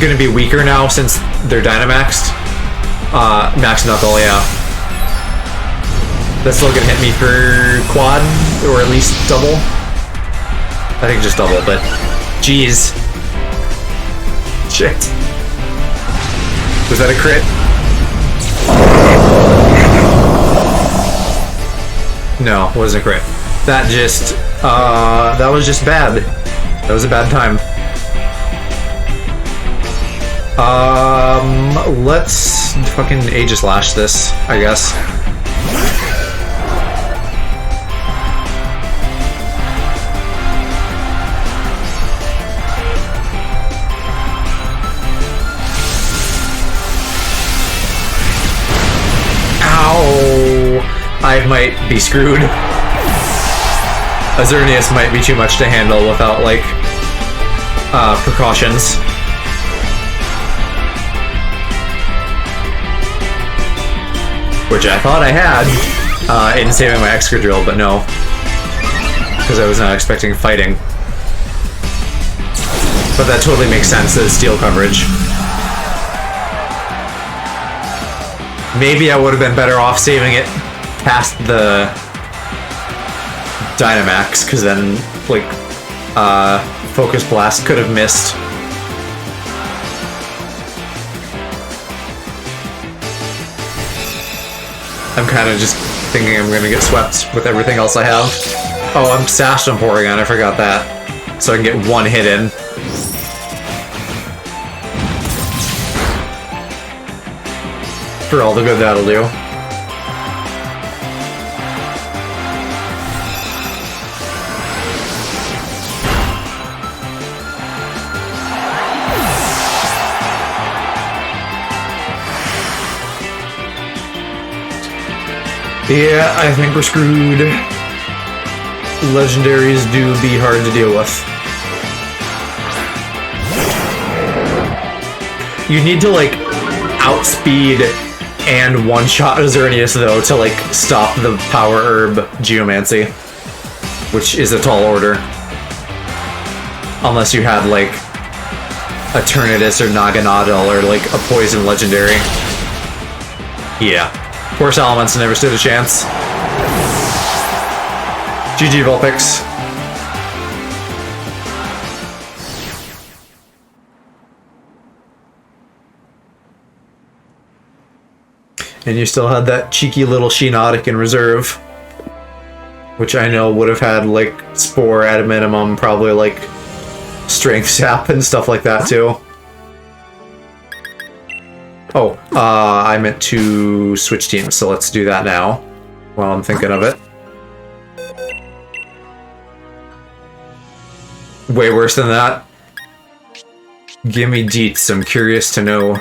gonna be weaker now since they're Dynamaxed. Max Knuckle, yeah. That's still gonna hit me for quad, or at least double. I think just double, but jeez. Shit. Was that a crit? No, it wasn't a crit. That just, that was just bad. That was a bad time. Let's fucking Aegislash this, I guess. Ow! I might be screwed. Xerneas might be too much to handle without, like, precautions. Which I thought I had in saving my Excadrill, but no. Because I was not expecting fighting. But that totally makes sense as steel coverage. Maybe I would have been better off saving it past the Dynamax, because then, like, Focus Blast could have missed. I'm kind of just thinking I'm going to get swept with everything else I have. Oh, I'm sashed on Porygon, I forgot that. So I can get 1 hit in. For all the good that'll do. Yeah, I think we're screwed. Legendaries do be hard to deal with. You need to, like, outspeed and one-shot Xerneas, though, to, like, stop the Power Herb Geomancy. Which is a tall order. Unless you had, like, a Eternatus or Naganadel or, like, a Poison Legendary. Yeah. Poor Salamence never stood a chance. GG Vulpix. And you still had that cheeky little Shiinotic in reserve. Which I know would have had, like, Spore at a minimum, probably, like, Strength Sap and stuff like that, too. Oh, I meant to switch teams, so let's do that now, while I'm thinking of it. Way worse than that. Give me deets, I'm curious to know.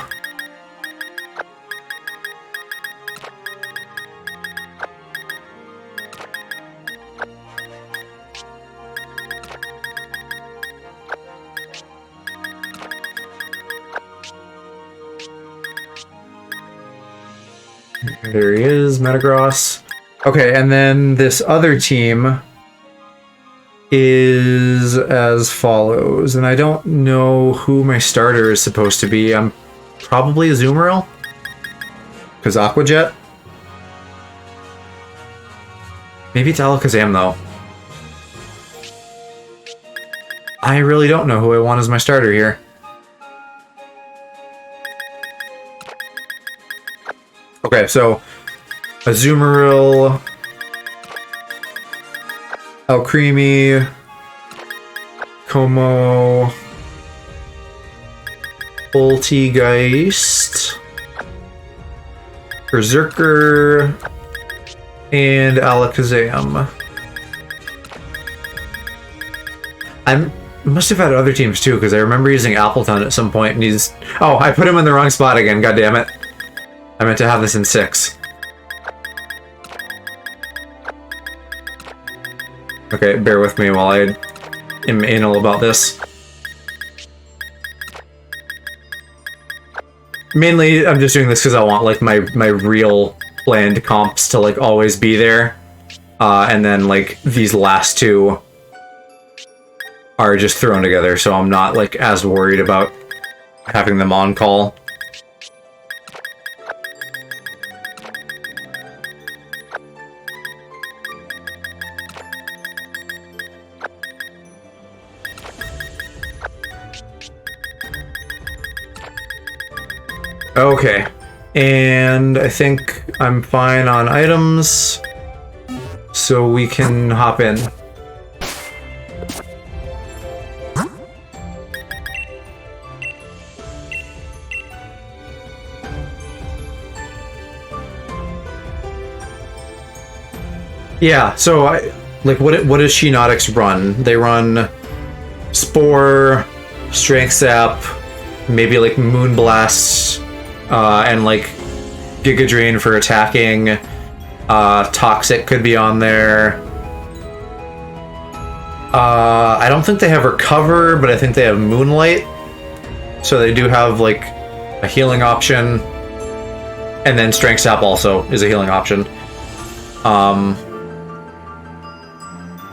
There he is, Metagross. Okay, and then this other team is as follows, and I don't know who my starter is supposed to be. I'm probably Azumarill, because Aqua Jet. Maybe it's Alakazam, though. I really don't know who I want as my starter here. Okay, so Azumarill, Alcremie, Como, Poltegeist, Berserker, and Alakazam. I must have had other teams too, because I remember using Appleton at some point, and he's... Oh, I put him in the wrong spot again, god damn it. I meant to have this in 6. Okay, bear with me while I am anal about this. Mainly, I'm just doing this because I want, like, my real land comps to, like, always be there. And then, like, these last two are just thrown together, so I'm not, like, as worried about having them on call. Okay, and I think I'm fine on items, so we can hop in. Yeah, so what does Sheenotics run? They run Spore, Strength Sap, maybe like Moonblast, and like Giga Drain for attacking. Toxic could be on there. I don't think they have Recover, but I think they have Moonlight. So they do have like a healing option. And then Strength Sap also is a healing option.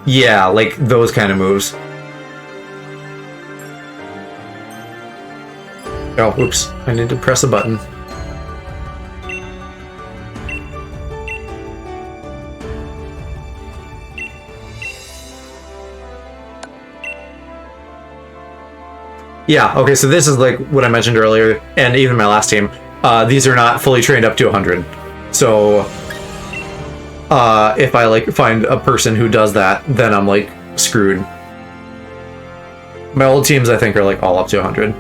Yeah, like those kind of moves. Oh, oops. I need to press a button. Yeah, okay, so this is like what I mentioned earlier, and even my last team. These are not fully trained up to 100. So, if I like find a person who does that, then I'm like screwed. My old teams, I think, are like all up to 100.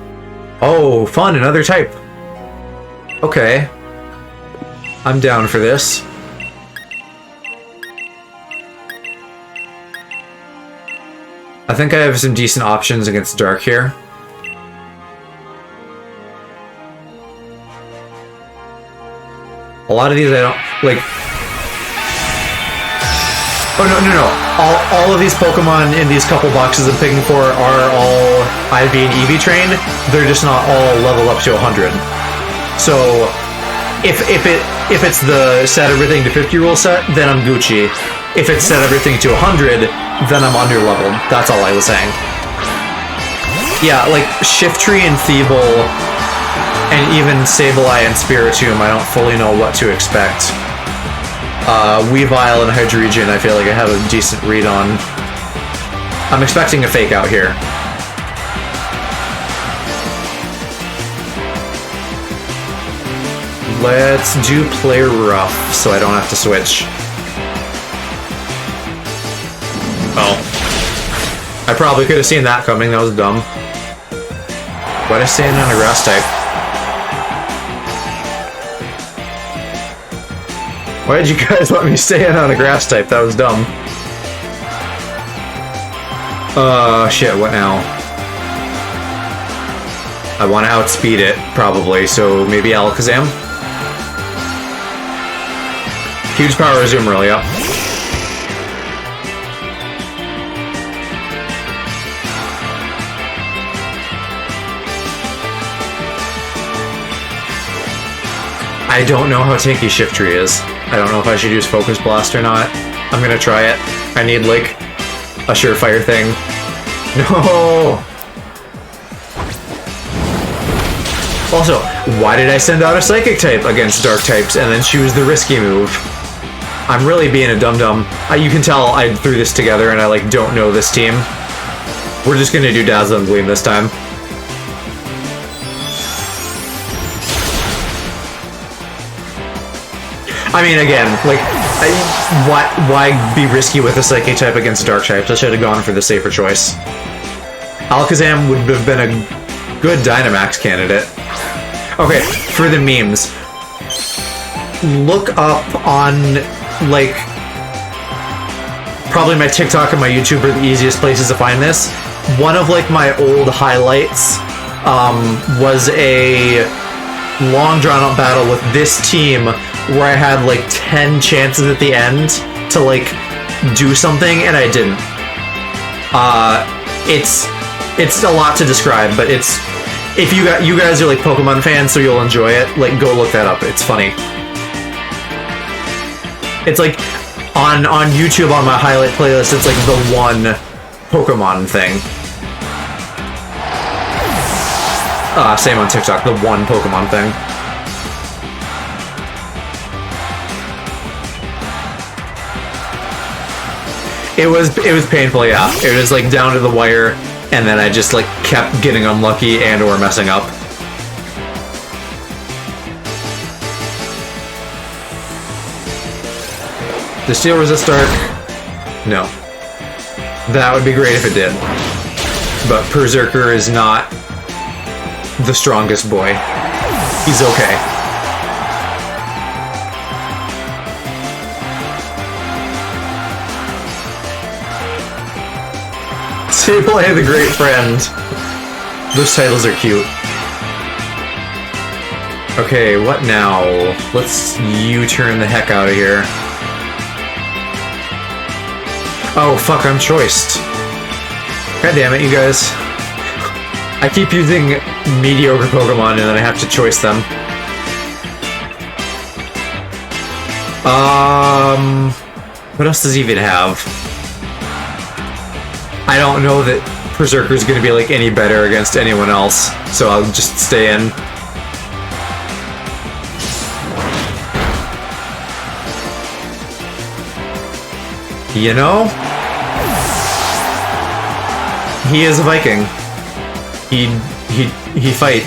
Oh, fun, another type. Okay. I'm down for this. I think I have some decent options against Dark here. A lot of these I don't, like... Oh, no. All of these Pokemon in these couple boxes I'm picking for are all IV and EV trained. They're just not all level up to 100. So, if it's the set everything to 50 rule set, then I'm Gucci. If it's set everything to 100, then I'm under-leveled. That's all I was saying. Yeah, like, Shiftry and Thievul, and even Sableye and Spiritomb, I don't fully know what to expect. Weavile and Hydreigon, I feel like I have a decent read on. I'm expecting a fake out here. Let's do play rough, so I don't have to switch. Oh. I probably could have seen that coming, that was dumb. Why did I stand on a grass type? Why did you guys let me stay in on a grass type? That was dumb. Shit, what now? I want to outspeed it, probably, so maybe Alakazam? Huge power Azumarill, yep. I I don't know how tanky Shift Tree is. I don't know if I should use Focus Blast or not. I'm gonna try it. I need, like, a surefire thing. No! Also, why did I send out a Psychic type against Dark types and then choose the risky move? I'm really being a dum-dum. You can tell I threw this together and I, like, don't know this team. We're just gonna do Dazzle and Gleam this time. I mean, again, like, why be risky with a Psychic type against Dark types? I should have gone for the safer choice. Alakazam would have been a good Dynamax candidate. Okay, for the memes. Look up on, like, probably my TikTok and my YouTube are the easiest places to find this. One of, like, my old highlights was a long drawn-out battle with this team where I had, like, 10 chances at the end to, like, do something, and I didn't. It's a lot to describe, but it's... If you guys are, like, Pokemon fans, so you'll enjoy it, like, go look that up. It's funny. It's, like, on YouTube, on my highlight playlist, it's, like, the one Pokemon thing. Same on TikTok, the one Pokemon thing. It was painful, yeah. It was, like, down to the wire, and then I just, like, kept getting unlucky and or messing up. Does Steel resist Dark? No. That would be great if it did. But Berserker is not the strongest boy. He's okay. Play the Great Friend. Those titles are cute. Okay, what now? Let's U-turn the heck out of here. Oh, fuck, I'm choiced. God damn it, you guys. I keep using mediocre Pokemon and then I have to choice them. What else does he even have? I don't know that Berserker's gonna be, like, any better against anyone else, so I'll just stay in. You know? He is a Viking. He fight.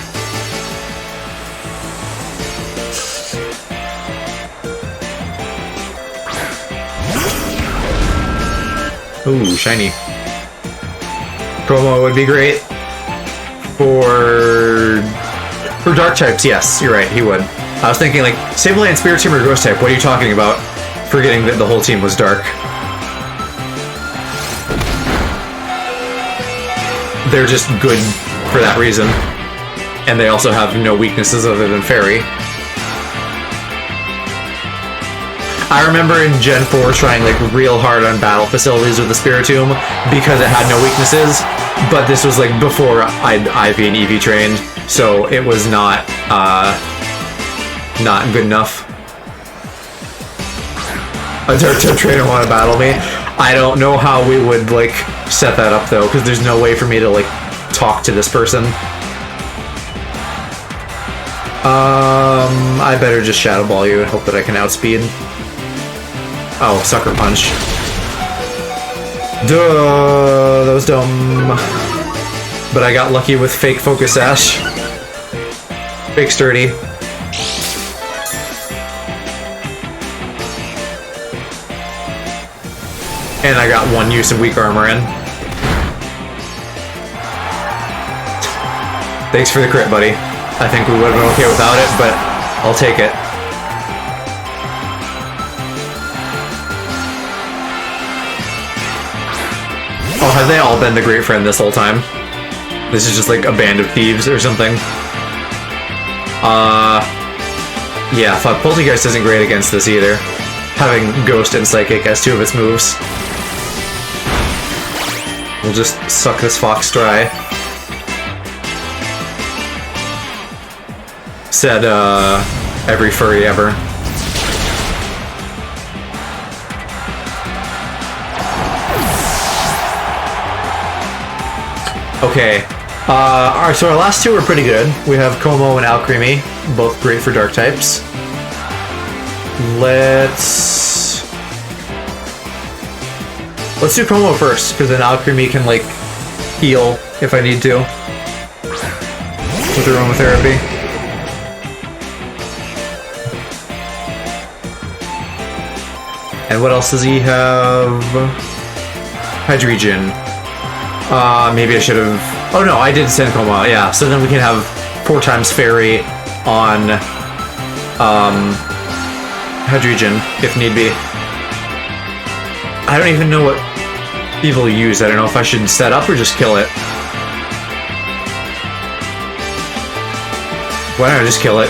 Ooh, shiny. Promo would be great. For Dark types, yes, you're right, he would. I was thinking, like, Sableye, Spirit Team, or Ghost type, what are you talking about? Forgetting that the whole team was Dark. They're just good for that reason. And they also have no weaknesses other than Fairy. I remember in Gen 4 trying, like, real hard on battle facilities with the Spiritomb because it had no weaknesses, but this was, like, before I'd IV and EV trained, so it was not good enough. A Dark type trainer want to battle me? I don't know how we would, like, set that up, though, because there's no way for me to, like, talk to this person. I better just Shadow Ball you and hope that I can outspeed. Oh, Sucker Punch. Duh, that was dumb. But I got lucky with fake Focus Sash. Fake Sturdy. And I got one use of Weak Armor in. Thanks for the crit, buddy. I think we would have been okay without it, but I'll take it. Oh, have they all been the Great Friend this whole time? This is just like a band of thieves or something? Yeah, fuck, Poltergeist isn't great against this either. Having Ghost and Psychic as two of its moves. We'll just suck this fox dry. Said, every furry ever. Okay. So our last two are pretty good. We have Como and Alcremie, both great for dark types. Let's do Como first, because then Alcremie can like heal if I need to with aromatherapy. And what else does he have? Hydrogen. Maybe I should have... Oh no, I did send Como, yeah. So then we can have 4 times Fairy on Hydrogen, if need be. I don't even know what people use. I don't know if I should set up or just kill it. Why don't I just kill it?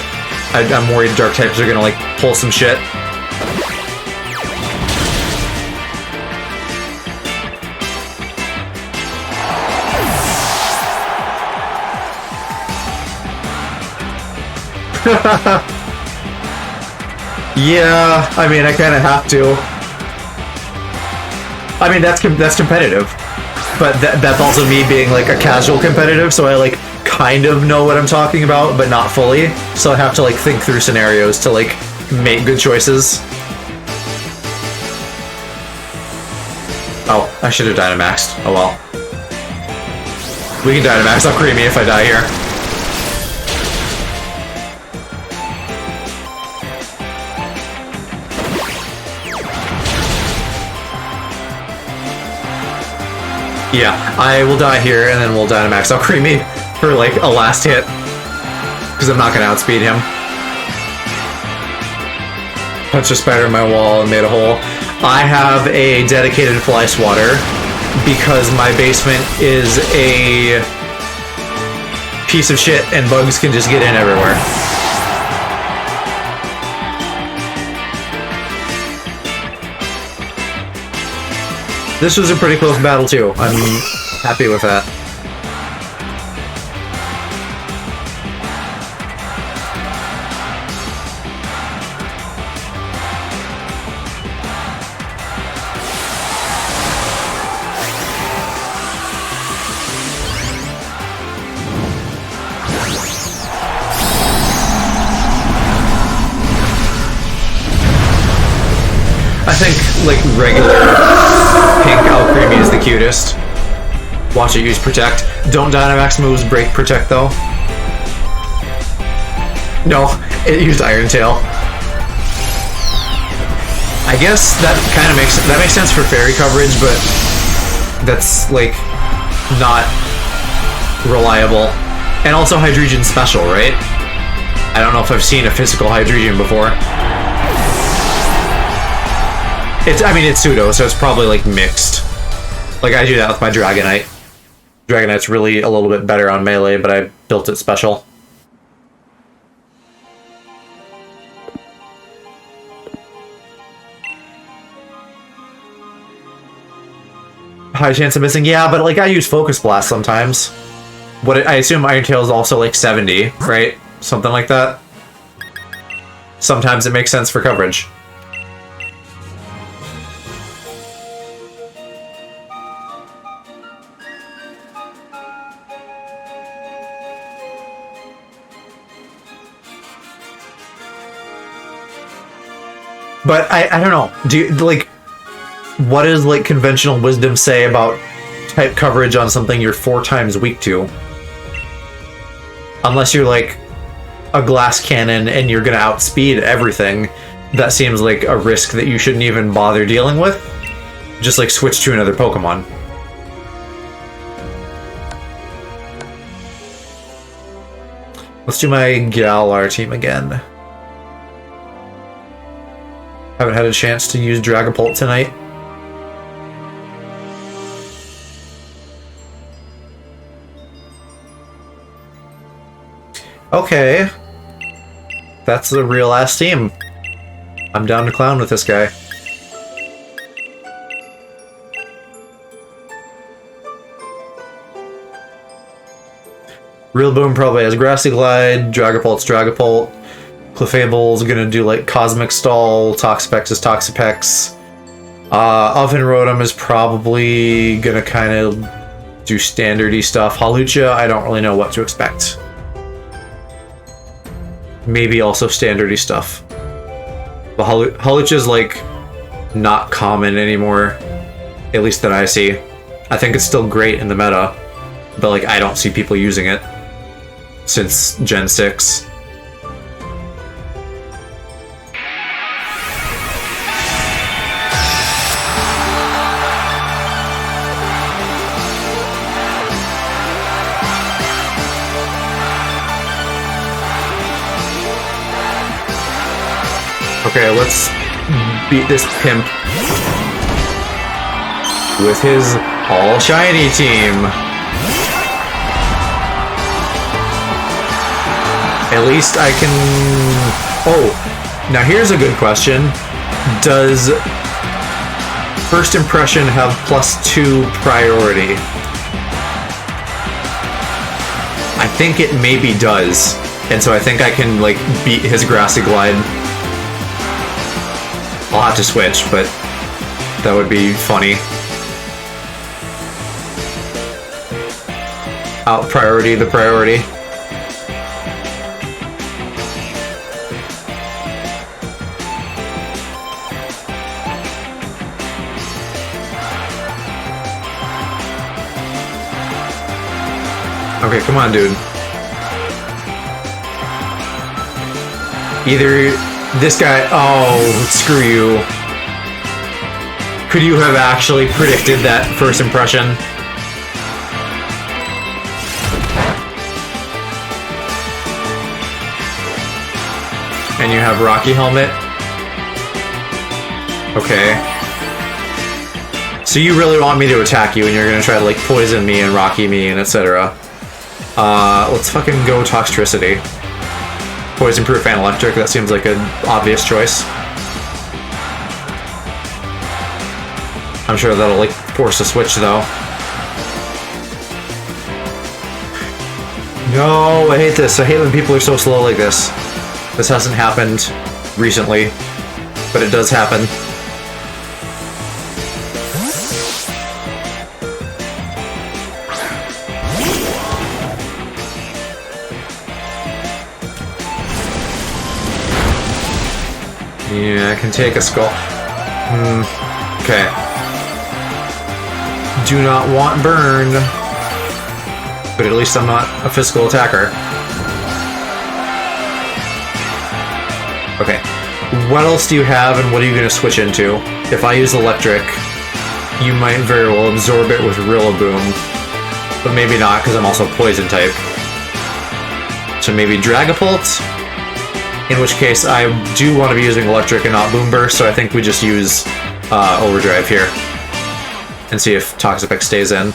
I'm worried dark types are gonna like pull some shit. Yeah, I mean, I kind of have to. I mean, that's competitive, but that's also me being like a casual competitive, so I like kind of know what I'm talking about, but not fully. So I have to like think through scenarios to like make good choices. Oh, I should have Dynamaxed. Oh well. We can Dynamax Alcremie if I die here. Yeah, I will die here, and then we'll Dynamax Alcremie for, like, a last hit. Because I'm not going to outspeed him. Punched a spider in my wall and made a hole. I have a dedicated fly swatter because my basement is a piece of shit and bugs can just get in everywhere. This was a pretty close battle too. I'm happy with that. I think, like, regular pink Alcremie is the cutest. Watch it use Protect. Don't Dynamax moves break Protect, though. No, it used Iron Tail. I guess that kind of makes sense for fairy coverage, but that's, like, not reliable. And also Hydrogen Special, right? I don't know if I've seen a physical Hydrogen before. I mean, it's pseudo, so it's probably, like, mixed. Like, I do that with my Dragonite. Dragonite's really a little bit better on melee, but I built it special. High chance of missing? Yeah, but, like, I use Focus Blast sometimes. I assume Iron Tail is also, like, 70, right? Something like that. Sometimes it makes sense for coverage. But I don't know. Do you, like, what does, like, conventional wisdom say about type coverage on something you're 4 times weak to? Unless you're, like, a glass cannon and you're gonna outspeed everything, that seems like a risk that you shouldn't even bother dealing with. Just, like, switch to another Pokemon. Let's do my Galar team again. Haven't had a chance to use Dragapult tonight. Okay. That's the real ass team. I'm down to clown with this guy. Real Boom probably has Grassy Glide, Dragapult's Dragapult, Clefable's gonna do like Cosmic Stall, Toxapex is Toxapex. Oven Rotom is probably gonna kind of do standardy stuff. Hawlucha, I don't really know what to expect. Maybe also standardy stuff. But Hawlucha's like not common anymore, at least that I see. I think it's still great in the meta, but like I don't see people using it since Gen 6. Okay, let's beat this pimp with his all shiny team. At least I can... Oh, now here's a good question. Does First Impression have +2 priority? I think it maybe does. And so I think I can, like, beat his Grassy Glide. I'll have to switch, but that would be funny. Out priority the priority. Okay, come on, dude. Either this guy... Oh, screw you. Could you have actually predicted that First Impression? And you have Rocky Helmet? Okay. So you really want me to attack you and you're gonna try to like poison me and Rocky me and etc. Let's fucking go Toxtricity. Poison Proof and Electric, that seems like an obvious choice. I'm sure that'll like force a switch though. No, I hate this. I hate when people are so slow like this. This hasn't happened recently, but it does happen. Yeah, I can take a skull. Okay. Do not want burn. But at least I'm not a physical attacker. Okay. What else do you have and what are you going to switch into? If I use electric, you might very well absorb it with Rillaboom. But maybe not, because I'm also poison type. So maybe Dragapult? In which case, I do want to be using Electric and not Boom Burst, so I think we just use Overdrive here. And see if Toxapex stays in.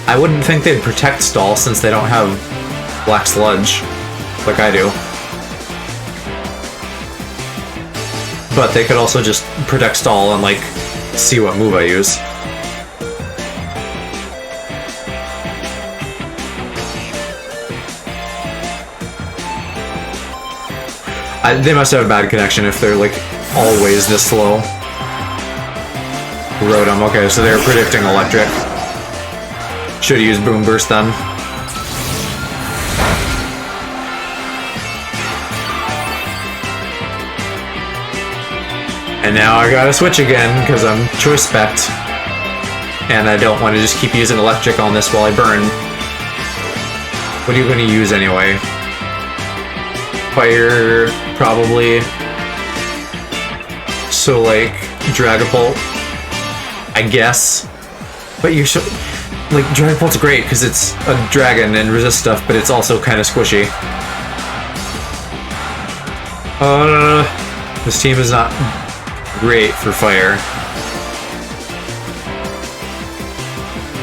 I wouldn't think they'd protect Stall since they don't have Black Sludge, like I do. But they could also just protect Stall and, like, see what move I use. They must have a bad connection if they're, like, always this slow. Rotom, okay, so they're predicting Electric. Should've used Boom Burst then. And now I gotta switch again, because I'm Choice Spect. And I don't want to just keep using Electric on this while I burn. What are you gonna use anyway? Fire, probably. So, like, Dragapult, I guess. But you're so... Like, Dragapult's great, because it's a dragon and resists stuff, but it's also kind of squishy. This team is not great for fire.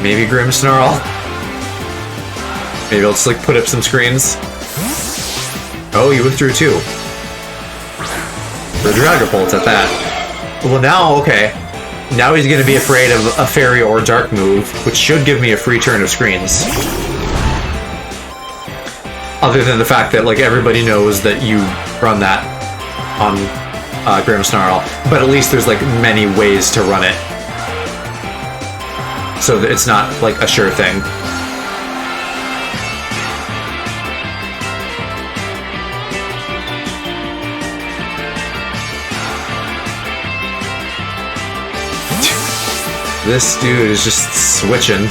Maybe Grimmsnarl? Maybe I'll just, like, put up some screens. Oh, you withdrew too. for Dragapult at that. Well, now, okay. Now he's going to be afraid of a Fairy or Dark move, which should give me a free turn of screens. Other than the fact that, like, everybody knows that you run that on Grimmsnarl. But at least there's, like, many ways to run it. So that it's not, like, a sure thing. This dude is just switching.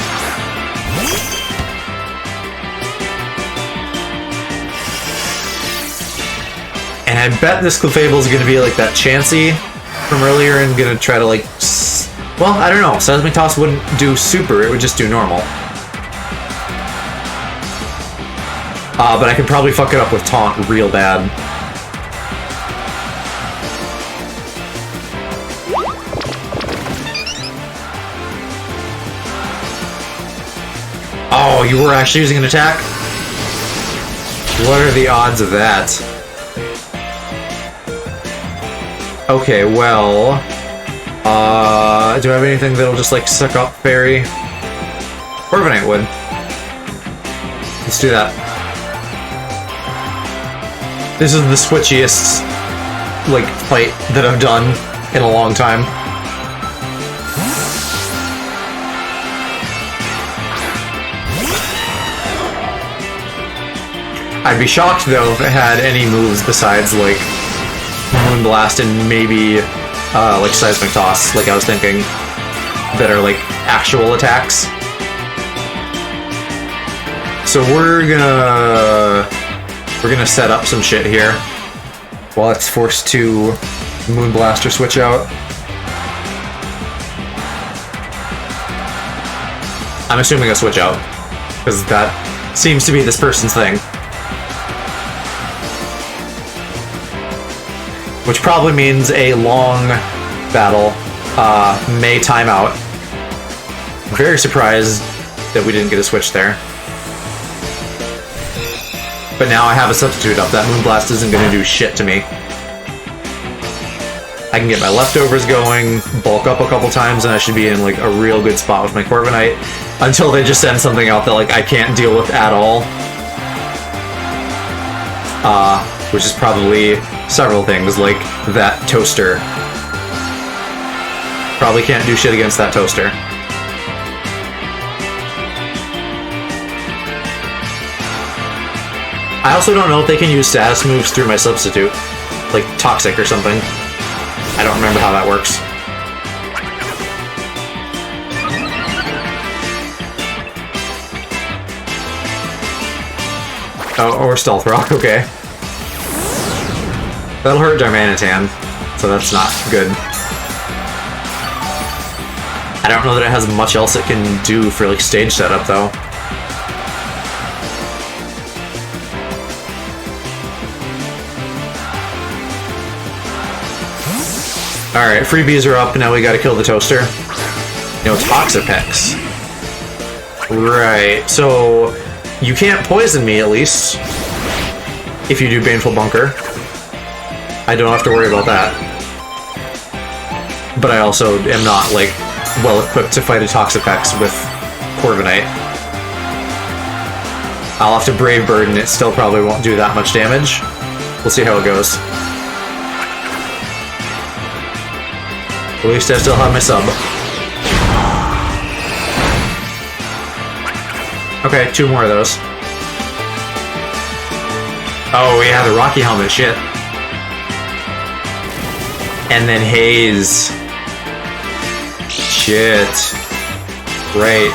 And I bet this Clefable is going to be like that Chansey from earlier and going to try to like... Well, I don't know. Seismic Toss wouldn't do super, it would just do normal. But I could probably fuck it up with Taunt real bad. Oh, you were actually using an attack? What are the odds of that? Okay, well... do I have anything that'll just, like, suck up Fairy? Corviknight would. Let's do that. This is the switchiest, like, fight that I've done in a long time. I'd be shocked, though, if it had any moves besides, like, Moonblast and maybe, like, Seismic Toss, like I was thinking, that are, like, actual attacks. So we're gonna set up some shit here while it's forced to Moonblast or switch out. I'm assuming a switch out, because that seems to be this person's thing. Which probably means a long battle may time out. Very surprised that we didn't get a switch there. But now I have a substitute up. That Moonblast isn't going to do shit to me. I can get my leftovers going, bulk up a couple times, and I should be in like a real good spot with my Corviknight. Until they just send something out that like I can't deal with at all. Which is probably several things, like that Toaster. Probably can't do shit against that Toaster. I also don't know if they can use status moves through my substitute. Like Toxic or something. I don't remember how that works. Oh, or Stealth Rock, okay. That'll hurt Darmanitan, so that's not good. I don't know that it has much else it can do for like stage setup though. Alright, freebies are up, now we gotta kill the Toaster. No Toxapex. Right, so you can't poison me at least. If you do Baneful Bunker. I don't have to worry about that. But I also am not, like, well-equipped to fight a Toxapex with Corviknight. I'll have to Brave Bird and it still probably won't do that much damage. We'll see how it goes. At least I still have my sub. Okay, 2 more of those. Oh yeah, the Rocky Helmet, shit. And then Haze. Shit. Right.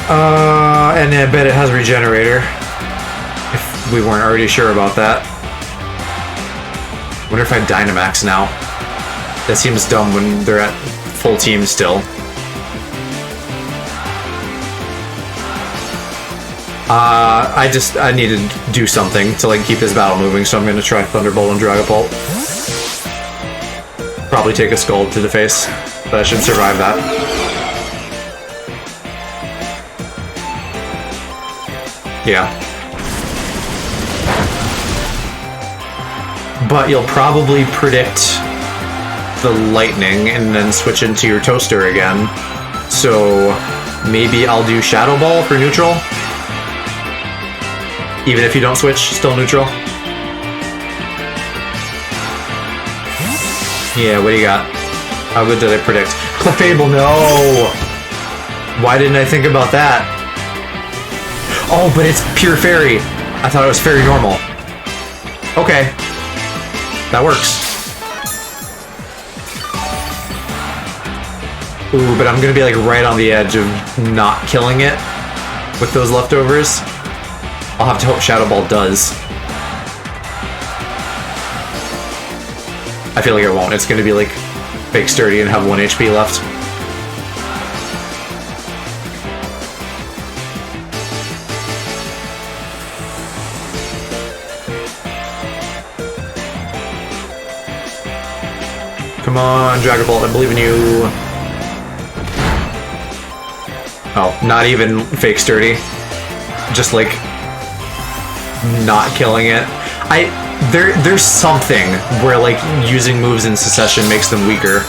And I bet it has Regenerator. If we weren't already sure about that. Wonder if I Dynamax now. That seems dumb when they're at full team still. I need to do something to like keep this battle moving, so I'm gonna try Thunderbolt and Dragapult. Probably take a Scald to the face, but I should survive that. Yeah. but you'll probably predict the lightning and then switch into your toaster again. So maybe I'll do Shadow Ball for neutral. Even if you don't switch, still neutral. Yeah, what do you got? How good did I predict? Clefable, no! Why didn't I think about that? Oh, but it's pure fairy. I thought it was fairy normal. Okay. That works. Ooh, but I'm gonna be like right on the edge of not killing it with those leftovers. I'll have to hope Shadow Ball does. I feel like it won't. It's gonna be like fake sturdy and have 1 HP left. Come on, Dragon Ball, I believe in you. Oh, not even fake sturdy. Just like not killing it. There's something where like using moves in succession makes them weaker.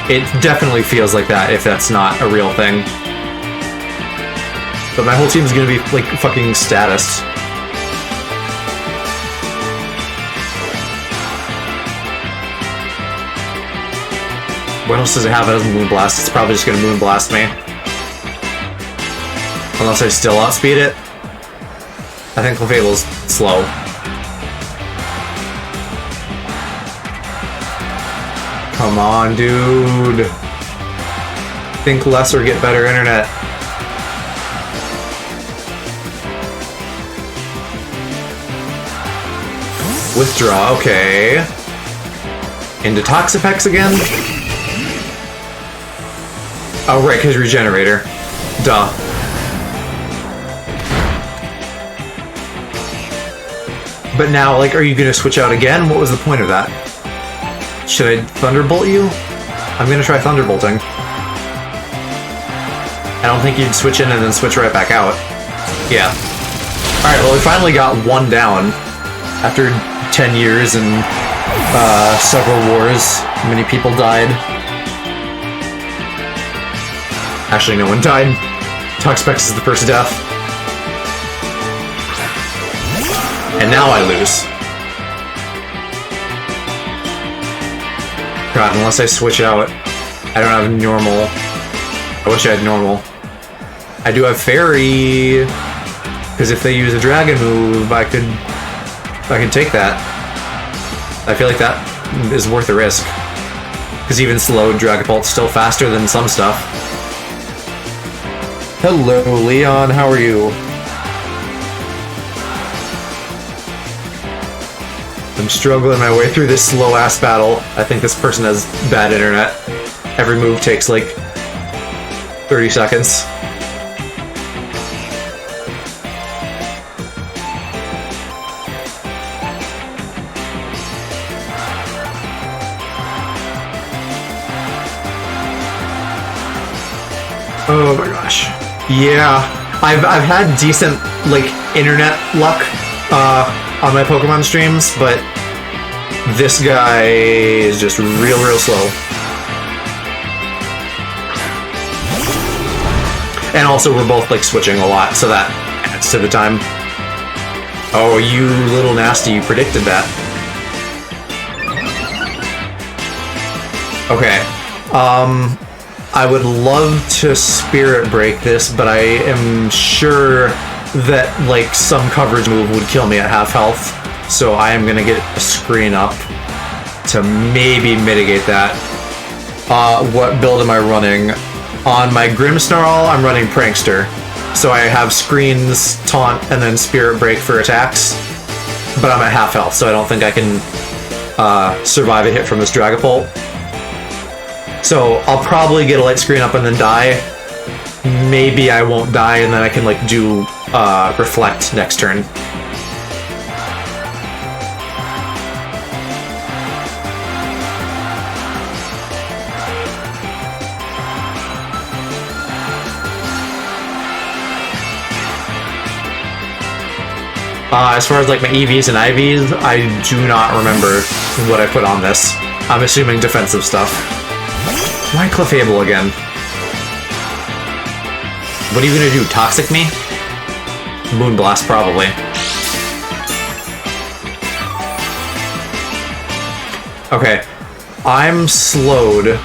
It definitely feels like that if that's not a real thing. But my whole team's gonna be like fucking status. What else does it have? It doesn't Moonblast. It's probably just gonna Moonblast me. Unless I still outspeed it. I think Clefable's slow. Come on, dude. Think less or get better internet. Withdraw, okay. Into Toxapex again? Oh, right, because Regenerator. Duh. But now, like, are you gonna switch out again? What was the point of that? Should I Thunderbolt you? I'm gonna try Thunderbolting. I don't think you'd switch in and then switch right back out. Yeah. Alright, well, we finally got one down. After 10 years and several wars, many people died. Actually, no one died. Toxapex is the first death. And now I lose. God, unless I switch out, I don't have normal. I wish I had normal. I do have fairy, because if they use a dragon move, I could take that. I feel like that is worth the risk. Because even slow Dragapult's still faster than some stuff. Hello, Leon, how are you? I'm struggling my way through this slow-ass battle. I think this person has bad internet. Every move takes like 30 seconds. Oh my gosh. Yeah, I've had decent like internet luck on my Pokemon streams, but this guy is just real slow. And also we're both like switching a lot, so that adds to the time. Oh, you little nasty, you predicted that. Okay. I would love to Spirit Break this, but I am sure that like some coverage move would kill me at half health. So I am gonna get a screen up to maybe mitigate that. What build am I running? On my Grimmsnarl, I'm running Prankster. So I have screens, taunt, and then Spirit Break for attacks. But I'm at half health, so I don't think I can survive a hit from this Dragapult. So I'll probably get a light screen up and then die. Maybe I won't die, and then I can like do Reflect next turn. As far as like my EVs and IVs, I do not remember what I put on this. I'm assuming defensive stuff. Why Clefable again? What are you gonna do? Toxic me? Moonblast, probably. Okay. I'm slowed.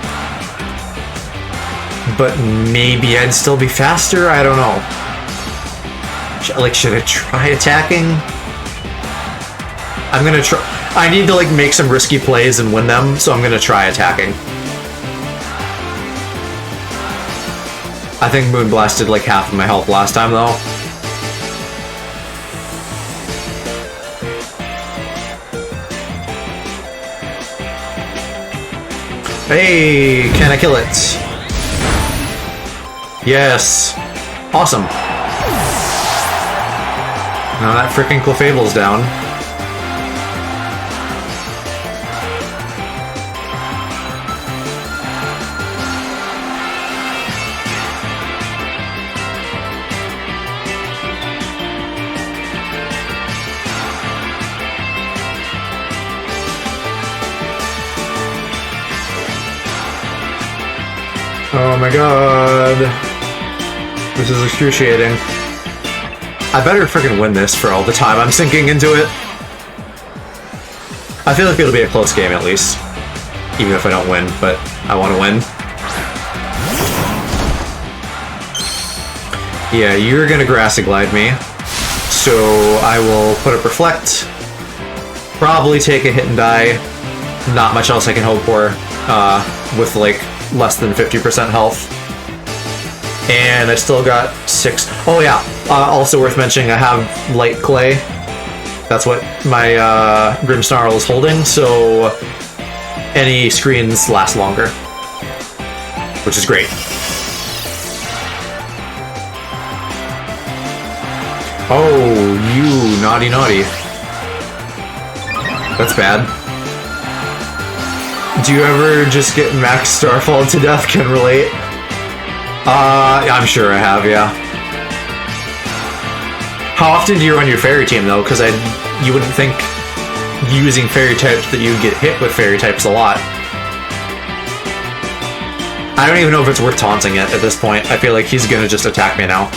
But maybe I'd still be faster? I don't know. Like, should I try attacking? I'm gonna try. I need to, like, make some risky plays and win them, so I'm gonna try attacking. I think Moonblast did, like, half of my health last time, though. Hey, can I kill it? Yes. Awesome. Now that freaking Clefable's down. Oh my god. This is excruciating. I better freaking win this for all the time I'm sinking into it. I feel like it'll be a close game at least. Even if I don't win, but I want to win. Yeah, you're gonna Grassy Glide me. So I will put up Reflect. Probably take a hit and die. Not much else I can hope for with like less than 50% health. And I still got 6. Oh yeah, also worth mentioning, I have Light Clay. That's what my Grimmsnarl is holding, so any screens last longer. Which is great. Oh, you naughty naughty. That's bad. Do you ever just get Max Starfall to death? Can relate. I'm sure I have, yeah. How often do you run your fairy team, though? Because you wouldn't think using fairy types that you'd get hit with fairy types a lot. I don't even know if it's worth taunting it at this point. I feel like he's gonna just attack me now.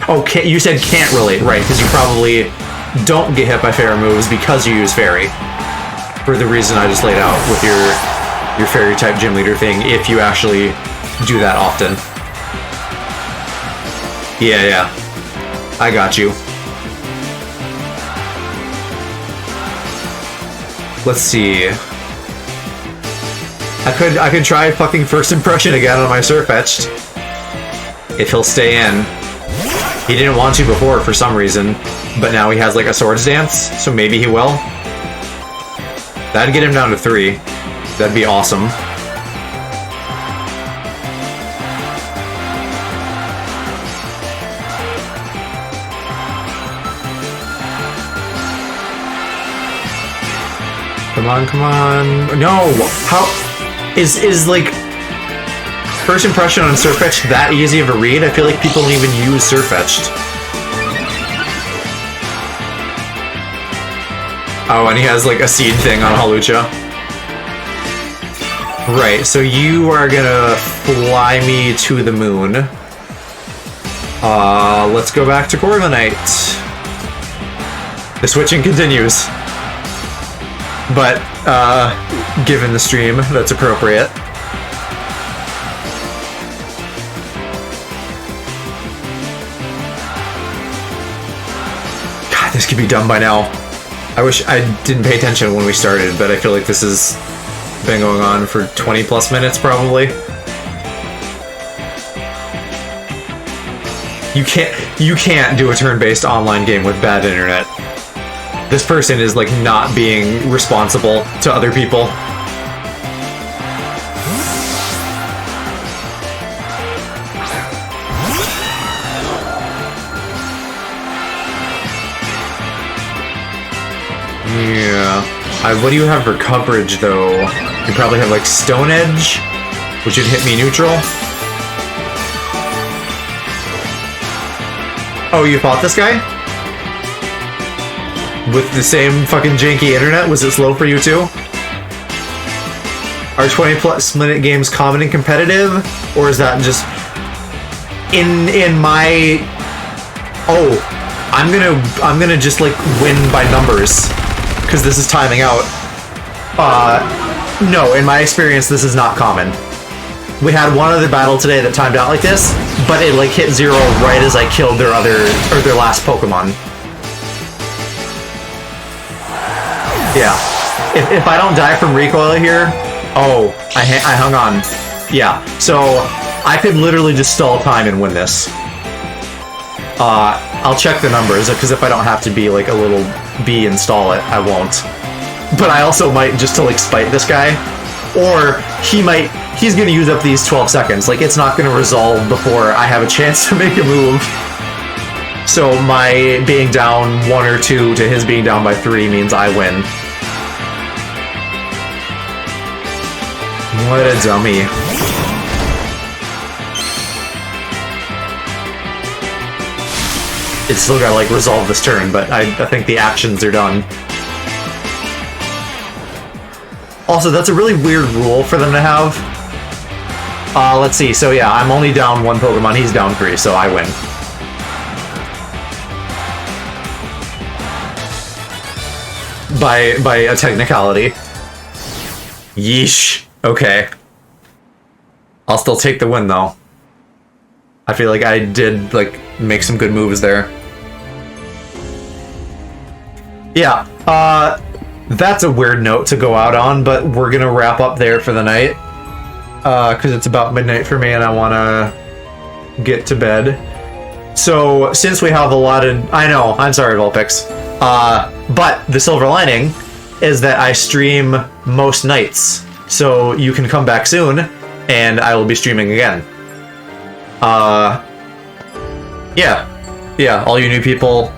Oh, you said can't relate, right, because you probably don't get hit by fairy moves because you use fairy. For the reason I just laid out with your fairy type gym leader thing, if you actually do that often. Yeah. I got you. Let's see. I could try fucking First Impression again on my Sirfetch'd. If he'll stay in. He didn't want to before for some reason, but now he has like a Swords Dance, so maybe he will. That'd get him down to 3. That'd be awesome. Come on. No! How... Is like... First Impression on Sirfetch'd that easy of a read? I feel like people don't even use Sirfetch'd. Oh, and he has like a seed thing on Hawlucha. Right, so you are gonna fly me to the moon. Let's go back to Corviknight. The switching continues. But, given the stream, that's appropriate. God, this could be done by now. I wish I didn't pay attention when we started, but I feel like this has been going on for 20 plus minutes, probably. You can't do a turn-based online game with bad internet. This person is, like, not being responsible to other people. Yeah. What do you have for coverage, though? You probably have, like, Stone Edge, which would hit me neutral. Oh, you fought this guy? With the same fucking janky internet? Was it slow for you too? Are 20 plus minute games common and competitive? Or is that just in my... Oh, I'm gonna just like win by numbers because this is timing out. No, in my experience, this is not common. We had one other battle today that timed out like this, but it like hit 0 right as I killed their last Pokemon. Yeah, if I don't die from recoil here, oh, I hung on. Yeah, so I could literally just stall time and win this. I'll check the numbers, because if I don't have to be like a little bee and stall it, I won't. But I also might just to like spite this guy, or he's gonna use up these 12 seconds. Like, it's not gonna resolve before I have a chance to make a move. So my being down 1 or 2 to his being down by 3 means I win. What a dummy. It's still gotta like resolve this turn, but I think the actions are done. Also, that's a really weird rule for them to have. Let's see. So yeah, I'm only down 1 Pokemon, he's down 3, so I win. By a technicality. Yeesh. Okay. I'll still take the win, though. I feel like I did, like, make some good moves there. Yeah, that's a weird note to go out on, but we're gonna wrap up there for the night. Because it's about midnight for me and I wanna get to bed. So, since we have allotted... I know, I'm sorry, Vulpix. But the silver lining is that I stream most nights. So you can come back soon, and I will be streaming again. Yeah, all you new people,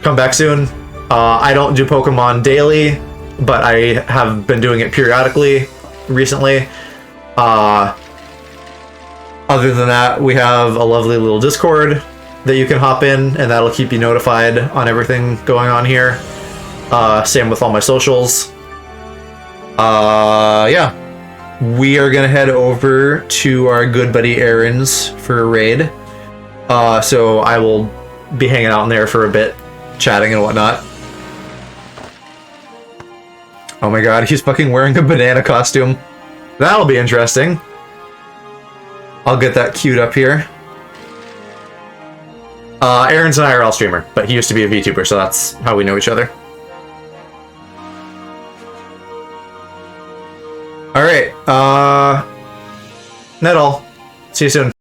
come back soon. I don't do Pokemon daily, but I have been doing it periodically recently. Other than that, we have a lovely little Discord that you can hop in, and that'll keep you notified on everything going on here. Same with all my socials. Yeah. We are gonna head over to our good buddy Aaron's for a raid. So I will be hanging out in there for a bit, chatting and whatnot. Oh my god, he's fucking wearing a banana costume. That'll be interesting. I'll get that queued up here. Aaron's an IRL streamer, but he used to be a VTuber, so that's how we know each other. Alright, Nettle, see you soon.